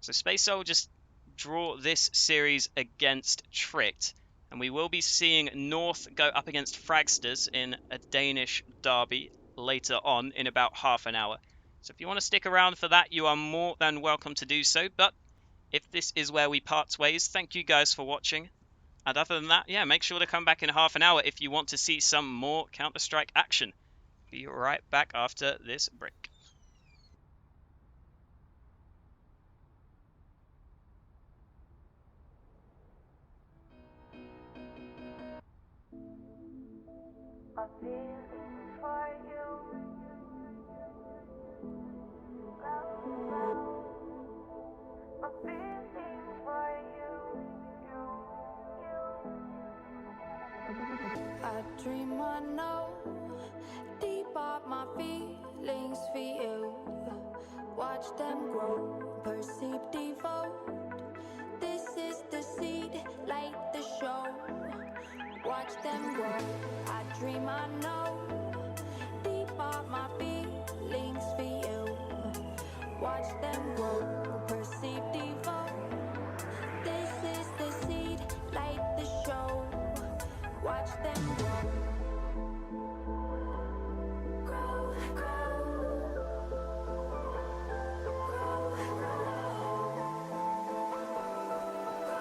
So Space Soldiers draw this series against Tricked. And we will be seeing North go up against Fragsters in a Danish derby later on in about half an hour. So if you want to stick around for that, you are more than welcome to do so. But if this is where we part ways, thank you guys for watching. And other than that, yeah, make sure to come back in half an hour if you want to see some more Counter-Strike action. Be right back after this break. I dream I know deep up my feelings for you. Watch them grow, perceive, devote. This is the seed, light the show. Watch them grow. I dream I know deep up my feelings for you. Watch them grow, perceive, devote. This is the seed, light the show. Watch them grow. Grow, grow. Grow, grow.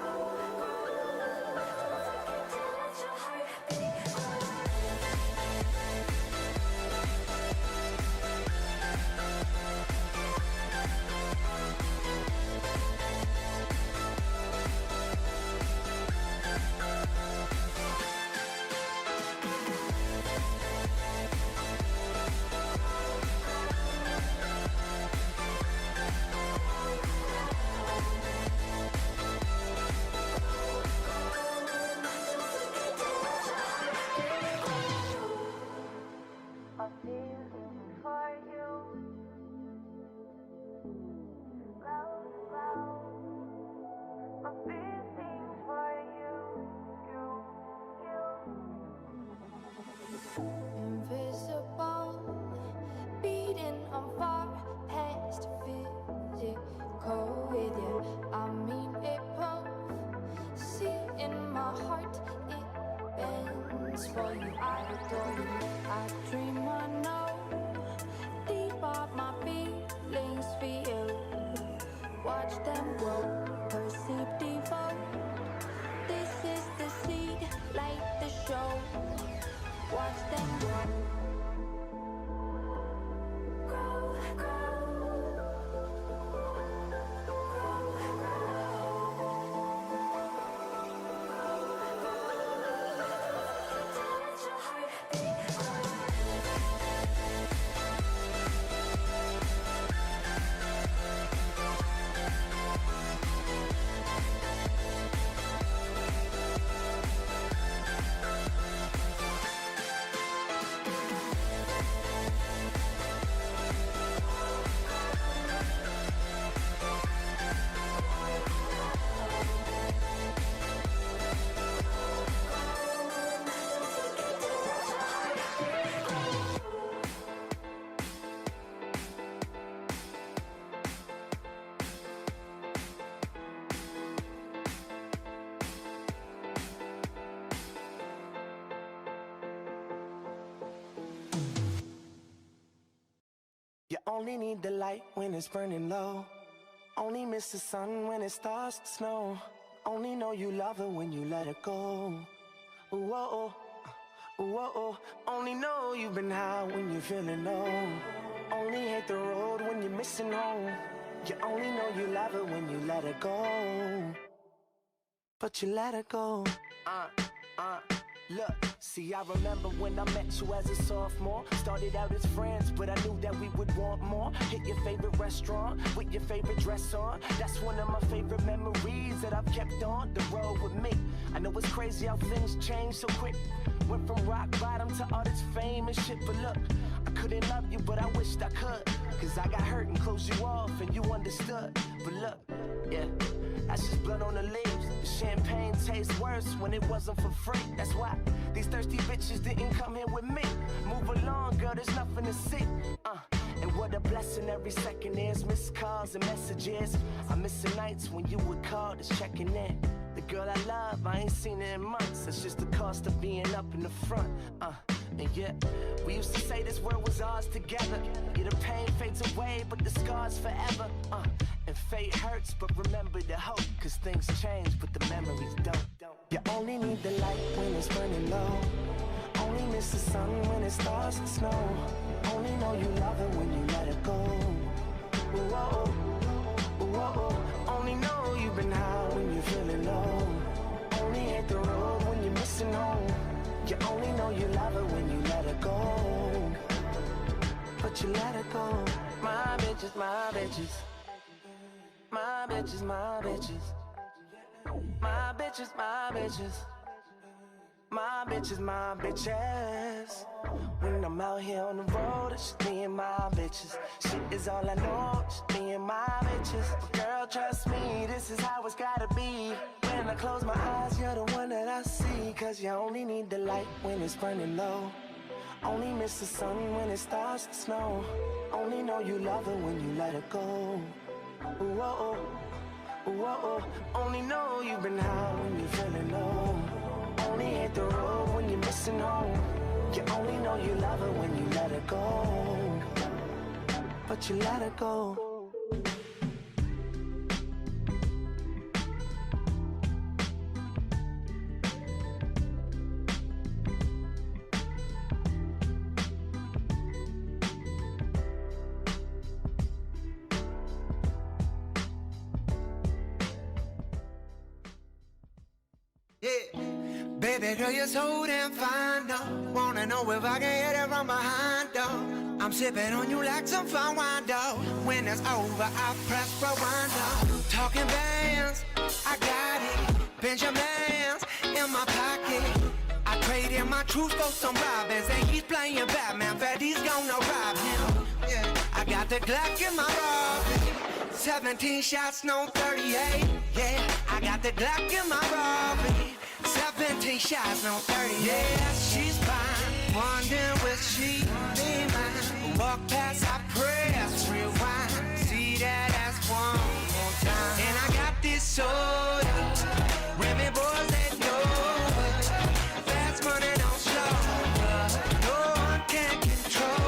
Don't forget to let your heart beat grow. Invisible, beating on far past physical with you. I mean it both. See in my heart, it bends for you. I adore you. I dream I know deep up my feelings for you. Watch them grow, perceive, devote. This is the seed, light the show. Watch them grow. Grow, grow. Grow, grow. Don't forget to let your heart beat grow. You only need the light when it's burning low. Only miss the sun when it starts to snow. Only know you love her when you let her go. Whoa, whoa. Only know you've been high when you're feeling low. Only hate the road when you're missing home. You only know you love her when you let her go. But you let her go. Look, see, I remember when I met you as a sophomore. Started out as friends, but I knew that we would want more. Hit your favorite restaurant with your favorite dress on. That's one of my favorite memories that I've kept on the road with me. I know it's crazy how things change so quick. Went from rock bottom to all this fame and shit. But look, I couldn't love you, but I wished I could. Cause I got hurt and closed you off and you understood. But look, yeah, that's just blood on the leaves. The champagne tastes worse when it wasn't for free. That's why these thirsty bitches didn't come here with me. Move along, girl, there's nothing to see. And what a blessing every second is. Missed calls and messages. I miss the nights when you would call, just checking in. The girl I love, I ain't seen her in months. That's just the cost of being up in the front. And yeah, we used to say this world was ours together. Yeah, the pain fades away, but the scars forever. And fate hurts, but remember the hope. Cause things change, but the memories don't. You only need the light when it's burning low. Only miss the sun when it starts to snow. Only know you love it when you let it go. Whoa, whoa. Only know you've been high when you're feeling low. Only hit the road when you're missing home. You only know you love it when you let it go. But you let it go. My bitches, my bitches. My bitches, my bitches. My bitches, my bitches. My bitches, my bitches. When I'm out here on the road, it's just me and my bitches. Shit is all I know, just me and my bitches. But girl, trust me, this is how it's gotta be. When I close my eyes, you're the one that I see. Cause you only need the light when it's burning low. Only miss the sun when it starts to snow. Only know you love it when you let it go. Whoa, whoa. Only know you've been high when you're feeling low. Only hit the road when you're missing home. You only know you love it when you let it go. But you let it go. Yeah, baby girl, you're so damn fine, though. Wanna know if I can hit it from behind, though. I'm sipping on you like some fine wine, though. When it's over, I press rewind, though. Talking bands, I got it. Benjamins in my pocket. I traded my truth for some robins, and he's playing Batman. Bet he's gonna rob him. Yeah, I got the Glock in my robin. 17 shots, no 38. Yeah, I got the Glock in my robbery. 17 shots, no 38. Yeah, she's fine. Wondering will she be mine? Walk past, I press rewind. See that ass one more time. And I got this soda. Women, boys, they know it. Fast money, don't slow. No one can control.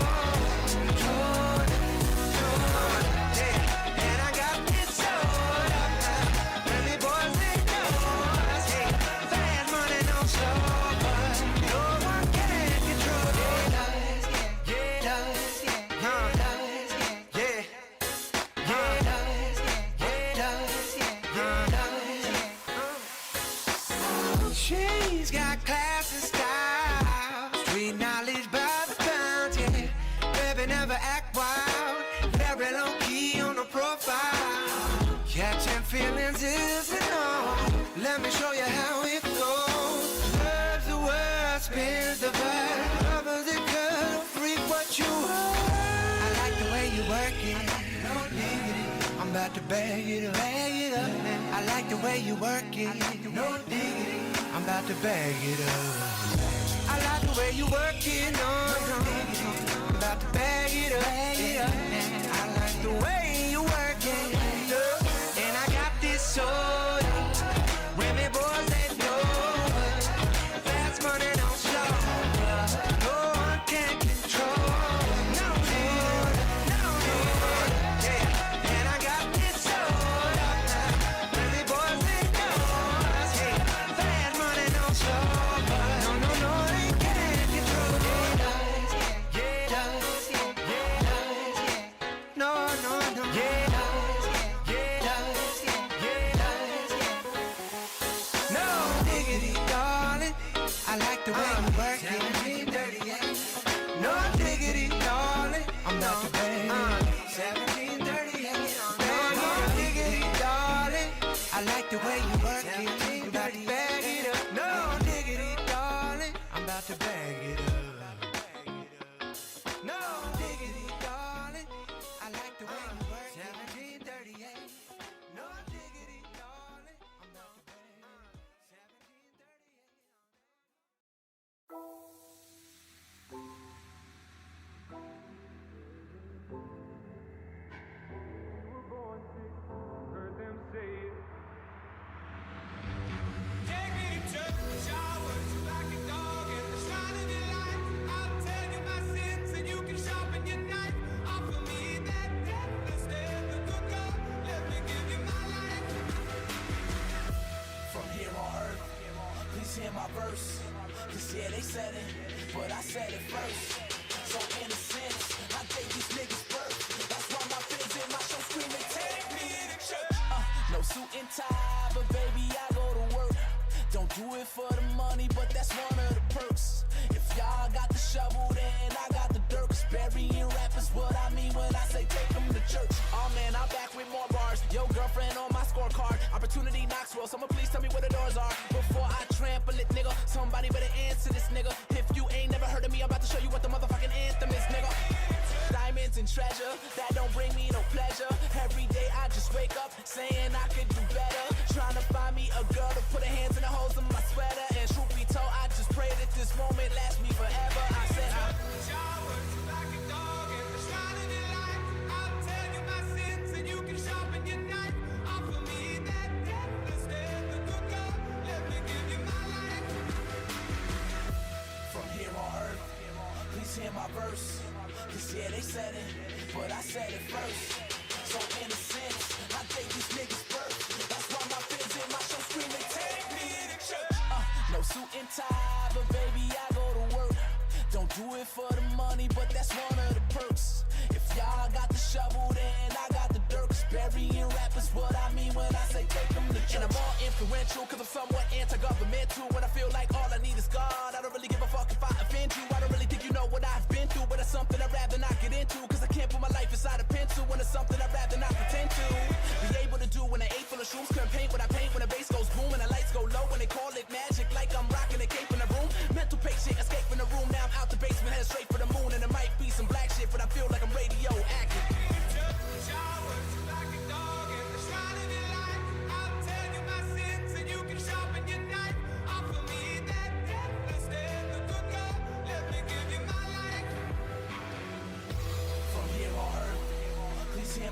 She's got class and style, street knowledge by the pound, yeah. Baby never act wild, very low key on the profile. Catching feelings isn't all. Let me show you how it goes. Curves the word, spins the verb. Covers the curve, freak what you are. I like the way you work it. No diggity, I'm about to bag it up. I like the way you work it. No diggity, I'm about to bag it up. I like the way you work it, no. I'm about to bag it up. I like the way you work it, and I got this soda. Women, boys, they know it. Fast money, don't slow. No one can control. No, yeah. And I got this soda. Women, boys, they know it. Fast money, don't slow. No, they can't control. Yeah, verse. Cause yeah, they said it, but I said it first. So in a sense, I gave these niggas birth. That's why my fans in my show screaming, take me to church. No suit and tie, but baby, I go to work. Don't do it for the money, but that's one of the perks. If y'all got the shovel, then I got the dirt. Cause burying rappers what I mean when I say take them to church. Oh man, I'm back with more bars. Yo, girlfriend on my scorecard. Opportunity knocks well. Someone please tell me where the doors are before I trample it, nigga. Somebody better answer this, nigga. If you ain't never heard of me, I'm about to show you what the motherfucking anthem is, nigga. Diamonds and treasure, that don't bring me no pleasure. Every day I just wake up saying I could do better. Trying to find me a girl to put her hands in the holes of my sweater. And truth be told, I just pray that this moment lasts me forever. I said from here on earth, please hear my verse. Cause yeah, they said it, but I said it first. So in a sense, I gave these niggas birth. That's why my fans in my show screaming, take me to church. No suit and tie, but baby, I go to work. Don't do it for the money, but that's one of the perks. If y'all got the shovel, then I got the dirt. Cause burying rappers what I mean when I say take them to church. And I'm all influential, cause I'm somewhat anti-governmental. When I feel like all I need is God, I don't really give a fuck if I offend you. I don't really think you know what I've been through, but it's something I'd rather not get into. Cause I can't put my life inside a pencil when it's something I'd rather not pretend to be able to do. When I ate full of shrooms, couldn't paint when I paint. When the bass goes boom and the lights go low, when they call it magic, like I'm rocking a cape in the room. Mental patient, escape from the room. Now I'm out the basement, headed straight for the moon. And it might be some black shit, but I feel like I'm radioactive.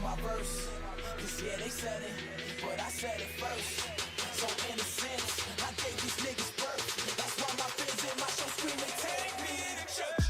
My verse, cause yeah, they said it, but I said it first. So in a sense, I gave these niggas birth. That's why my fans in my show screaming, take me to church.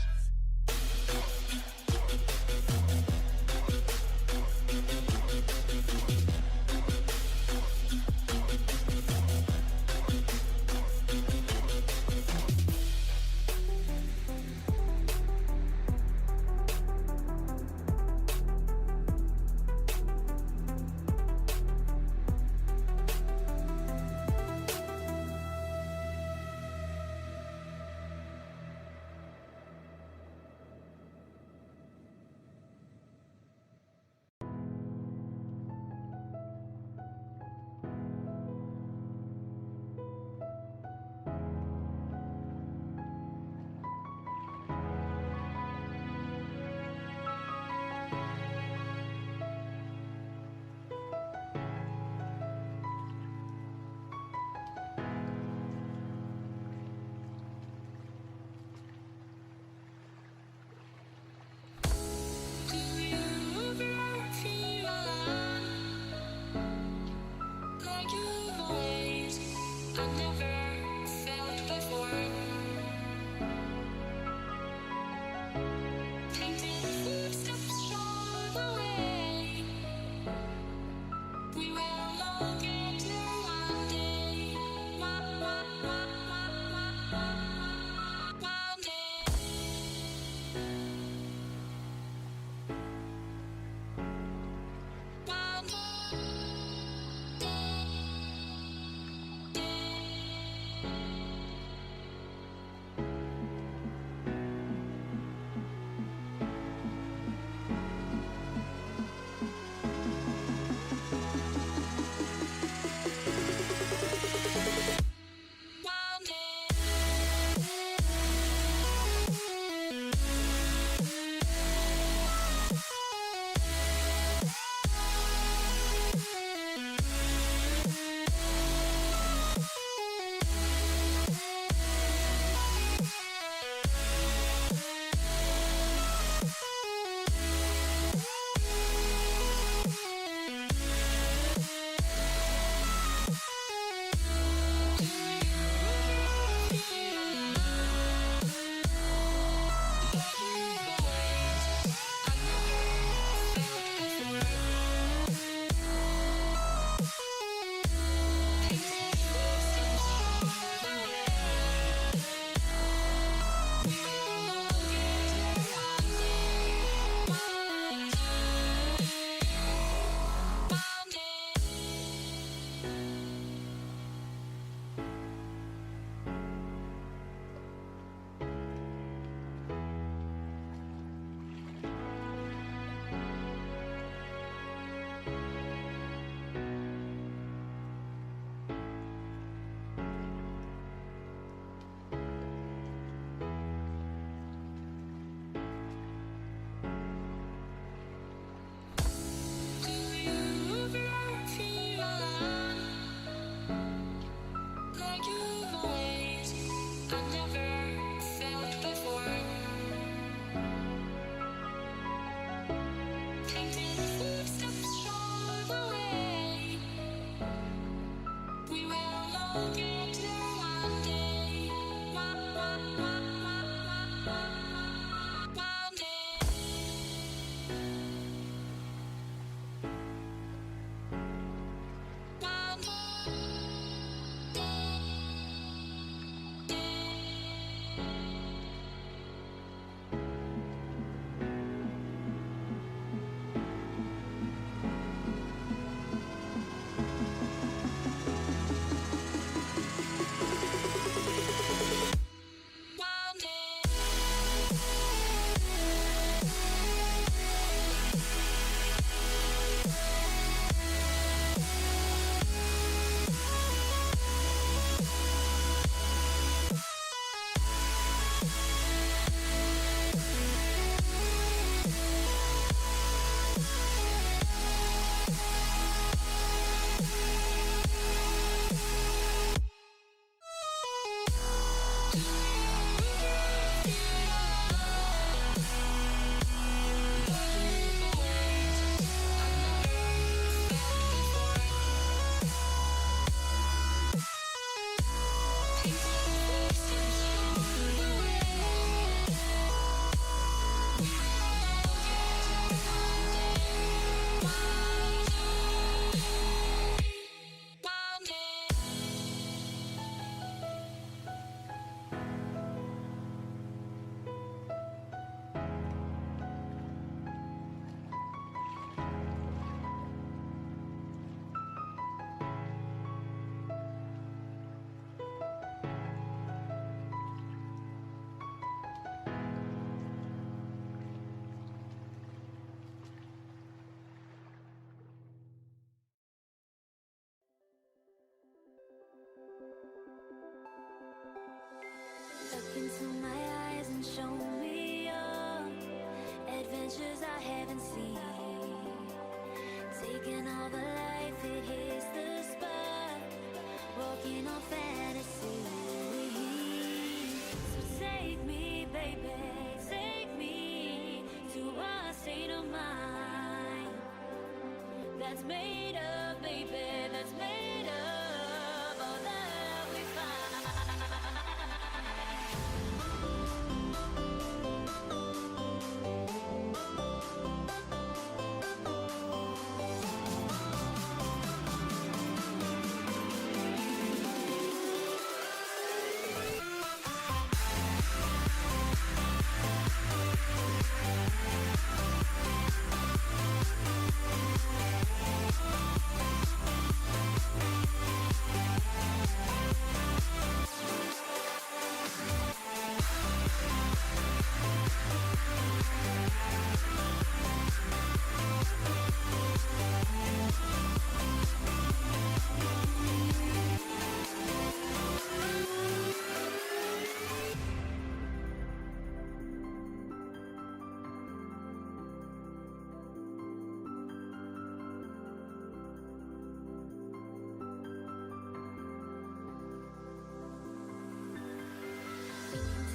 that's made of, baby, that's made of all that we find.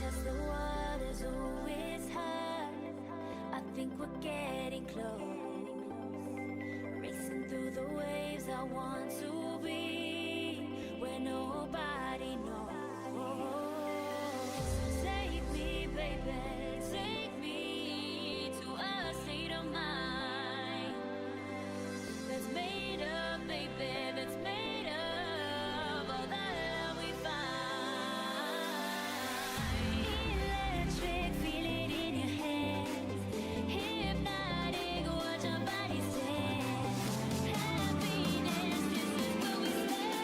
Test the waters, oh, it's hard. I think we're getting close. Racing through the waves, I want to be where nobody knows. Take me, baby, take me to a state of mind that's made of, baby, that's made of all that we find. Electric, feel it in your hands. Hypnotic, watch our bodies dance. Happiness, this is where we stay.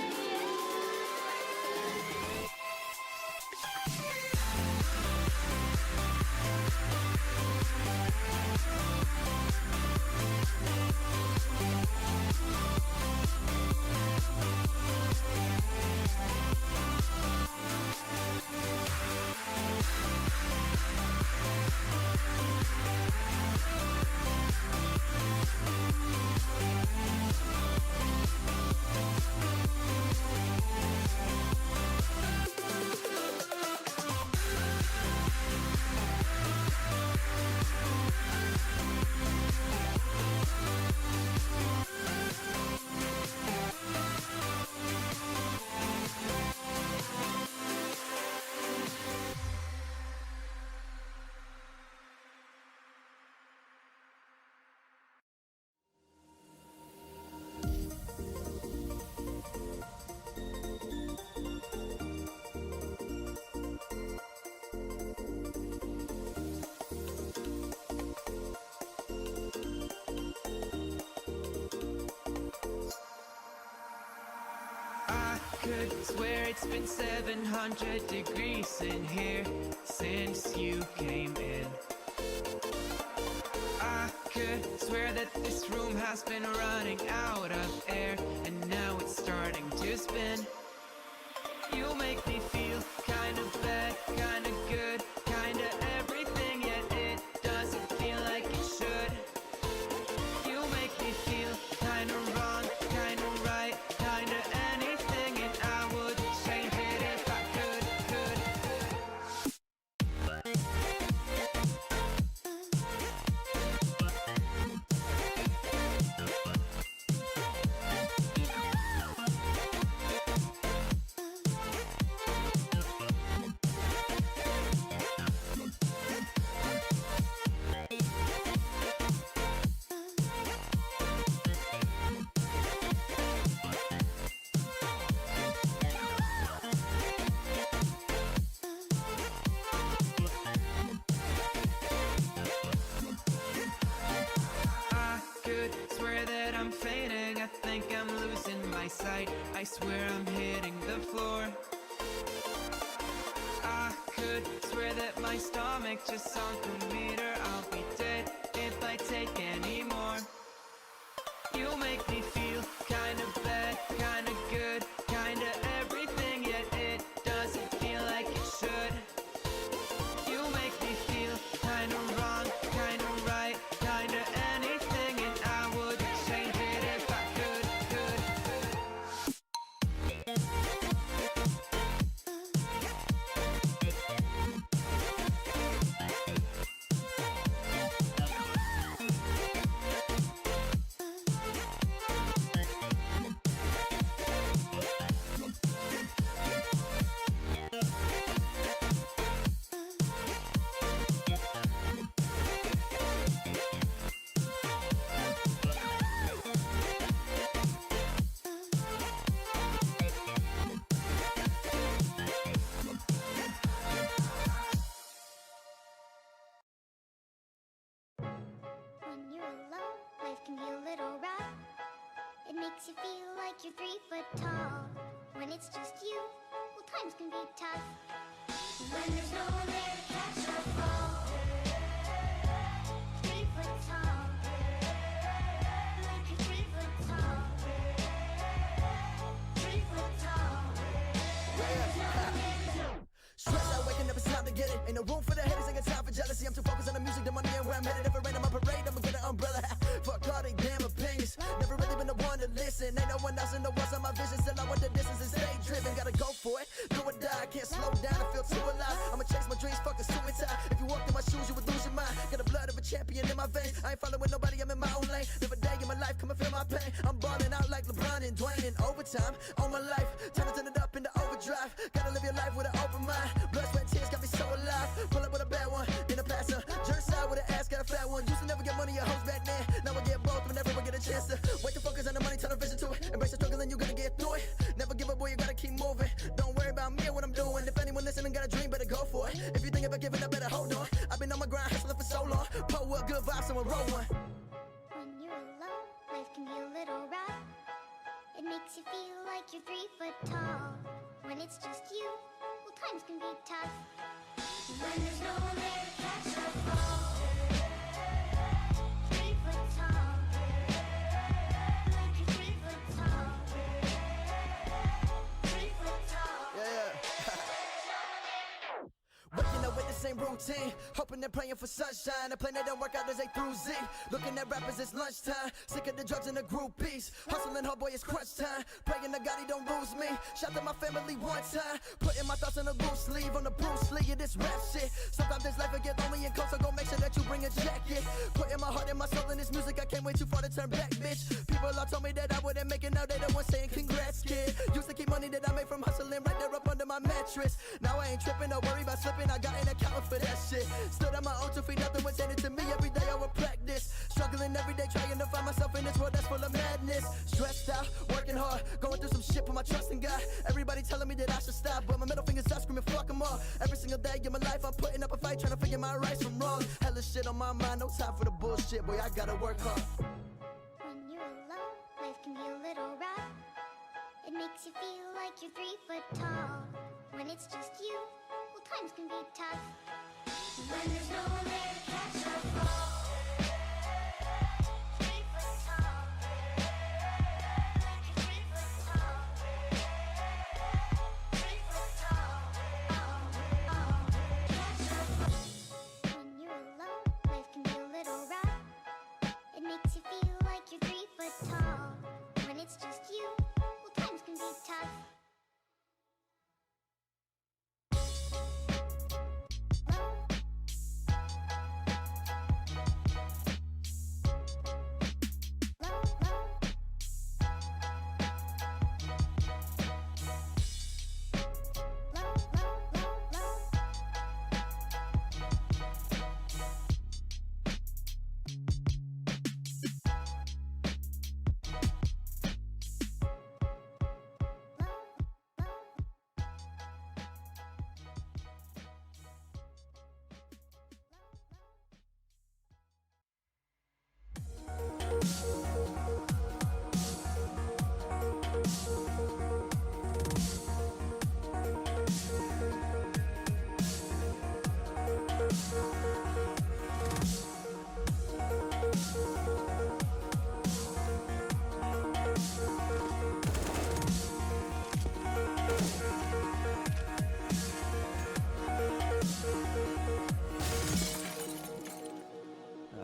I could swear it's been 700 degrees in here since you came in. I could swear that this room has been running out of air, and now it's starting to spin. You make me feel kinda bad, kinda good, kinda everything, yet it doesn't feel like it should. You make me feel kinda wrong, kinda right, kinda anything, and I would change it if I could. I could swear that I'm fainting, I think I'm losing my sight, I swear I'm hitting the floor. I could swear that my stomach just sunk a meter, I'll be dead if I take any more. You make me feel kinda bad, kinda good, kinda everything, yet it doesn't feel like it should. You make me feel kinda wrong, kinda right, kinda anything, and I would change it if I could. you feel like you're 3 foot tall. When it's just you, well, times can be tough. When there's no one there to catch or fall. 3 foot tall. Like you're 3 foot tall. 3 foot tall. When there's no one there to Stressed out, waking up, it's time to get it. Ain't no room for the haters, ain't got time for jealousy. I'm too focused on the music, the money, and where I'm headed. If it rain on my parade, I'ma get an umbrella. Fuck all they damn opinions. Never really been the one to listen. Ain't no one else in the world on my vision. Still I want the distance and stay driven. Gotta go for it, do or die. I can't slow down, I feel too alive. I'ma chase my dreams, fucking suicide. If you walked in my shoes, you would lose your mind. Got the blood of a champion in my veins. I ain't following nobody, I'm in my own lane. Live a day in my life, come and feel my pain. I'm balling out like LeBron and Dwayne in overtime. On my life, time to turn it up into overdrive. Gotta live your life with an open mind. Blood, sweat, tears got me so alive. Pull up with a bad one, then a passer. Jerk side with an ass, got a fat one. Used to never get money or hoes back then. Now I get both whenever I get a chance to. Wait to focus on the money, turn the vision to it. Embrace the struggle and you gonna get through it. Never give up, boy, you gotta keep moving. Don't worry about me and what I'm doing. If anyone listening got a dream, better go for it. If you think about giving up, better hold on. I've been on my grind, hustling for so long. Pull up, good vibes, someone roll one. When you're alone, life can be a little rough. It makes you feel like you're 3 foot tall. When it's just you, well, times can be tough. When there's no one there to catch or fall. 3 foot tall. Like you're 3 foot tall. 3 foot tall. Yeah. Waking up with the same routine, hoping and praying for sunshine. A plan that don't work out as A through Z. Looking at rappers, it's lunchtime. Sick of the drugs and the groupies. Hustling hard, boy, it's crunch time. Praying to God he don't lose me. Shout to my family one time. Putting my thoughts on a loose sleeve. On the Bruce Lee of this rap shit. Sometimes this life will get lonely and cold, so go make sure that you bring a jacket. Putting my heart and my soul in this music, I can't wait too far to turn back, bitch. People all told me that I wouldn't make it, now they the ones saying congrats, kid. Used to keep money that I made from hustling right there up under my mattress. Now I ain't tripping, don't worry about slipping, I got an account for that shit. Stood on my own 2 feet, nothing was handed to me. Every day I would practice, struggling every day, trying to find myself in this world that's full of madness. Stressed out, working hard, going through some shit, put my trust in God. Everybody telling me that I should stop, but my middle finger's up, screaming fuck them all. Every single day in my life I'm putting up a fight, trying to figure my rights from wrong. Hella shit on my mind, no time for the bullshit, boy, I gotta work hard. When you're alone, life can be a little rough. It makes you feel like you're 3 foot tall. When it's just you, well, times can be tough. When there's no one there to catch or fall. 3 foot tall. Like you're 3 foot tall. 3 foot tall. Catch or fall. When you're alone, life can be a little rough. It makes you feel like you're 3 foot tall. When it's just you, well, times can be tough.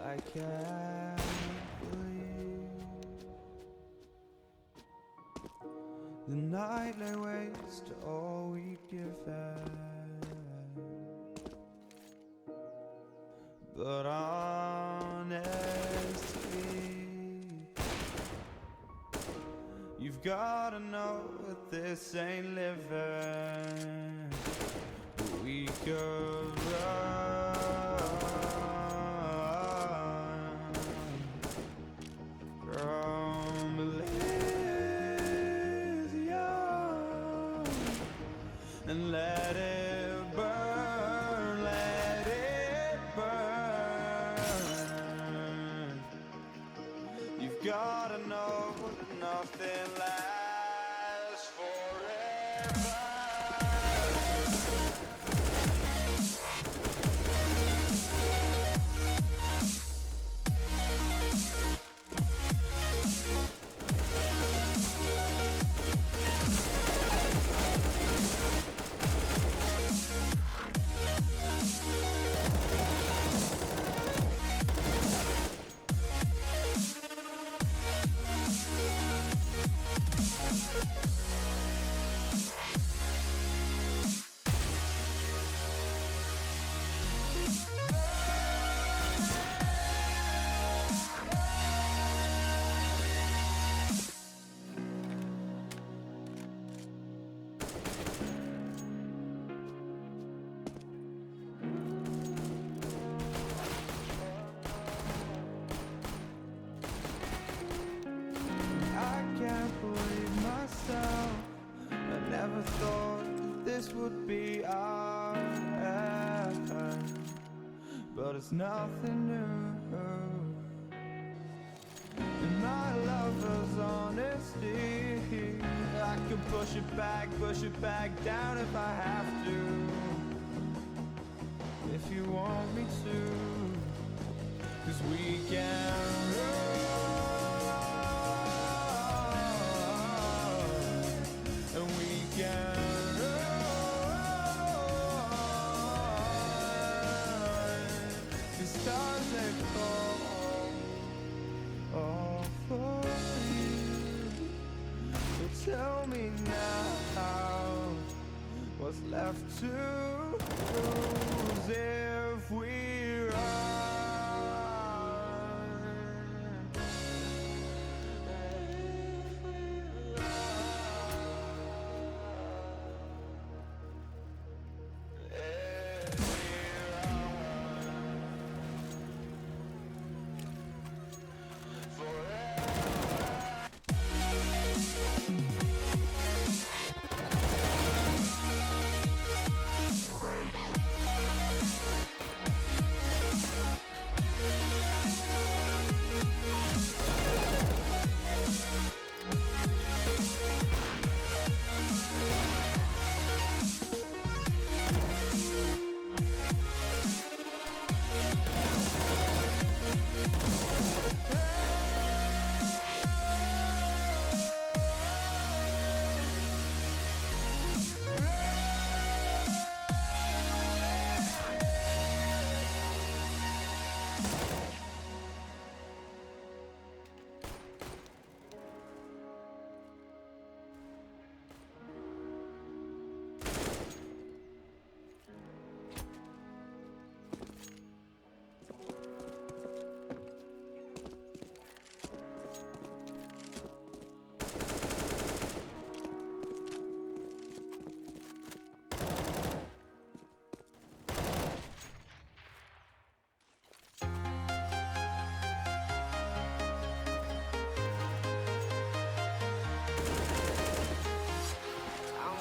I can't believe the night lay waste to all we'd given. But honestly, you've gotta know that this ain't living. We could run from Elysium and let it burn, let it burn. You've gotta know nothing lasts forever. I can't believe myself. I never thought that this would be our end, but it's nothing new. And my lover's honesty, I can push it back down if I have to. If you want me to, 'cause we can run. And we can run. The stars they call all for you. So tell me now, what's left to lose if we run?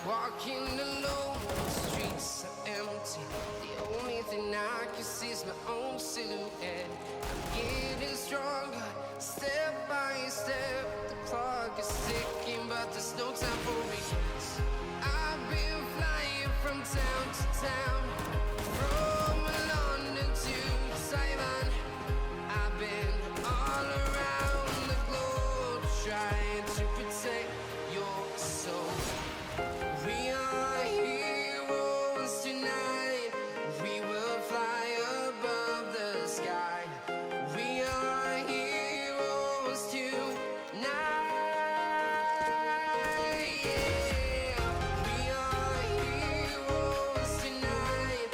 Walking alone, the streets are empty. The only thing I can see is my own silhouette. I'm getting stronger, step by step. The clock is ticking, but there's no time for me. I've been flying from town to town, from London to Taiwan. I've been all around the globe trying to protect your soul. We are heroes tonight. We will fly above the sky. We are heroes tonight. Yeah. We are heroes tonight.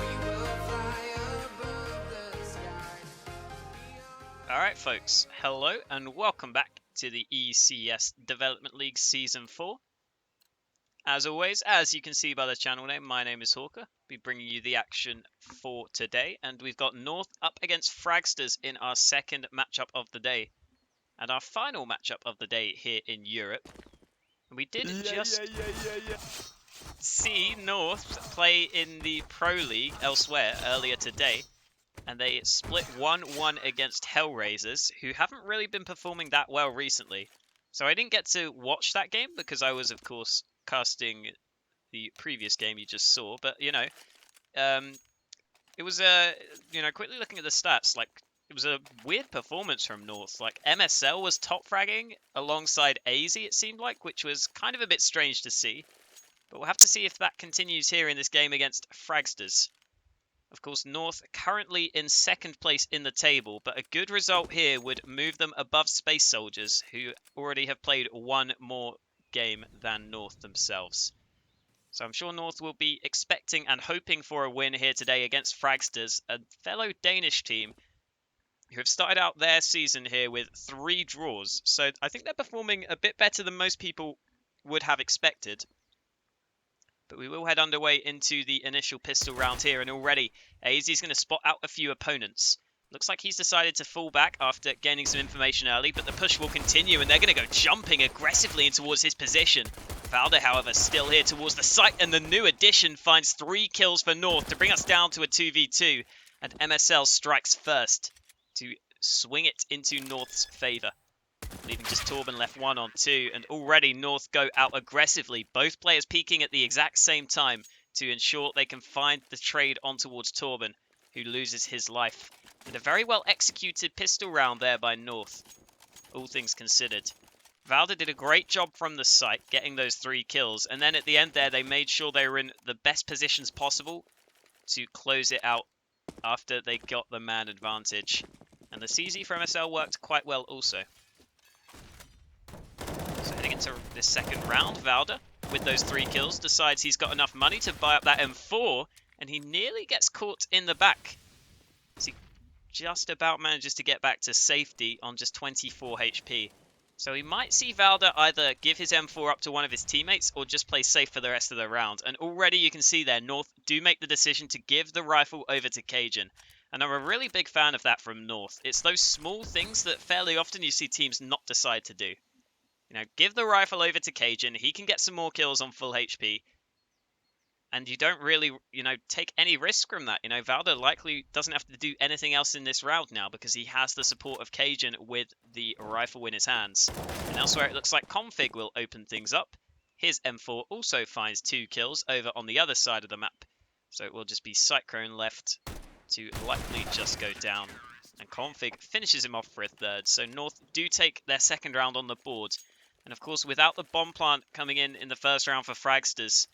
We will fly above the sky. Alright folks, hello and welcome back to the ECS Development League Season 4. As always, as you can see by the channel name, my name is Hawker. Be bringing you the action for today, and we've got North up against Fragsters in our second matchup of the day, and our final matchup of the day here in Europe. And we did see North play in the Pro League elsewhere earlier today, And they split 1-1 against Hellraisers, who haven't really been performing that well recently. So I didn't get to watch that game because I was, of course, casting the previous game you just saw. But, you know, it was quickly looking at the stats, like, it was a weird performance from North. Like, MSL was top fragging alongside AZ, it seemed like, which was kind of a bit strange to see. But we'll have to see if that continues here in this game against Fragsters. Of course, North currently in second place in the table, but a good result here would move them above Space Soldiers, who already have played one more game than North themselves. So I'm sure North will be expecting and hoping for a win here today against Fragsters, a fellow Danish team who have started out their season here with 3 draws. So I think they're performing a bit better than most people would have expected. But we will head underway into the initial pistol round here, and already AZ is going to spot out a few opponents. Looks like he's decided to fall back after gaining some information early, but the push will continue, and they're going to go jumping aggressively in towards his position. Valder, however, still here towards the site, and the new addition finds 3 kills for North to bring us down to a 2v2, and MSL strikes first to swing it into North's favour, leaving just Torben left 1 on 2, and already North go out aggressively, both players peeking at the exact same time to ensure they can find the trade on towards Torben, who loses his life. And a very well executed pistol round there by North, all things considered. Valder did a great job from the site, getting those 3 kills, and then at the end there they made sure they were in the best positions possible to close it out after they got the man advantage. And the CZ for MSL worked quite well also. So heading into this second round, Valder, with those 3 kills, decides he's got enough money to buy up that M4, and he nearly gets caught in the back. So he just about manages to get back to safety on just 24 HP. So he might see Valder either give his M4 up to one of his teammates or just play safe for the rest of the round. And already you can see there, North do make the decision to give the rifle over to Cajun. And I'm a really big fan of that from North. It's those small things that fairly often you see teams not decide to do. You know, give the rifle over to Cajun, he can get some more kills on full HP. And you don't really, take any risk from that. Valder likely doesn't have to do anything else in this round now because he has the support of Cajun with the rifle in his hands. And elsewhere, it looks like Config will open things up. His M4 also finds 2 kills over on the other side of the map. So it will just be Cyclone left to likely just go down. And Config finishes him off for a 3rd. So North do take their second round on the board. And of course, without the bomb plant coming in the first round for Fragsters,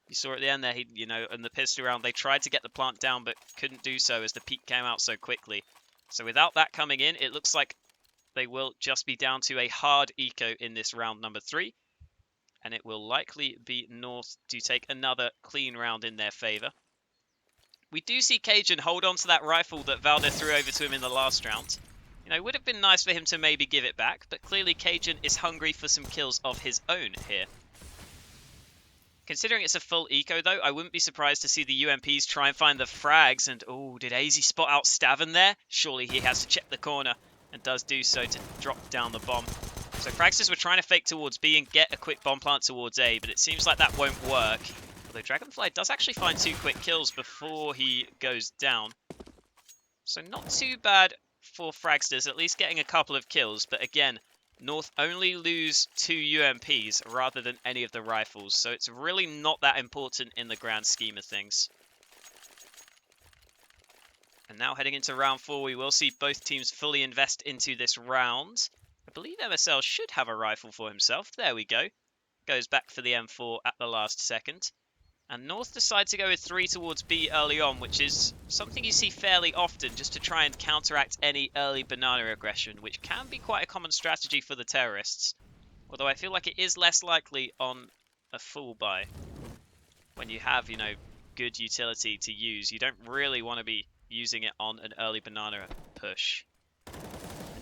you saw at the end there, in the pistol round, they tried to get the plant down, but couldn't do so as the peak came out so quickly. So without that coming in, it looks like they will just be down to a hard eco in this round number 3. And it will likely be North to take another clean round in their favour. We do see Cajun hold on to that rifle that Valder threw over to him in the last round. It would have been nice for him to maybe give it back, but clearly Cajun is hungry for some kills of his own here. Considering it's a full eco, though, I wouldn't be surprised to see the UMPs try and find the frags. And, oh, did AZ spot out Staven there? Surely he has to check the corner and does do so to drop down the bomb. So Fragsters were trying to fake towards B and get a quick bomb plant towards A, but it seems like that won't work. Although Dragonfly does actually find 2 quick kills before he goes down. So not too bad for Fragsters, at least getting a couple of kills. But again, North only lose 2 UMPs rather than any of the rifles, so it's really not that important in the grand scheme of things. And now heading into round 4, we will see both teams fully invest into this round. I believe MSL should have a rifle for himself. There we go. Goes back for the M4 at the last second. And North decide to go with 3 towards B early on, which is something you see fairly often just to try and counteract any early banana aggression, which can be quite a common strategy for the terrorists. Although I feel like it is less likely on a full buy. When you have, good utility to use, you don't really want to be using it on an early banana push. In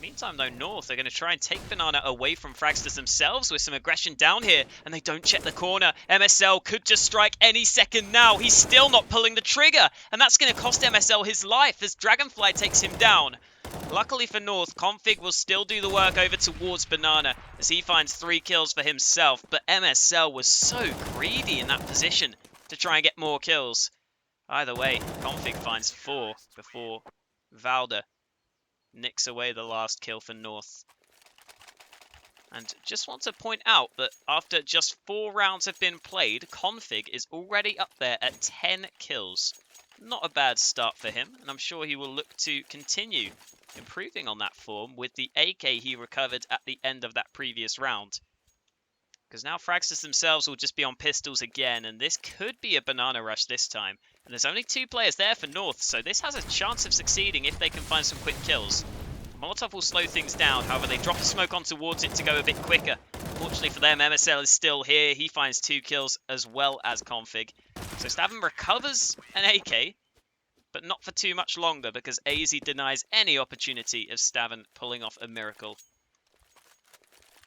the meantime, though, North are going to try and take Banana away from Fragsters themselves with some aggression down here, and they don't check the corner. MSL could just strike any second now. He's still not pulling the trigger, and that's going to cost MSL his life as Dragonfly takes him down. Luckily for North, Config will still do the work over towards Banana as he finds 3 kills for himself, but MSL was so greedy in that position to try and get more kills. Either way, Config finds 4 before Valder nicks away the last kill for North. And just want to point out that after just 4 rounds have been played, Config is already up there at 10 kills. Not a bad start for him, and I'm sure he will look to continue improving on that form with the AK he recovered at the end of that previous round. Because now Fragsters themselves will just be on pistols again, and this could be a banana rush this time. And there's only 2 players there for North, so this has a chance of succeeding if they can find some quick kills. Molotov will slow things down, however they drop a smoke on towards it to go a bit quicker. Fortunately for them, MSL is still here. He finds 2 kills as well as Config. So Stavin recovers an AK, but not for too much longer because AZ denies any opportunity of Stavin pulling off a miracle.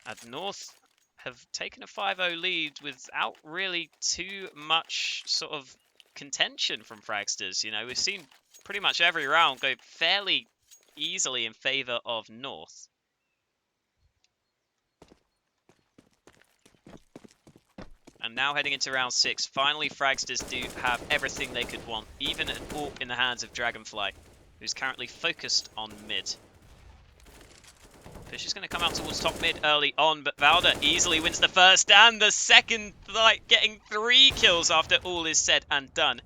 And North have taken a 5-0 lead without really too much sort of contention from Fragsters. You know, we've seen pretty much every round go fairly easily in favor of North. And now heading into round 6, finally Fragsters do have everything they could want, even an AWP in the hands of Dragonfly, who's currently focused on mid. Fish is going to come out towards top mid early on, but Valder easily wins the first and the second, like getting 3 kills after all is said and done.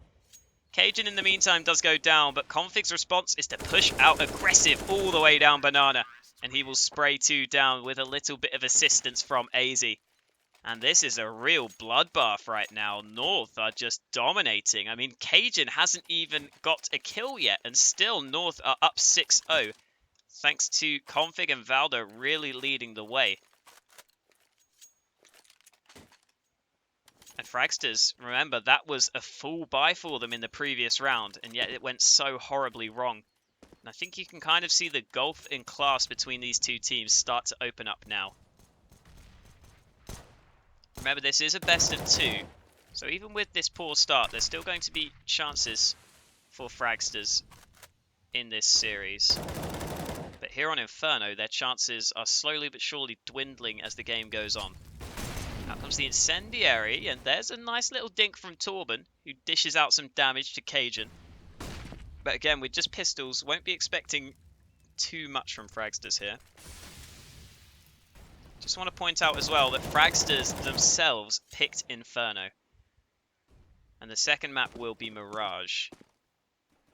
Cajun in the meantime does go down, but Config's response is to push out aggressive all the way down Banana, and he will spray 2 down with a little bit of assistance from AZ. And this is a real bloodbath right now. North are just dominating. I mean, Cajun hasn't even got a kill yet, and still North are up 6-0. Thanks to Config and Valder really leading the way. And Fragsters, remember, that was a full buy for them in the previous round, and yet it went so horribly wrong. And I think you can kind of see the gulf in class between these 2 teams start to open up now. Remember, this is a best of 2, so even with this poor start, there's still going to be chances for Fragsters in this series. But here on Inferno, their chances are slowly but surely dwindling as the game goes on. Out comes the Incendiary, and there's a nice little dink from Torben, who dishes out some damage to Cajun. But again, with just pistols, won't be expecting too much from Fragsters here. Just want to point out as well that Fragsters themselves picked Inferno. And the second map will be Mirage.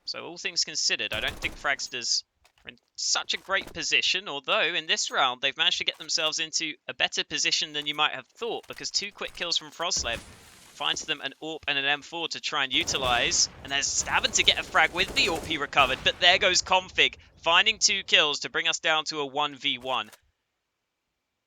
So all things considered, I don't think Fragsters are in such a great position, although in this round they've managed to get themselves into a better position than you might have thought, because 2 quick kills from Frostlev finds them an AWP and an M4 to try and utilise, and there's Stavin to get a frag with the AWP he recovered, but there goes Config, finding 2 kills to bring us down to a 1v1.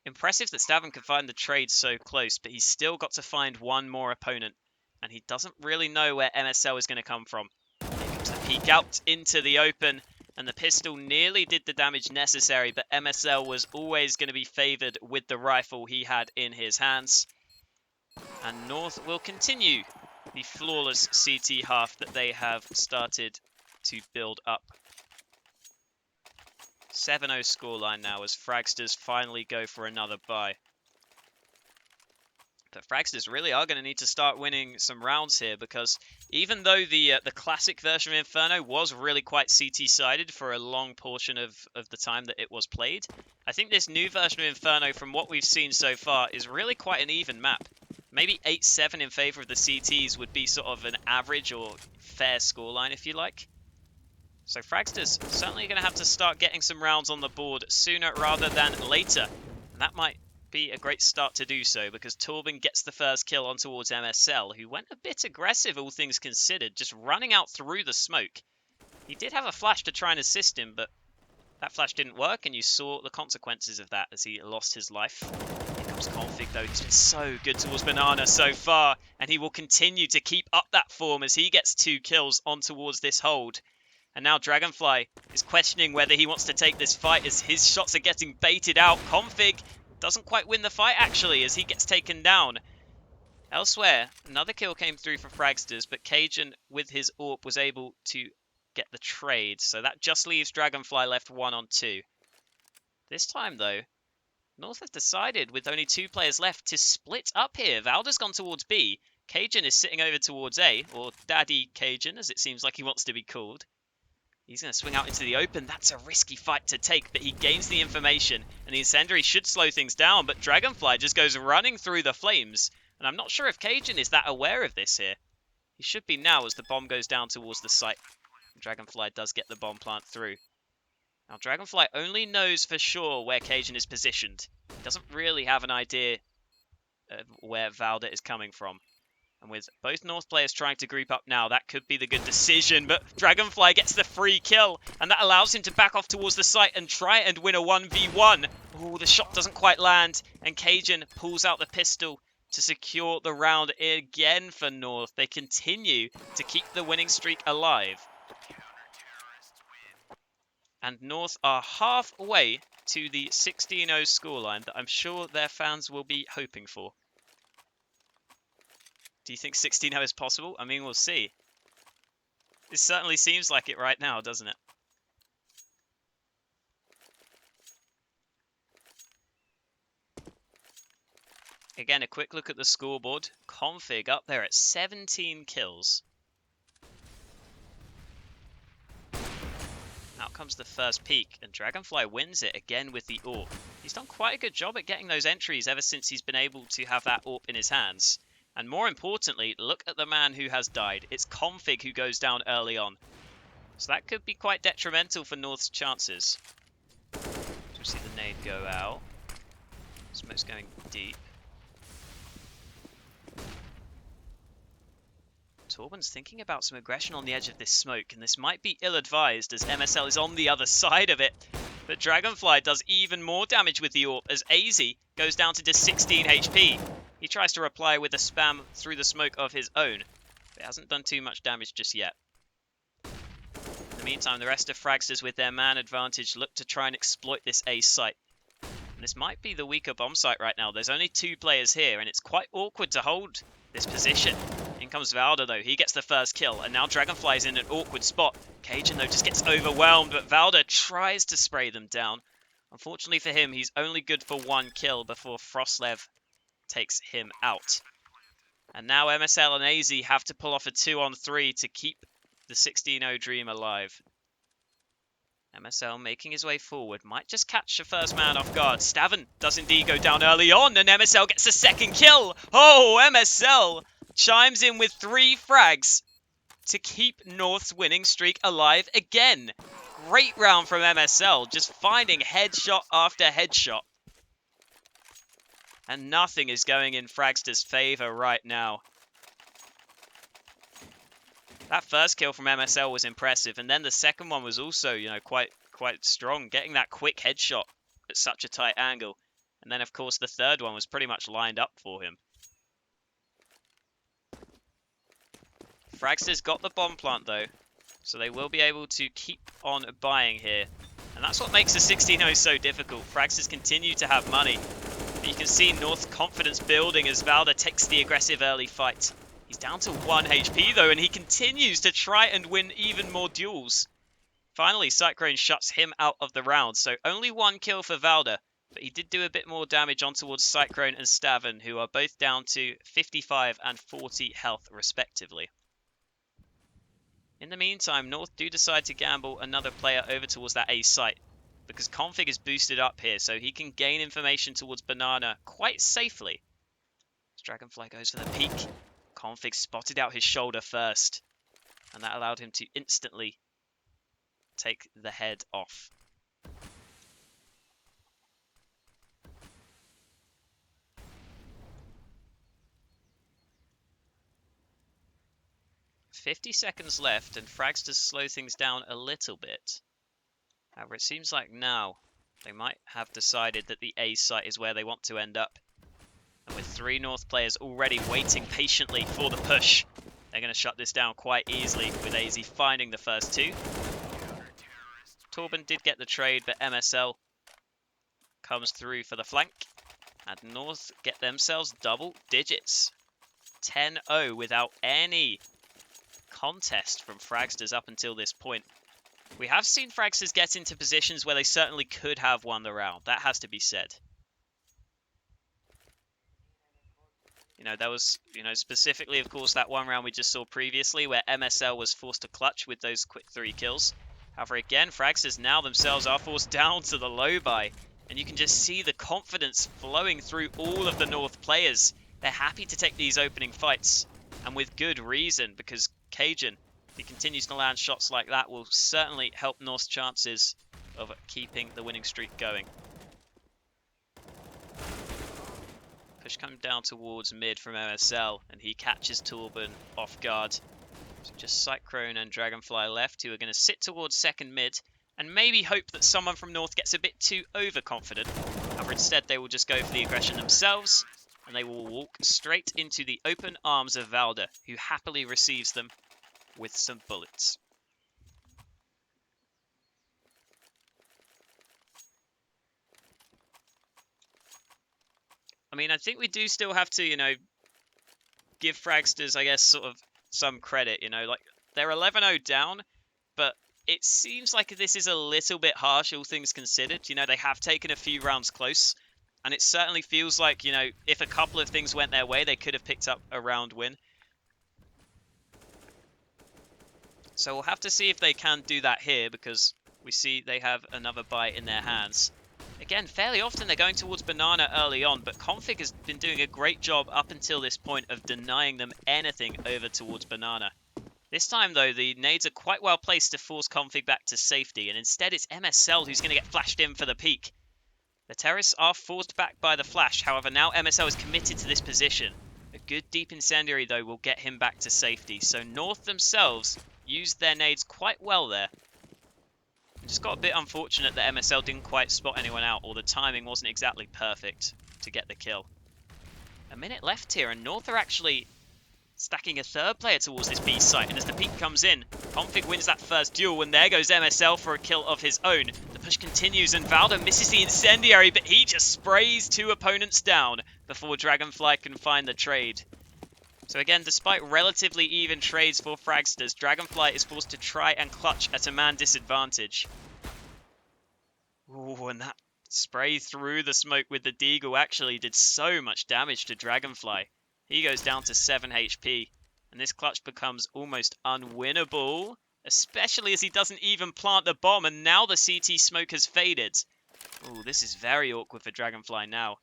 Impressive that Stavin can find the trade so close, but he's still got to find one more opponent, and he doesn't really know where MSL is going to come from. Here comes the peek out into the open, and the pistol nearly did the damage necessary, but MSL was always going to be favoured with the rifle he had in his hands. And North will continue the flawless CT half that they have started to build up. 7-0 scoreline now as Fragsters finally go for another buy. But Fragsters really are going to need to start winning some rounds here, because even though the classic version of Inferno was really quite CT-sided for a long portion of the time that it was played, I think this new version of Inferno, from what we've seen so far, is really quite an even map. Maybe 8-7 in favour of the CTs would be sort of an average or fair scoreline, if you like. So Fragsters certainly going to have to start getting some rounds on the board sooner rather than later. And that might be a great start to do so, because Torben gets the first kill on towards MSL, who went a bit aggressive, all things considered, just running out through the smoke. He did have a flash to try and assist him, but that flash didn't work, and you saw the consequences of that as he lost his life. Here comes Config, though. He's been so good towards Banana so far, and he will continue to keep up that form as he gets 2 kills on towards this hold. And now Dragonfly is questioning whether he wants to take this fight as his shots are getting baited out. Config doesn't quite win the fight, actually, as he gets taken down. Elsewhere, another kill came through for Fragsters, but Cajun, with his AWP, was able to get the trade. So that just leaves Dragonfly left 1-on-2. This time, though, North have decided, with only 2 players left, to split up here. Valder's gone towards B. Cajun is sitting over towards A, or Daddy Cajun, as it seems like he wants to be called. He's going to swing out into the open. That's a risky fight to take, but he gains the information, and the incendiary should slow things down, but Dragonfly just goes running through the flames, and I'm not sure if Cajun is that aware of this here. He should be now as the bomb goes down towards the site. Dragonfly does get the bomb plant through. Now, Dragonfly only knows for sure where Cajun is positioned. He doesn't really have an idea of where Valda is coming from. And with both North players trying to group up now, that could be the good decision. But Dragonfly gets the free kill, and that allows him to back off towards the site and try and win a 1v1. Oh, the shot doesn't quite land, and Cajun pulls out the pistol to secure the round again for North. They continue to keep the winning streak alive. And North are halfway to the 16-0 scoreline that I'm sure their fans will be hoping for. Do you think 16-0 is possible? I mean, we'll see. It certainly seems like it right now, doesn't it? Again, a quick look at the scoreboard. Config up there at 17 kills. Out comes the first peak, and Dragonfly wins it again with the AWP. He's done quite a good job at getting those entries ever since he's been able to have that AWP in his hands. And more importantly, look at the man who has died. It's Config who goes down early on. So that could be quite detrimental for North's chances. We'll see the nade go out. Smoke's going deep. Torben's thinking about some aggression on the edge of this smoke, and this might be ill-advised as MSL is on the other side of it. But Dragonfly does even more damage with the AWP as AZ goes down to just 16 HP. He tries to reply with a spam through the smoke of his own, but hasn't done too much damage just yet. In the meantime, the rest of Fragsters with their man advantage look to try and exploit this A site. And this might be the weaker bomb site right now. There's only 2 players here, and it's quite awkward to hold this position. In comes Valda though, he gets the first kill, and now Dragonfly's in an awkward spot. Cajun though just gets overwhelmed, but Valda tries to spray them down. Unfortunately for him, he's only good for 1 kill before Frostlev takes him out. And now MSL and AZ have to pull off a 2-on-3 to keep the 16-0 dream alive. MSL making his way forward, might just catch the first man off guard. Staven does indeed go down early on, and MSL gets the second kill. Oh, MSL chimes in with 3 frags to keep North's winning streak alive again. Great round from MSL, just finding headshot after headshot. And nothing is going in Fragster's favor right now. That first kill from MSL was impressive, and then the second one was also, quite strong, getting that quick headshot at such a tight angle. And then, of course, the third one was pretty much lined up for him. Fragster's got the bomb plant, though, so they will be able to keep on buying here. And that's what makes the 16-0 so difficult. Fragsters continue to have money. But you can see North's confidence building as Valda takes the aggressive early fight. He's down to 1 HP though, and he continues to try and win even more duels. Finally, Cyclone shuts him out of the round, so only 1 kill for Valda, but he did do a bit more damage on towards Cyclone and Staven, who are both down to 55 and 40 health respectively. In the meantime, North do decide to gamble another player over towards that A site, because Config is boosted up here, so he can gain information towards Banana quite safely. As Dragonfly goes for the peek. Config spotted out his shoulder first, and that allowed him to instantly take the head off. "50 seconds left, and Fragsters slow things down a little bit. However, it seems like now they might have decided that the A site is where they want to end up. And with 3 North players already waiting patiently for the push, they're going to shut this down quite easily, with AZ finding the first 2. Torben did get the trade, but MSL comes through for the flank. And North get themselves double digits. 10-0 without any contest from Fragsters up until this point. We have seen Fragsters get into positions where they certainly could have won the round. That has to be said. You know, there was, specifically, of course, that one round we just saw previously where MSL was forced to clutch with those quick 3 kills. However, again, Fragsters now themselves are forced down to the low buy. And you can just see the confidence flowing through all of the North players. They're happy to take these opening fights. And with good reason, because Cajun, if he continues to land shots like that, will certainly help North's chances of keeping the winning streak going. Push come down towards mid from MSL, and he catches Torben off guard. So just Cyclone and Dragonfly left, who are going to sit towards second mid, and maybe hope that someone from North gets a bit too overconfident. However, instead they will just go for the aggression themselves, and they will walk straight into the open arms of Valda, who happily receives them with some bullets. I mean, I think we do still have to, give Fragsters, I guess, sort of some credit, like, they're 11-0 down, but it seems like this is a little bit harsh, all things considered. They have taken a few rounds close, and it certainly feels like, if a couple of things went their way, they could have picked up a round win. So we'll have to see if they can do that here, because we see they have another buy in their hands. Again, fairly often they're going towards Banana early on, but Config has been doing a great job up until this point of denying them anything over towards Banana. This time, though, the nades are quite well placed to force Config back to safety, and instead it's MSL who's going to get flashed in for the peak. The terrorists are forced back by the flash, however, now MSL is committed to this position. A good deep incendiary, though, will get him back to safety, so North themselves used their nades quite well there. It just got a bit unfortunate that MSL didn't quite spot anyone out, or the timing wasn't exactly perfect to get the kill. A minute left here, and North are actually stacking a third player towards this B site, and as the peak comes in, Config wins that first duel, and there goes MSL for a kill of his own. The push continues, and Valda misses the incendiary, but he just sprays 2 opponents down before Dragonfly can find the trade. So again, despite relatively even trades for Fragsters, Dragonfly is forced to try and clutch at a man disadvantage. Ooh, and that spray through the smoke with the Deagle actually did so much damage to Dragonfly. He goes down to 7 HP, and this clutch becomes almost unwinnable, especially as he doesn't even plant the bomb, and now the CT smoke has faded. Ooh, this is very awkward for Dragonfly now.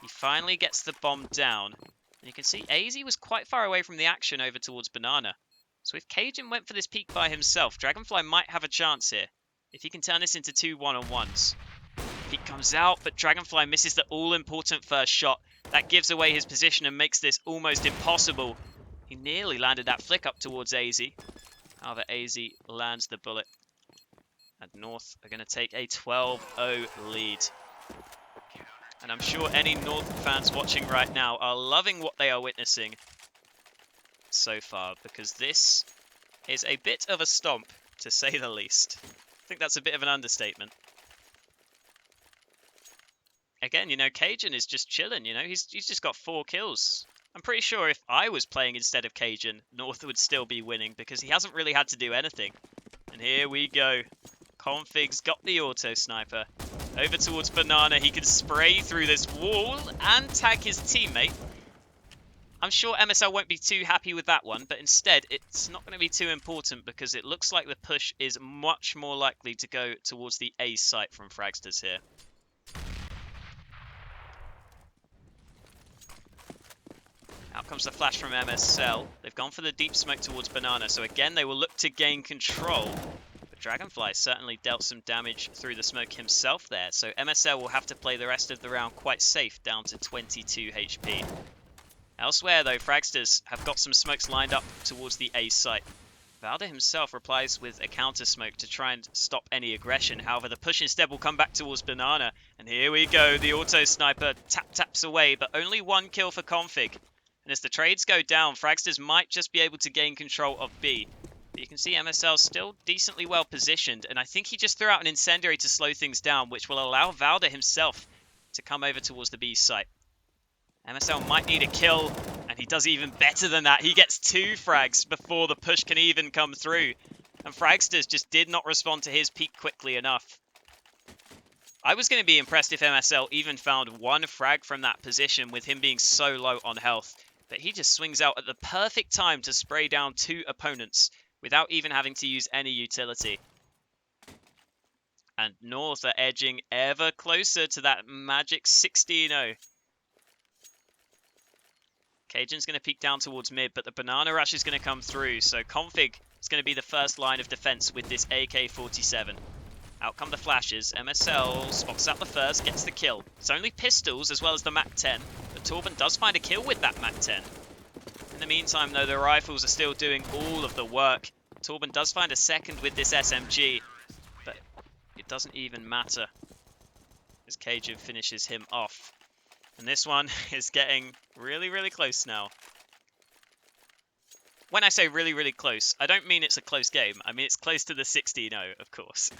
He finally gets the bomb down. And you can see AZ was quite far away from the action over towards Banana. So if Cajun went for this peak by himself, Dragonfly might have a chance here. If he can turn this into 2 one-on-ones. Peak comes out, but Dragonfly misses the all-important first shot. That gives away his position and makes this almost impossible. He nearly landed that flick up towards AZ. However, AZ lands the bullet. And North are going to take a 12-0 lead. And I'm sure any North fans watching right now are loving what they are witnessing so far, because this is a bit of a stomp, to say the least. I think that's a bit of an understatement. Again, Cajun is just chilling, he's just got 4 kills. I'm pretty sure if I was playing instead of Cajun, North would still be winning, because he hasn't really had to do anything. And here we go. Config's got the auto sniper. Over towards Banana, he can spray through this wall and tag his teammate. I'm sure MSL won't be too happy with that one, but instead, it's not going to be too important because it looks like the push is much more likely to go towards the A site from Fragsters here. Out comes the flash from MSL. They've gone for the deep smoke towards Banana, so again, they will look to gain control. Dragonfly certainly dealt some damage through the smoke himself there, so MSL will have to play the rest of the round quite safe, down to 22 HP. Elsewhere though, Fragsters have got some smokes lined up towards the A site. Valda himself replies with a counter smoke to try and stop any aggression, however the push instead will come back towards Banana, and here we go, the auto sniper taps away, but only 1 kill for Config. And as the trades go down, Fragsters might just be able to gain control of B. But you can see MSL still decently well positioned, and I think he just threw out an incendiary to slow things down, which will allow Valda himself to come over towards the B site. MSL might need a kill, and he does even better than that. He gets 2 frags before the push can even come through, and Fragsters just did not respond to his peak quickly enough. I was going to be impressed if MSL even found one frag from that position with him being so low on health. But he just swings out at the perfect time to spray down 2 opponents without even having to use any utility. And North are edging ever closer to that magic 16-0. Cajun's going to peek down towards mid, but the banana rush is going to come through. So Config is going to be the first line of defense with this AK-47. Out come the flashes. MSL spots out the first, gets the kill. It's only pistols as well as the MAC-10, but Torben does find a kill with that MAC-10. In the meantime, though, the rifles are still doing all of the work. Torben does find a second with this SMG, but it doesn't even matter as Cajun finishes him off. And this one is getting really, really close now. When I say really, really close, I don't mean it's a close game. I mean it's close to the 16-0, of course.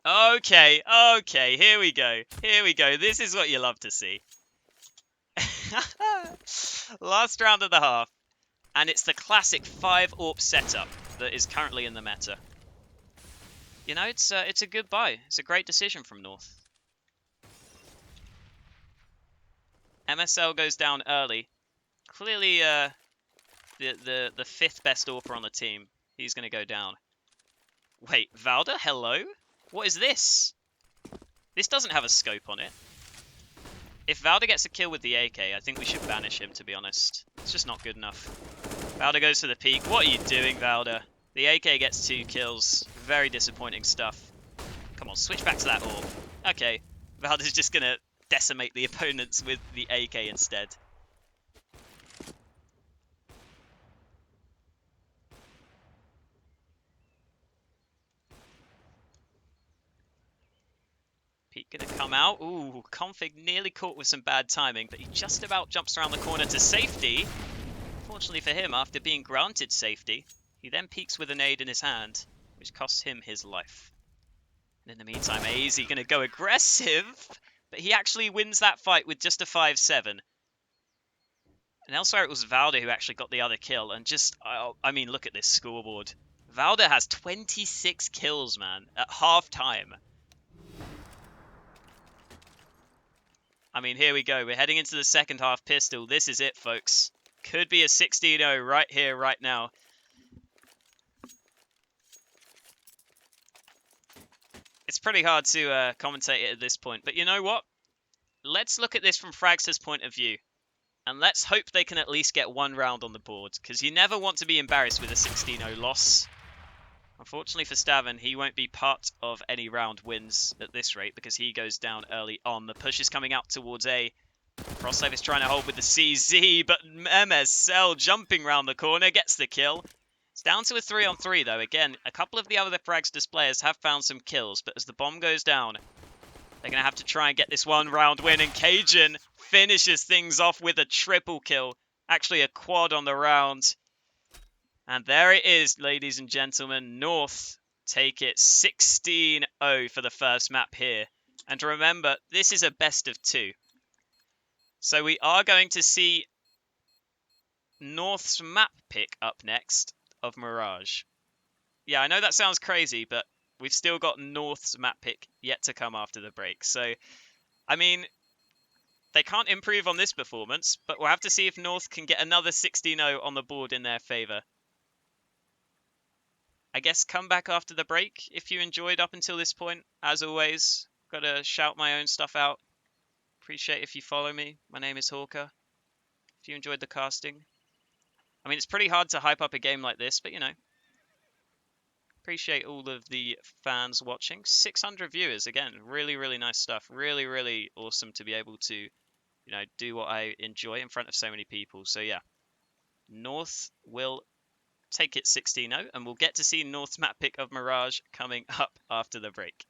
Okay, here we go. Here we go. This is what you love to see. Last round of the half. And it's the classic 5-AWP setup that is currently in the meta. You know, it's a good buy. It's a great decision from North. MSL goes down early. Clearly, the 5th best AWPer on the team. He's going to go down. Wait, Valda? Hello? What is this? This doesn't have a scope on it. If Valda gets a kill with the AK, I think we should banish him, to be honest. It's just not good enough. Valda goes to the peak. What are you doing, Valda? The AK gets 2 kills. Very disappointing stuff. Come on, switch back to that AWP. Okay, Valda's just going to decimate the opponents with the AK instead. Pete gonna come out. Ooh, Config nearly caught with some bad timing, but he just about jumps around the corner to safety. Fortunately for him, after being granted safety, he then peeks with a nade in his hand, which costs him his life. And in the meantime, AZ gonna go aggressive, but he actually wins that fight with just a 5-7. And elsewhere it was Valda who actually got the other kill, and just, I mean, look at this scoreboard. Valda has 26 kills, man, at half time. I mean, here we go. We're heading into the second half pistol. This is it, folks. Could be a 16-0 right here, right now. It's pretty hard to commentate it at this point. But you know what? Let's look at this from Fragsters' point of view. And let's hope they can at least get 1 round on the board. Because you never want to be embarrassed with a 16-0 loss. Unfortunately for Stavin, he won't be part of any round wins at this rate because he goes down early on. The push is coming out towards A. Frostlife is trying to hold with the CZ, but MSL jumping round the corner gets the kill. It's down to a 3-on-3 though. Again, a couple of the other Fragsters players have found some kills, but as the bomb goes down, they're going to have to try and get this 1 round win. And Cajun finishes things off with a triple kill. Actually, a quad on the round. And there it is, ladies and gentlemen. North take it 16-0 for the first map here. And remember, this is a best of 2. So we are going to see North's map pick up next of Mirage. Yeah, I know that sounds crazy, but we've still got North's map pick yet to come after the break. So, I mean, they can't improve on this performance, but we'll have to see if North can get another 16-0 on the board in their favour. I guess come back after the break if you enjoyed up until this point. As always, got to shout my own stuff out. Appreciate if you follow me. My name is Hawker. If you enjoyed the casting. I mean, it's pretty hard to hype up a game like this, but you know. Appreciate all of the fans watching. 600 viewers, again, really, really nice stuff. Really, really awesome to be able to, you know, do what I enjoy in front of so many people. So yeah, North will take it 16-0, and we'll get to see North's map pick of Mirage coming up after the break.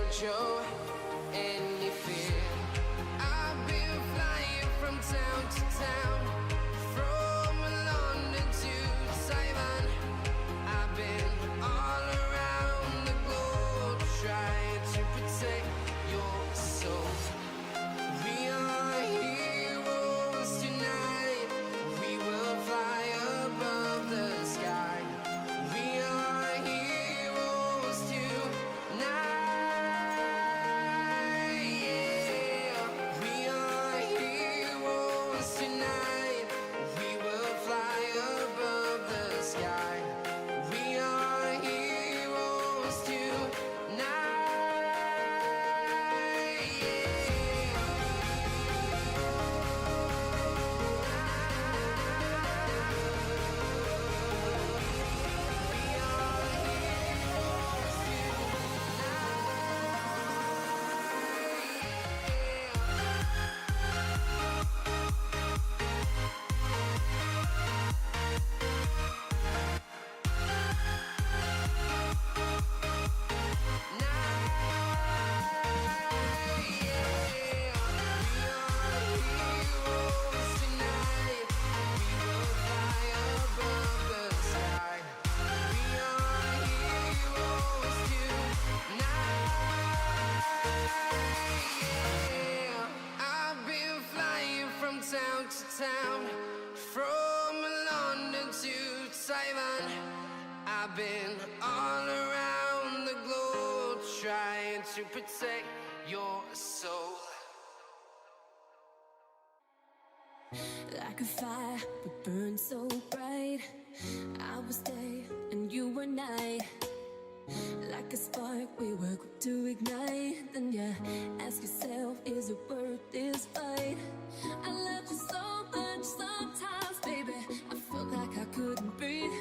Show anything. town to town, from London to Taiwan. I've been all around the globe trying to protect your soul. Like a fire, we burn so bright. I was day and you were night. Like a spark, we were quick to ignite. Then you ask yourself, is it worth this fight? I loved you so much sometimes, baby. I felt like I couldn't breathe.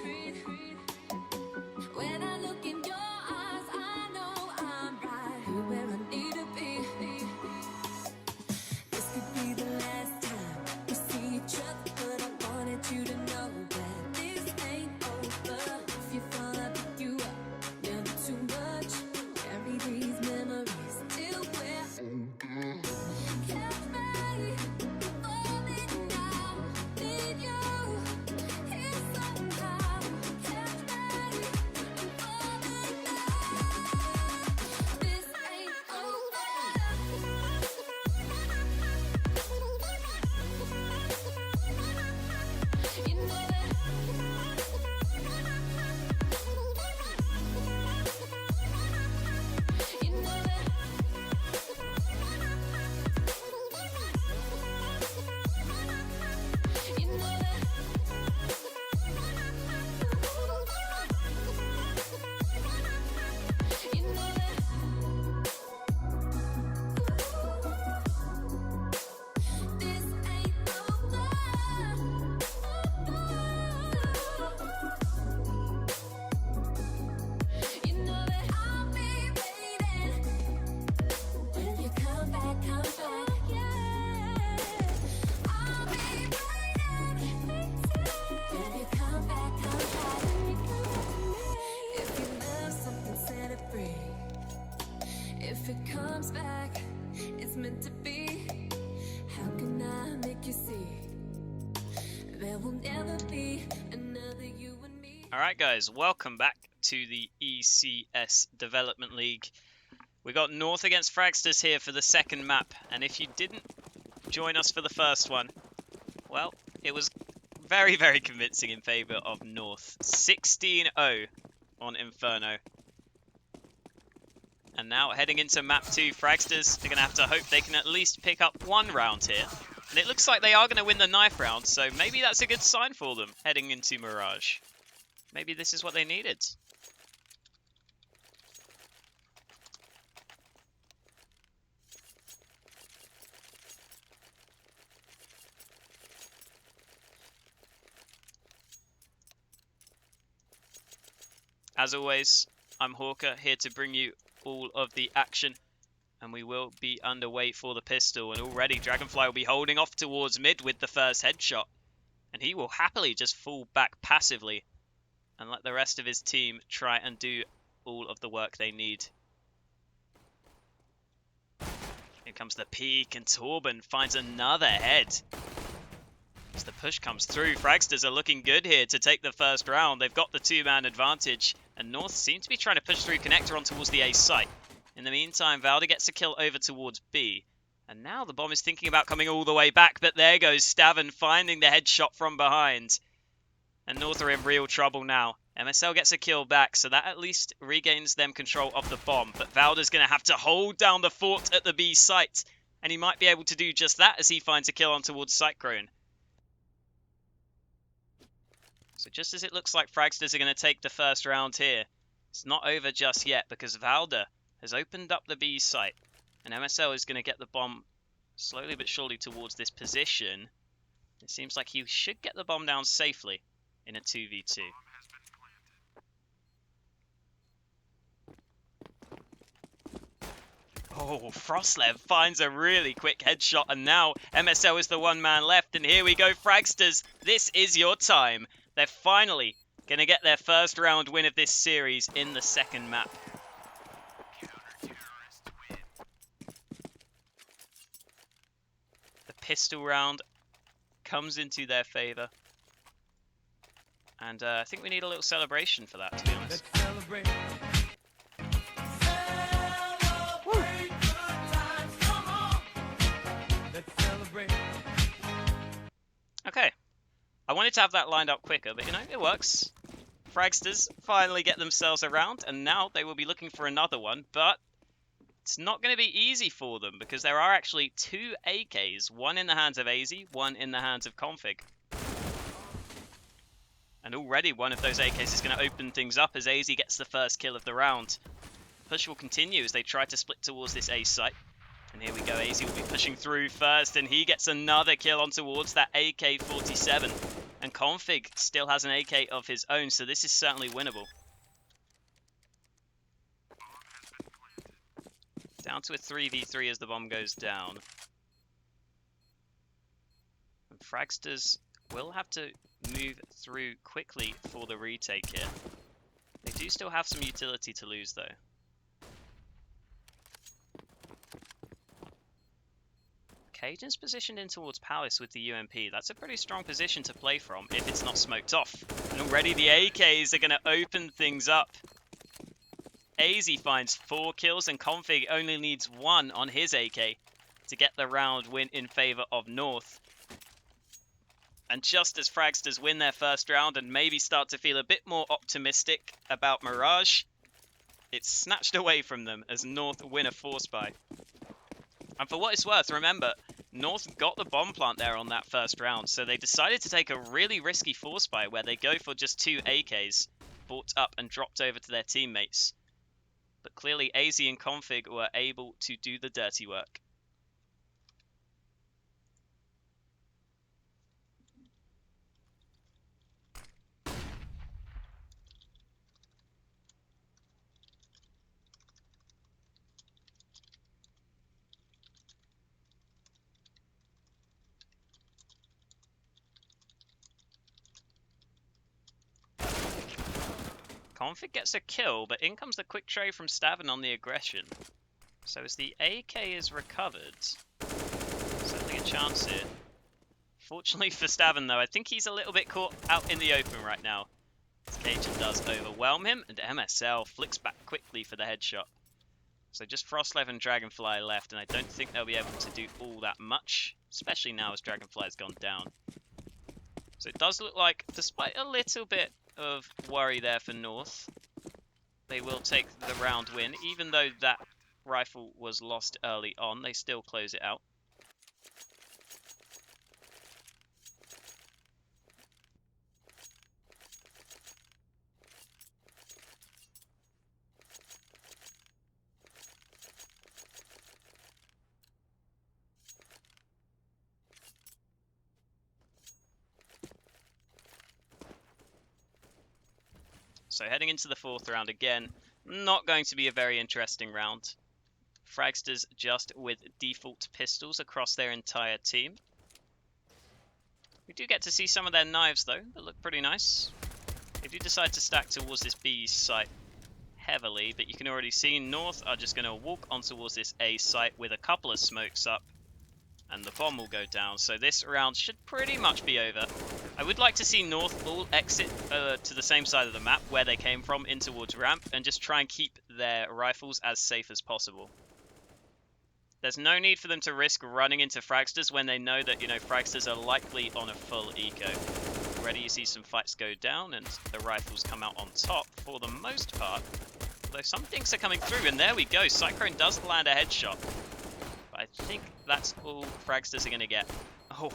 When I look in your eyes, I know I'm right here where I need to be. This could be the last time we see each other, but I wanted you to know that this ain't over. If you fall, I'll pick you up. Never too much. Carry these memories till we're catch me falling now. Need you here somehow. Catch me falling now. This ain't over. You know that. You know that. You know that. You know that. This ain't over. You know that I'll be waiting when you come back, yeah. I'll be waiting when you come back, If you love something, set it free. If it comes back, it's meant to be. How can I make you see? There will never be another you and me. Alright guys, welcome back to the ECS Development League. We got North against Fragsters here for the second map, and if you didn't join us for the first one, well, it was very, very convincing in favour of North. 16-0 on Inferno. And now heading into map 2, Fragsters are going to have to hope they can at least pick up one round here. And it looks like they are going to win the knife round, so maybe that's a good sign for them heading into Mirage. Maybe this is what they needed. As always, I'm Hawker, here to bring you all of the action. And we will be underway for the pistol. And already Dragonfly will be holding off towards mid with the first headshot. And he will happily just fall back passively and let the rest of his team try and do all of the work they need. Here comes the peek, and Torben finds another head. As the push comes through, Fragsters are looking good here to take the first round. They've got the two-man advantage, and North seem to be trying to push through Connector on towards the A site. In the meantime, Valda gets a kill over towards B. And now the bomb is thinking about coming all the way back, but there goes Staven finding the headshot from behind. And North are in real trouble now. MSL gets a kill back, so that at least regains them control of the bomb. But Valda's going to have to hold down the fort at the B site. And he might be able to do just that as he finds a kill on towards Cyclone. So just as it looks like Fragsters are going to take the first round here, it's not over just yet because Valda has opened up the B site. And MSL is going to get the bomb slowly but surely towards this position. It seems like he should get the bomb down safely in a 2v2. Oh, Frostlev finds a really quick headshot, and now MSL is the one man left. And here we go, Fragsters. This is your time. They're finally going to get their first round win of this series in the second map. The pistol round comes into their favour. And I think we need a little celebration for that, to be honest. Let's celebrate. Let's celebrate. Okay. I wanted to have that lined up quicker, but you know, it works. Fragsters finally get themselves around, and now they will be looking for another one, but it's not going to be easy for them because there are actually 2 AKs, one in the hands of AZ, one in the hands of Config. And already one of those AKs is going to open things up as AZ gets the first kill of the round. Push will continue as they try to split towards this A site. And here we go, AZ will be pushing through first, and he gets another kill on towards that AK-47. And Config still has an AK of his own, so this is certainly winnable. Down to a 3v3 as the bomb goes down. And Fragsters will have to move through quickly for the retake here. They do still have some utility to lose though. Cajun's positioned in towards Palace with the UMP. That's a pretty strong position to play from if it's not smoked off. And already the AKs are going to open things up. AZ finds 4 kills and Config only needs 1 on his AK to get the round win in favor of North. And just as Fragsters win their first round and maybe start to feel a bit more optimistic about Mirage, it's snatched away from them as North win a force buy. And for what it's worth, remember, North got the bomb plant there on that first round, so they decided to take a really risky force buy where they go for just 2 AKs, bought up and dropped over to their teammates. But clearly AZ and Config were able to do the dirty work. Config gets a kill, but in comes the quick trade from Stavin on the aggression. So as the AK is recovered, certainly a chance here. Fortunately for Stavin though, I think he's a little bit caught out in the open right now. As Cajun does overwhelm him, and MSL flicks back quickly for the headshot. So just Frostlev and Dragonfly left, and I don't think they'll be able to do all that much, especially now as Dragonfly's gone down. So it does look like, despite a little bit of worry there for North, they will take the round win. Even though that rifle was lost early on, they still close it out. So heading into the 4th round again, not going to be a very interesting round. Fragsters just with default pistols across their entire team. We do get to see some of their knives though, that look pretty nice. They do decide to stack towards this B site heavily, but you can already see North are just going to walk on towards this A site with a couple of smokes up, and the bomb will go down. So this round should pretty much be over. I would like to see North all exit to the same side of the map where they came from in towards ramp and just try and keep their rifles as safe as possible. There's no need for them to risk running into Fragsters when they know that, you know, Fragsters are likely on a full eco. Already you see some fights go down and the rifles come out on top for the most part. Although some things are coming through, and there we go. Cyclone does land a headshot. But I think that's all Fragsters are going to get. Oh,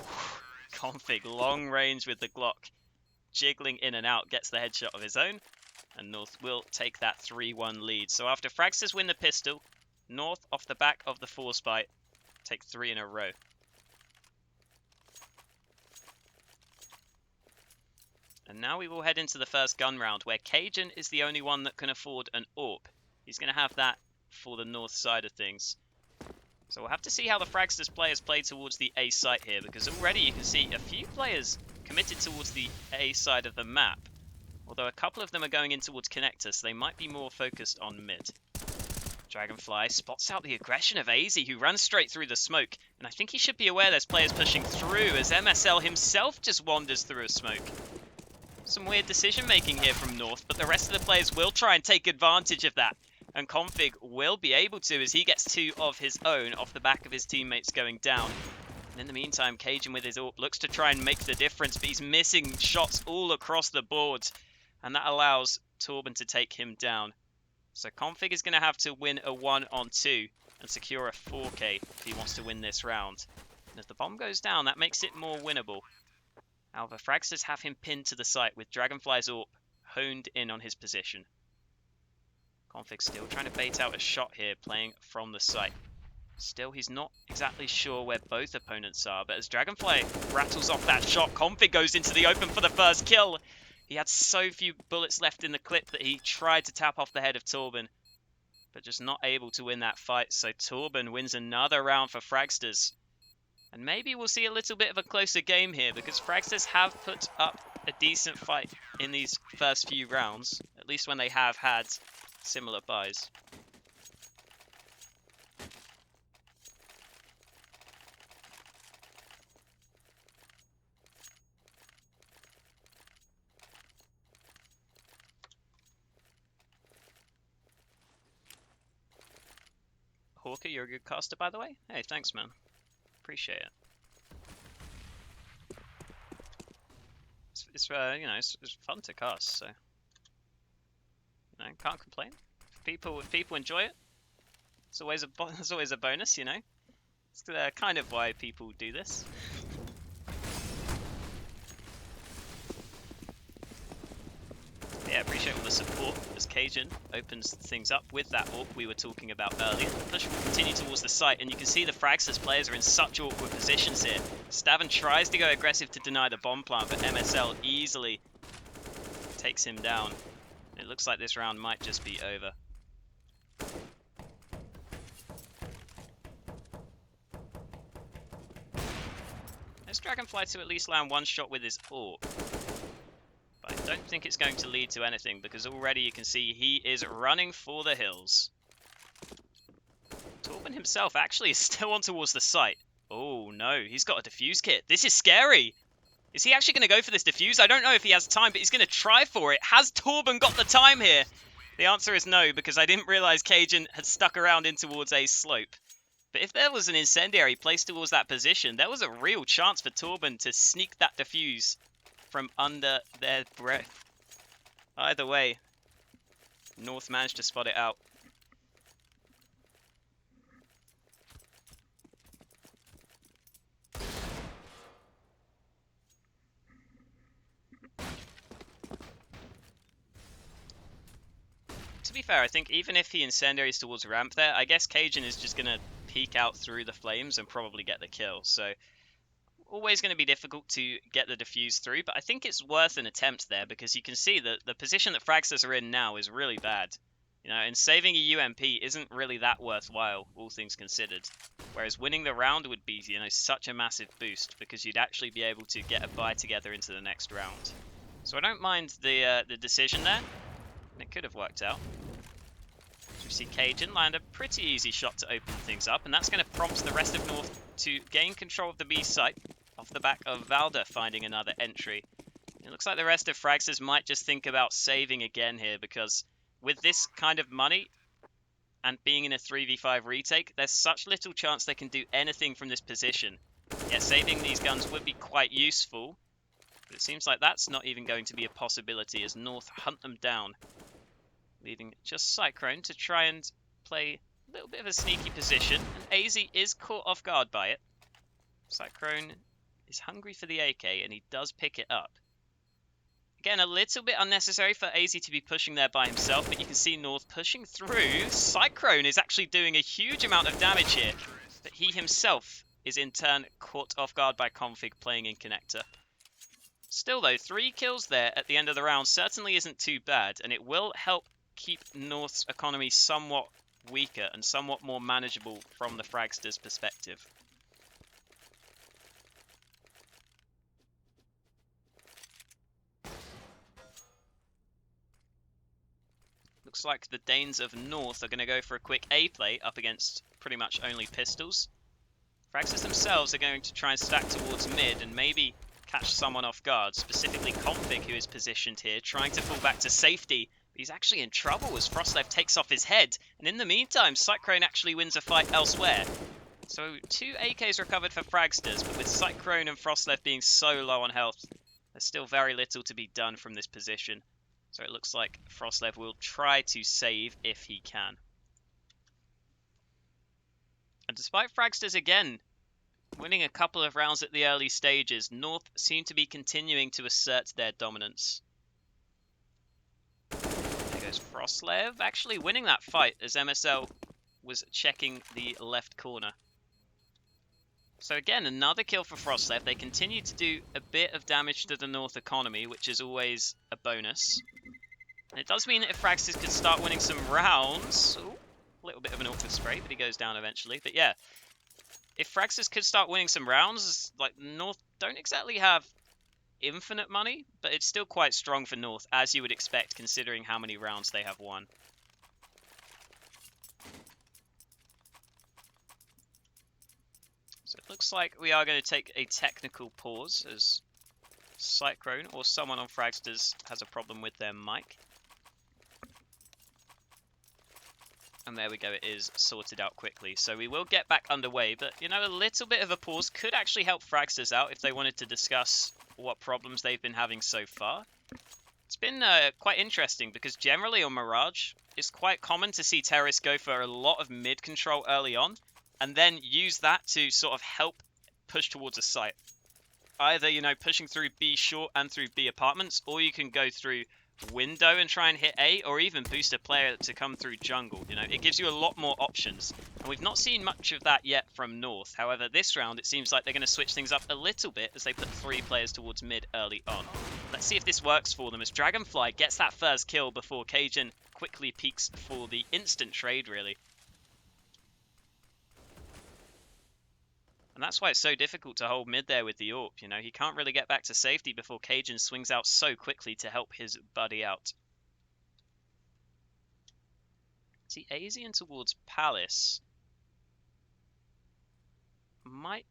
Config, long range with the Glock. Jiggling in and out, gets the headshot of his own. And North will take that 3-1 lead. So after Fragsters win the pistol, North, off the back of the force bite, take 3 in a row. And now we will head into the first gun round, where Cajun is the only one that can afford an AWP. He's going to have that for the North side of things. So we'll have to see how the Fragsters players play towards the A site here, because already you can see a few players committed towards the A side of the map. Although a couple of them are going in towards connector, so they might be more focused on mid. Dragonfly spots out the aggression of AZ, who ran straight through the smoke. And I think he should be aware there's players pushing through, as MSL himself just wanders through a smoke. Some weird decision making here from North, but the rest of the players will try and take advantage of that. And Config will be able to, as he gets 2 of his own off the back of his teammates going down. And in the meantime, Cajun with his AWP looks to try and make the difference, but he's missing shots all across the board. And that allows Torben to take him down. So Config is going to have to win a 1-on-2 and secure a 4K if he wants to win this round. And as the bomb goes down, that makes it more winnable. However, Fragsters have him pinned to the site with Dragonfly's AWP honed in on his position. Config still trying to bait out a shot here, playing from the site. Still, he's not exactly sure where both opponents are, but as Dragonfly rattles off that shot, Config goes into the open for the first kill. He had so few bullets left in the clip that he tried to tap off the head of Torben, but just not able to win that fight. So Torben wins another round for Fragsters. And maybe we'll see a little bit of a closer game here, because Fragsters have put up a decent fight in these first few rounds, at least when they have had similar buys. Hawker, you're a good caster, by the way. Hey, thanks, man. Appreciate it. It's you know, it's fun to cast, so you know, can't complain. If people enjoy it, it's always a bonus, you know. It's kind of why people do this. Yeah, appreciate all the support as Cajun opens things up with that AWP we were talking about earlier. The push will continue towards the site, and you can see the Fragsters players are in such awkward positions here. Stavin tries to go aggressive to deny the bomb plant, but MSL easily takes him down. It looks like this round might just be over. Let's Dragonfly to at least land one shot with his AWP. But I don't think it's going to lead to anything, because already you can see he is running for the hills. Torben himself actually is still on towards the site. Oh no, he's got a defuse kit. This is scary. Is he actually going to go for this defuse? I don't know if he has time, but he's going to try for it. Has Torben got the time here? The answer is no, because I didn't realize Cajun had stuck around in towards a slope. But if there was an incendiary placed towards that position, there was a real chance for Torben to sneak that defuse from under their breath. Either way, North managed to spot it out. To be fair, I think even if he incendiaries towards ramp there, I guess Cajun is just going to peek out through the flames and probably get the kill. So always going to be difficult to get the defuse through, but I think it's worth an attempt there, because you can see that the position that Fragsters are in now is really bad. You know, and saving a UMP isn't really that worthwhile, all things considered. Whereas winning the round would be, you know, such a massive boost, because you'd actually be able to get a buy together into the next round. So I don't mind the decision there. It could have worked out. So we see Cajun land a pretty easy shot to open things up, and that's going to prompt the rest of North to gain control of the B site off the back of Valda finding another entry. It looks like the rest of Fragsters might just think about saving again here, because with this kind of money and being in a 3v5 retake, there's such little chance they can do anything from this position. Yeah, saving these guns would be quite useful, but it seems like that's not even going to be a possibility as North hunt them down, leaving just Cyclone to try and play a little bit of a sneaky position, and AZ is caught off guard by it. Cyclone is hungry for the AK, and he does pick it up. Again, a little bit unnecessary for AZ to be pushing there by himself, but you can see North pushing through. Cyclone is actually doing a huge amount of damage here, but he himself is in turn caught off guard by Config playing in connector. Still though, 3 kills there at the end of the round certainly isn't too bad, and it will help keep North's economy somewhat weaker and somewhat more manageable from the Fragsters' perspective. Looks like the Danes of North are going to go for a quick A play up against pretty much only pistols. Fragsters themselves are going to try and stack towards mid and maybe catch someone off guard, specifically Config, who is positioned here, trying to fall back to safety. But he's actually in trouble as Frostlev takes off his head, and in the meantime, Cyclone actually wins a fight elsewhere. So 2 AKs recovered for Fragsters, but with Cyclone and Frostlev being so low on health, there's still very little to be done from this position. So it looks like Frostlev will try to save if he can. And despite Fragsters again winning a couple of rounds at the early stages, North seem to be continuing to assert their dominance. There goes Frostlev, actually winning that fight as MSL was checking the left corner. So again, another kill for Frostlev. They continue to do a bit of damage to the North economy, which is always a bonus. And it does mean that if Fragsters could start winning some rounds... Ooh, a little bit of an awkward spray, but he goes down eventually. But yeah, if Fragsters could start winning some rounds, like North don't exactly have infinite money, but it's still quite strong for North, as you would expect, considering how many rounds they have won. So it looks like we are going to take a technical pause as Cyclone or someone on Fragsters has a problem with their mic. And there we go, it is sorted out quickly. So we will get back underway, but you know, a little bit of a pause could actually help Fragsters out if they wanted to discuss what problems they've been having so far. It's been quite interesting because generally on Mirage, it's quite common to see terrorists go for a lot of mid control early on, and then use that to sort of help push towards a site. Either, you know, pushing through B short and through B apartments, or you can go through window and try and hit A, or even boost a player to come through jungle. You know, it gives you a lot more options. And we've not seen much of that yet from North. However, this round, it seems like they're going to switch things up a little bit as they put 3 players towards mid early on. Let's see if this works for them as Dragonfly gets that first kill before Cajun quickly peeks for the instant trade, really. And that's why it's so difficult to hold mid there with the AWP, you know. He can't really get back to safety before Cajun swings out so quickly to help his buddy out. See, Asian towards Palace. Might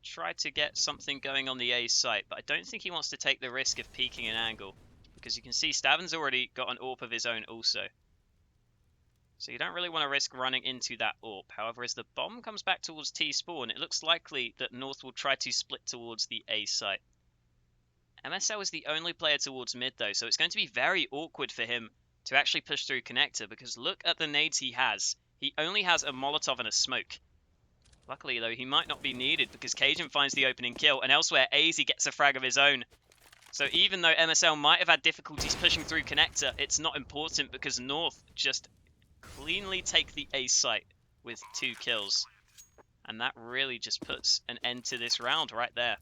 try to get something going on the A site, but I don't think he wants to take the risk of peeking an angle. Because you can see Stavin's already got an AWP of his own also. So you don't really want to risk running into that AWP. However, as the bomb comes back towards T-spawn, it looks likely that North will try to split towards the A site. MSL is the only player towards mid though, so it's going to be very awkward for him to actually push through connector, because look at the nades he has. He only has a Molotov and a smoke. Luckily though, he might not be needed because Cajun finds the opening kill, and elsewhere AZ gets a frag of his own. So even though MSL might have had difficulties pushing through connector, it's not important because North just cleanly take the A site with 2 kills. And that really just puts an end to this round right there.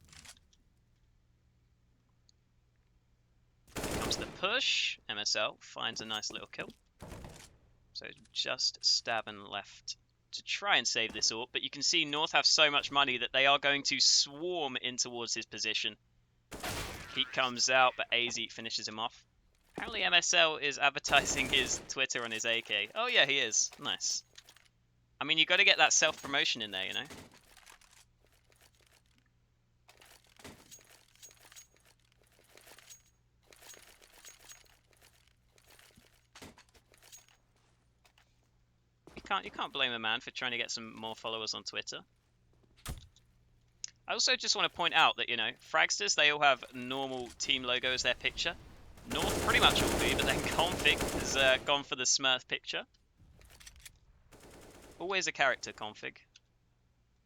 Here comes the push. MSL finds a nice little kill. So just Stabin left to try and save this AWP. But you can see North have so much money that they are going to swarm in towards his position. Heat comes out, but AZ finishes him off. Apparently MSL is advertising his Twitter on his AK. Oh yeah, he is. Nice. I mean, you got to get that self-promotion in there, you know? You can't blame a man for trying to get some more followers on Twitter. I also just want to point out that, you know, Fragsters, they all have normal team logo as their picture. North pretty much all do, but then Config has gone for the Smurf picture. Always a character Config.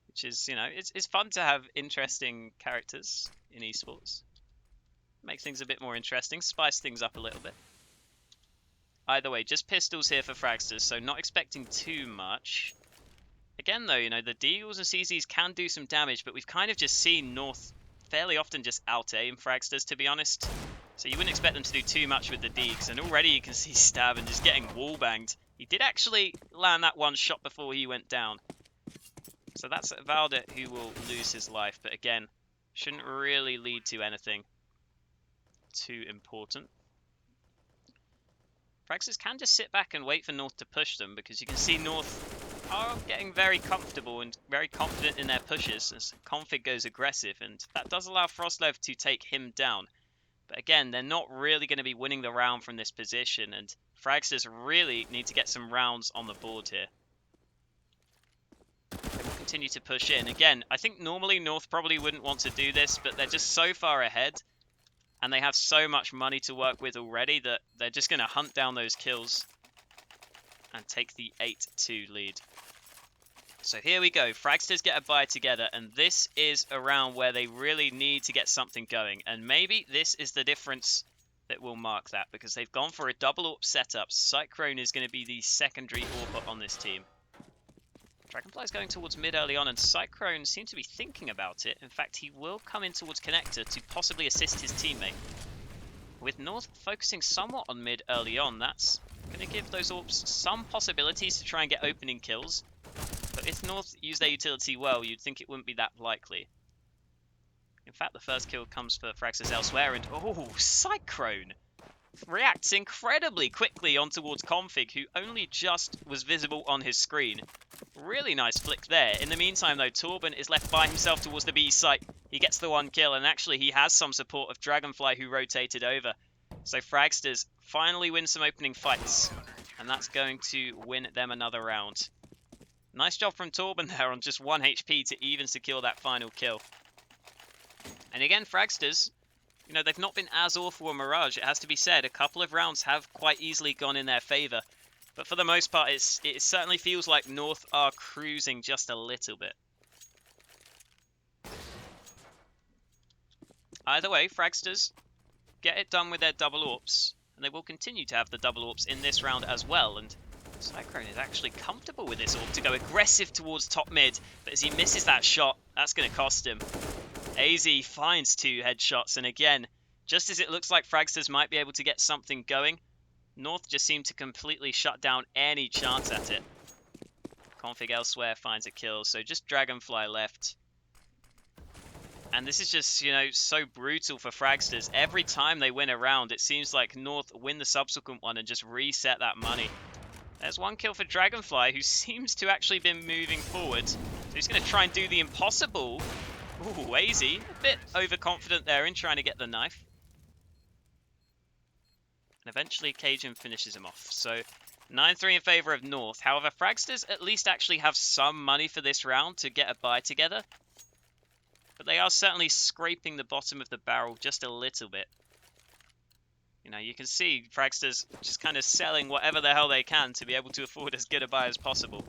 Which is, you know, it's fun to have interesting characters in esports. Make things a bit more interesting, spice things up a little bit. Either way, just pistols here for Fragsters, so not expecting too much. Again though, you know, the Deagles and CZs can do some damage, but we've kind of just seen North fairly often just out-aim Fragsters, to be honest. So you wouldn't expect them to do too much with the Deags, and already you can see Stabin just getting wall-banged. He did actually land that one shot before he went down. So that's Valda who will lose his life, but again, shouldn't really lead to anything too important. Fragsters can just sit back and wait for North to push them, because you can see North are getting very comfortable and very confident in their pushes as Config goes aggressive, and that does allow Frostlev to take him down. But again, they're not really going to be winning the round from this position, and Fragsters really need to get some rounds on the board here. They're continue to push in. Again, I think normally North probably wouldn't want to do this, but they're just so far ahead, and they have so much money to work with already that they're just going to hunt down those kills and take the 8-2 lead. So here we go. Fragsters get a buy together, and this is a round where they really need to get something going. And maybe this is the difference that will mark that, because they've gone for a double AWP setup. Cyclone is going to be the secondary AWP on this team. Dragonfly's going towards mid early on, and Cyclone seems to be thinking about it. In fact, he will come in towards connector to possibly assist his teammate. With North focusing somewhat on mid early on, that's going to give those AWPs some possibilities to try and get opening kills. But if North use their utility well, you'd think it wouldn't be that likely. In fact, the first kill comes for Fragsters elsewhere, and oh, Cyclone reacts incredibly quickly on towards Config, who only just was visible on his screen. Really nice flick there. In the meantime, though, Torben is left by himself towards the B site. He gets the one kill, and actually he has some support of Dragonfly, who rotated over. So Fragsters finally win some opening fights, and that's going to win them another round. Nice job from Torben there on just 1 HP to even secure that final kill. And again, Fragsters, you know, they've not been as awful a Mirage, it has to be said. A couple of rounds have quite easily gone in their favour. But for the most part, it certainly feels like North are cruising just a little bit. Either way, Fragsters get it done with their double AWPs, and they will continue to have the double AWPs in this round as well. And Cyclone is actually comfortable with this AWP to go aggressive towards top mid, but as he misses that shot, that's going to cost him. AZ finds 2 headshots, and again, just as it looks like Fragsters might be able to get something going, North just seem to completely shut down any chance at it. Config elsewhere finds a kill, so just Dragonfly left. And this is just, you know, so brutal for Fragsters. Every time they win a round, it seems like North win the subsequent one and just reset that money. There's one kill for Dragonfly, who seems to actually been moving forward. So he's going to try and do the impossible. Ooh, AZ, a bit overconfident there in trying to get the knife. And eventually Cajun finishes him off. So 9-3 in favour of North. However, Fragsters at least actually have some money for this round to get a buy together. But they are certainly scraping the bottom of the barrel just a little bit. You know, you can see Fragsters just kind of selling whatever the hell they can to be able to afford as good a buy as possible.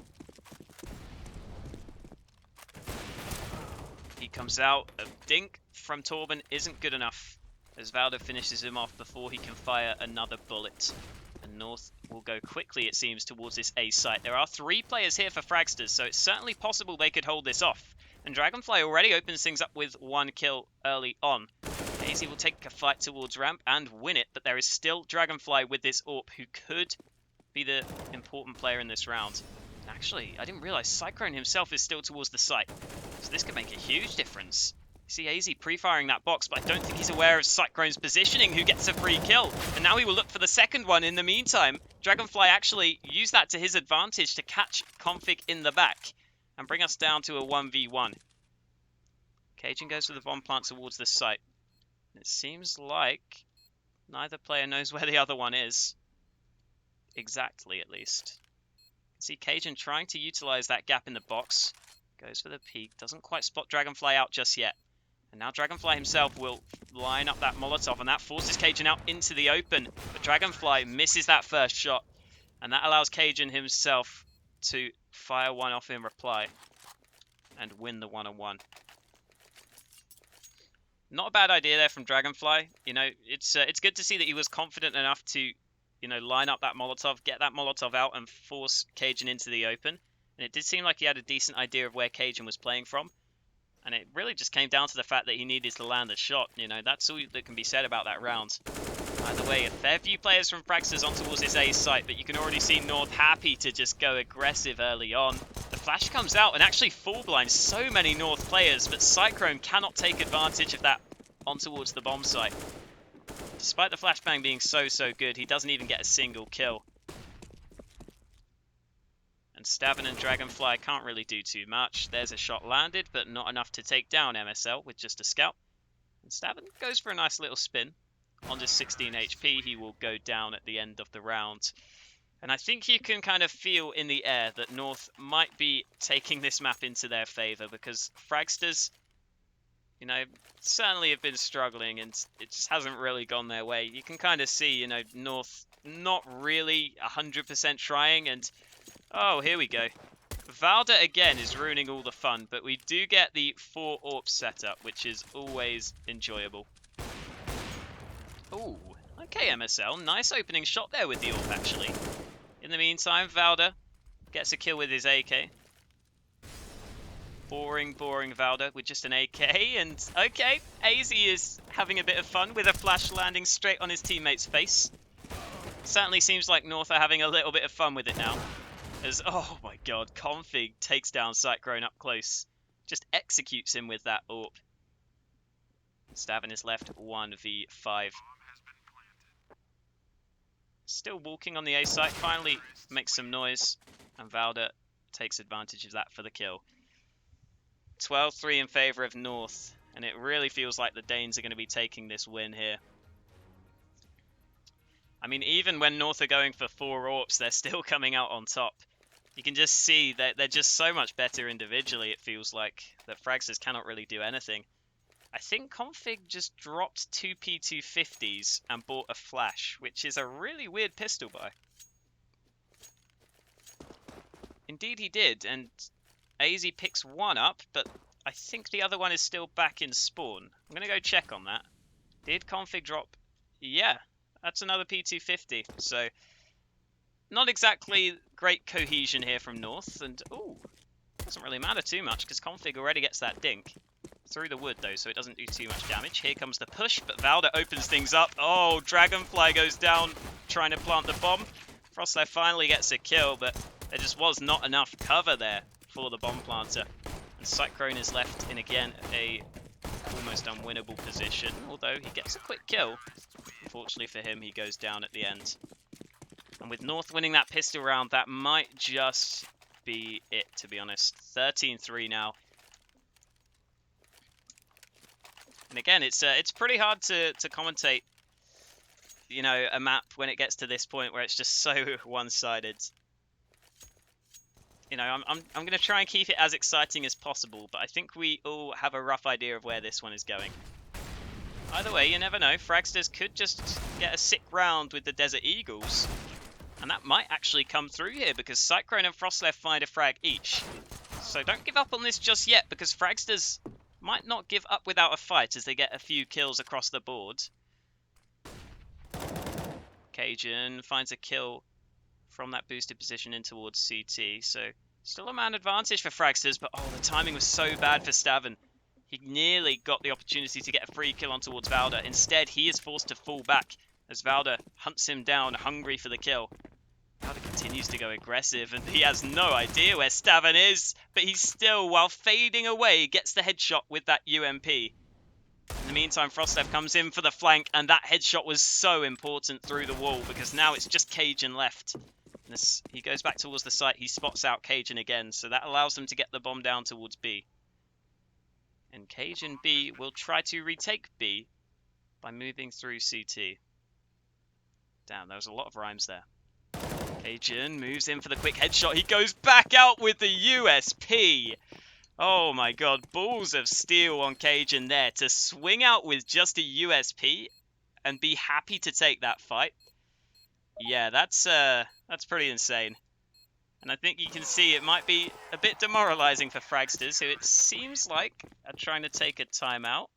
He comes out. A dink from Torben isn't good enough, as Valda finishes him off before he can fire another bullet. And North will go quickly, it seems, towards this A site. There are 3 players here for Fragsters, so it's certainly possible they could hold this off. And Dragonfly already opens things up with 1 kill early on. AZ will take a fight towards ramp and win it, but there is still Dragonfly with this AWP, who could be the important player in this round. And actually, I didn't realise Cyclone himself is still towards the site, so this could make a huge difference. You see AZ pre-firing that box, but I don't think he's aware of Cyclone's positioning, who gets a free kill. And now he will look for the second one. In the meantime, Dragonfly actually used that to his advantage to catch Config in the back and bring us down to a 1v1. Cajun goes for the bomb plant towards the site. It seems like neither player knows where the other one is. Exactly, at least. You can see Cajun trying to utilize that gap in the box. Goes for the peek. Doesn't quite spot Dragonfly out just yet. And now Dragonfly himself will line up that Molotov, and that forces Cajun out into the open. But Dragonfly misses that first shot, and that allows Cajun himself to fire one off in reply and win the 1-on-1. Not a bad idea there from Dragonfly. You know, it's good to see that he was confident enough to, you know, line up that Molotov, get that Molotov out, and force Cajun into the open. And it did seem like he had a decent idea of where Cajun was playing from. And it really just came down to the fact that he needed to land a shot. You know, that's all that can be said about that round. Either way, a fair few players from Fragsters on towards this A site, but you can already see North happy to just go aggressive early on. The flash comes out and actually full blinds so many North players, but Cyclone cannot take advantage of that on towards the bomb site. Despite the flashbang being so good, he doesn't even get a single kill. And Stavin and Dragonfly can't really do too much. There's a shot landed, but not enough to take down MSL with just a scout. And Stavin goes for a nice little spin. On just 16 HP, he will go down at the end of the round. And I think you can kind of feel in the air that North might be taking this map into their favor, because Fragsters, you know, certainly have been struggling and it just hasn't really gone their way. You can kind of see, you know, North not really 100% trying, and oh, here we go. Valda again is ruining all the fun, but we do get the 4 AWP setup, which is always enjoyable. Ooh, okay MSL, nice opening shot there with the AWP actually. In the meantime, Valda gets a kill with his AK. Boring Valda with just an AK, and okay, AZ is having a bit of fun with a flash landing straight on his teammate's face. Certainly seems like North are having a little bit of fun with it now. As, oh my god, Config takes down Cyclone up close. Just executes him with that AWP. Stavin is left 1v5. Still walking on the A site, finally makes some noise, and Valda takes advantage of that for the kill. 12-3 in favour of North, and it really feels like the Danes are going to be taking this win here. I mean, even when North are going for 4 AWPs, they're still coming out on top. You can just see that they're just so much better individually, it feels like, that Fragsters cannot really do anything. I think Config just dropped 2 P250s and bought a flash, which is a really weird pistol buy. Indeed he did, and AZ picks one up, but I think the other one is still back in spawn. I'm going to go check on that. Did Config drop? Yeah, that's another P250. So, not exactly great cohesion here from North. And, ooh, doesn't really matter too much because Config already gets that dink. Through the wood, though, so it doesn't do too much damage. Here comes the push, but Valda opens things up. Oh, Dragonfly goes down trying to plant the bomb. Frostlight finally gets a kill, but there just was not enough cover there for the bomb planter. And Cyclone is left in, again, a almost unwinnable position, although he gets a quick kill. Unfortunately for him, he goes down at the end. And with North winning that pistol round, that might just be it, to be honest. 13-3 now. And again, it's pretty hard to commentate, you know, a map when it gets to this point where it's just so one-sided. You know, I'm going to try and keep it as exciting as possible, but I think we all have a rough idea of where this one is going. Either way, you never know. Fragsters could just get a sick round with the Desert Eagles, and that might actually come through here because Cyclone and Frostleft find a frag each. So don't give up on this just yet, because Fragsters might not give up without a fight as they get a few kills across the board. Cajun finds a kill from that boosted position in towards CT, so still a man advantage for Fragsters, but oh, the timing was so bad for Stavin. He nearly got the opportunity to get a free kill on towards Valda. Instead, he is forced to fall back as Valda hunts him down, hungry for the kill. Valda continues to go aggressive, and he has no idea where Stavin is, but he still, while fading away, gets the headshot with that UMP. In the meantime, Frostlev comes in for the flank, and that headshot was so important through the wall, because now it's just Cajun left. As he goes back towards the site, he spots out Cajun again, so that allows him to get the bomb down towards B. And Cajun B will try to retake B by moving through CT. Damn, there was a lot of rhymes there. Cajun moves in for the quick headshot. He goes back out with the USP. Oh my god, balls of steel on Cajun there to swing out with just a USP and be happy to take that fight. Yeah, that's pretty insane. And I think you can see it might be a bit demoralizing for Fragsters, who it seems like are trying to take a timeout.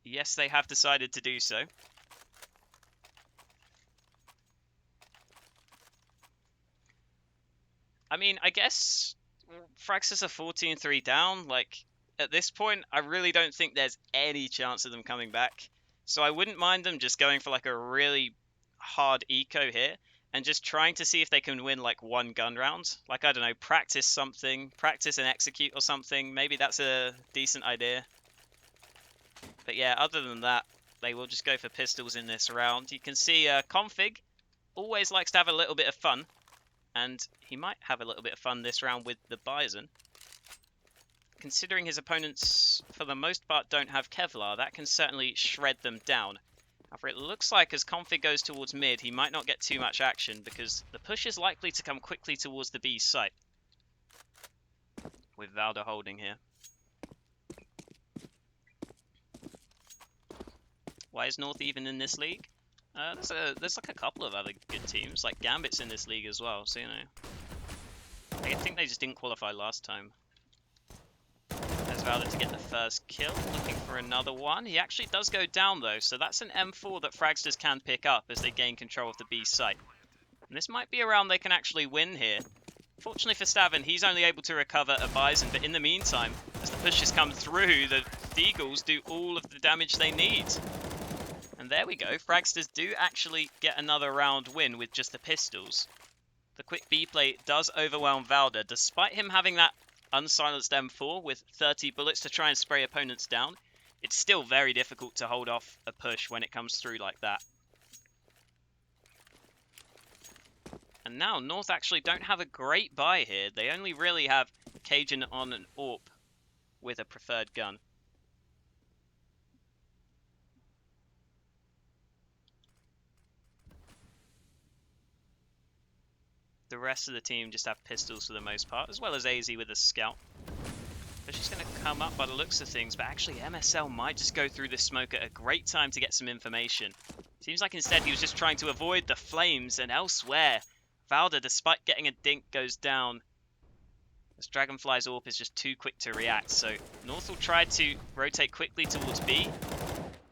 Yes, they have decided to do so. I mean, I guess Fragsters are 14-3 down. Like, at this point, I really don't think there's any chance of them coming back. So I wouldn't mind them just going for like a really hard eco here and just trying to see if they can win like one gun round. Like, I don't know, practice something, practice and execute or something. Maybe that's a decent idea. But yeah, other than that, they will just go for pistols in this round. You can see Config always likes to have a little bit of fun. And he might have a little bit of fun this round with the Bison. Considering his opponents, for the most part, don't have Kevlar, that can certainly shred them down. However, it looks like as Config goes towards mid, he might not get too much action because the push is likely to come quickly towards the B site. With Valda holding here. Why is North even in this league? There's like a couple of other good teams, like Gambit's in this league as well, so you know. I think they just didn't qualify last time. There's Valda to get the first kill, looking for another one. He actually does go down though, so that's an M4 that Fragsters can pick up as they gain control of the B site. And this might be a round they can actually win here. Fortunately for Stavin, he's only able to recover a Bison, but in the meantime, as the pushes come through, the Deagles do all of the damage they need. And there we go, Fragsters do actually get another round win with just the pistols. The quick B play does overwhelm Valda, despite him having that unsilenced M4 with 30 bullets to try and spray opponents down. It's still very difficult to hold off a push when it comes through like that. And now North actually don't have a great buy here. They only really have Cajun on an AWP with a preferred gun. The rest of the team just have pistols for the most part, as well as AZ with a scout. But she's going to come up by the looks of things, but actually MSL might just go through this smoke at a great time to get some information. Seems like instead he was just trying to avoid the flames, and elsewhere, Valda, despite getting a dink, goes down. As Dragonfly's AWP is just too quick to react, so North will try to rotate quickly towards B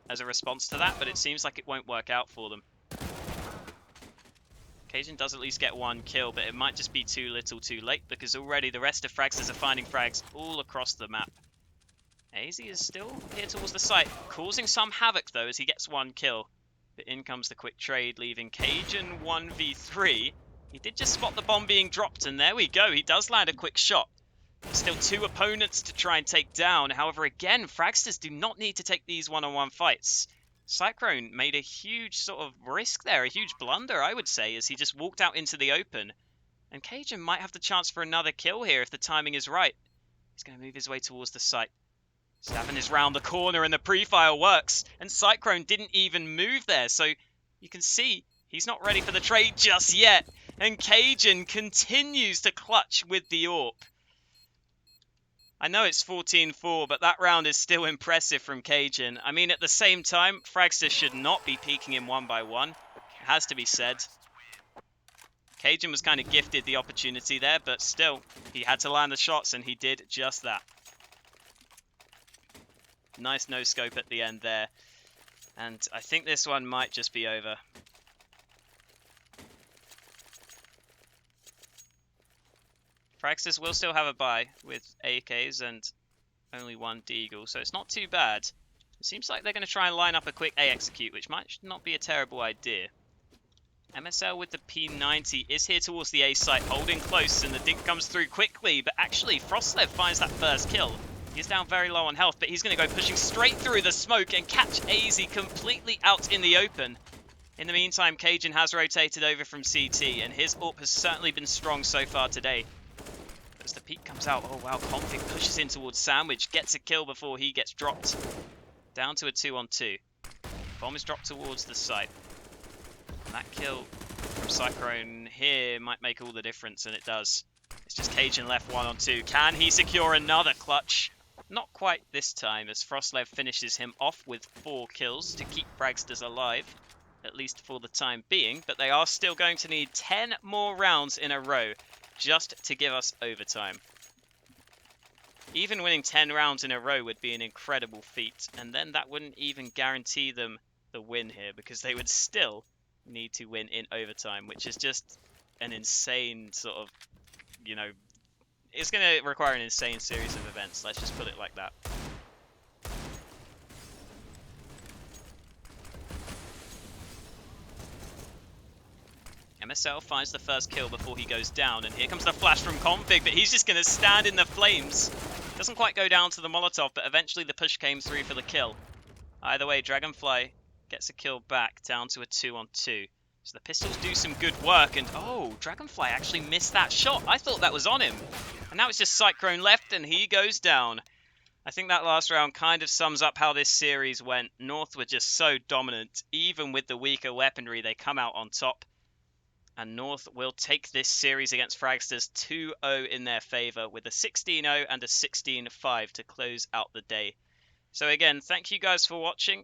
as a response to that, but it seems like it won't work out for them. Cajun does at least get one kill, but it might just be too little too late because already the rest of Fragsters are finding frags all across the map. AZ is still here towards the site, causing some havoc though as he gets one kill. But in comes the quick trade, leaving Cajun 1v3. He did just spot the bomb being dropped, and there we go, he does land a quick shot. Still two opponents to try and take down, however again, Fragsters do not need to take these one-on-one fights. Cyclone made a huge sort of risk there, a huge blunder I would say, as he just walked out into the open. And Cajun might have the chance for another kill here if the timing is right. He's going to move his way towards the site. Stavin is round the corner and the pre-fire works, and Cyclone didn't even move there, so you can see he's not ready for the trade just yet. And Cajun continues to clutch with the AWP. I know it's 14-4, but that round is still impressive from Cajun. I mean, at the same time, Fragsters should not be peeking him one by one. It has to be said. Cajun was kind of gifted the opportunity there, but still, he had to land the shots, and he did just that. Nice no-scope at the end there. And I think this one might just be over. Fragsters will still have a buy with AKs and only one Deagle, so it's not too bad. It seems like they're going to try and line up a quick A execute, which might not be a terrible idea. MSL with the P90 is here towards the A site, holding close, and the dink comes through quickly, but actually Frostlev finds that first kill. He's down very low on health, but he's going to go pushing straight through the smoke and catch AZ completely out in the open. In the meantime, Cajun has rotated over from CT, and his AWP has certainly been strong so far today. As the peek comes out, oh wow, Config pushes in towards Sandwich, gets a kill before he gets dropped. Down to a 2-on-2. Bomb is dropped towards the site. And that kill from Cyclone here might make all the difference, and it does. It's just Cajun left 1-on-2. Can he secure another clutch? Not quite this time, as Frostlev finishes him off with 4 kills to keep Fragsters alive, at least for the time being, but they are still going to need 10 more rounds in a row just to give us overtime. Even winning 10 rounds in a row would be an incredible feat, and then that wouldn't even guarantee them the win here, because they would still need to win in overtime, which is just an insane sort of, you know, it's going to require an insane series of events, let's just put it like that. MSL finds the first kill before he goes down, and here comes the flash from Config, but he's just going to stand in the flames. Doesn't quite go down to the Molotov, but eventually the push came through for the kill. Either way, Dragonfly gets a kill back, down to a 2-on-2. So the pistols do some good work, and oh, Dragonfly actually missed that shot. I thought that was on him. And now it's just Cyclone left, and he goes down. I think that last round kind of sums up how this series went. North were just so dominant. Even with the weaker weaponry, they come out on top. And North will take this series against Fragsters 2-0 in their favour with a 16-0 and a 16-5 to close out the day. So again, thank you guys for watching.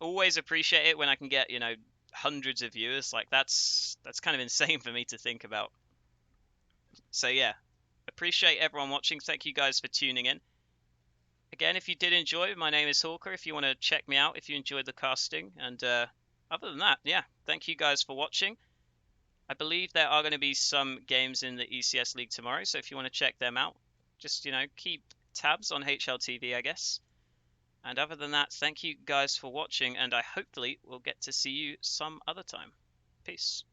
Always appreciate it when I can get, you know, hundreds of viewers. Like that's kind of insane for me to think about. So yeah, appreciate everyone watching. Thank you guys for tuning in. Again, if you did enjoy, my name is Hawker. If you want to check me out, if you enjoyed the casting. And other than that, yeah, thank you guys for watching. I believe there are going to be some games in the ECS League tomorrow, so if you want to check them out, just, you know, keep tabs on HLTV, I guess. And other than that, thank you guys for watching, and I hopefully will get to see you some other time. Peace.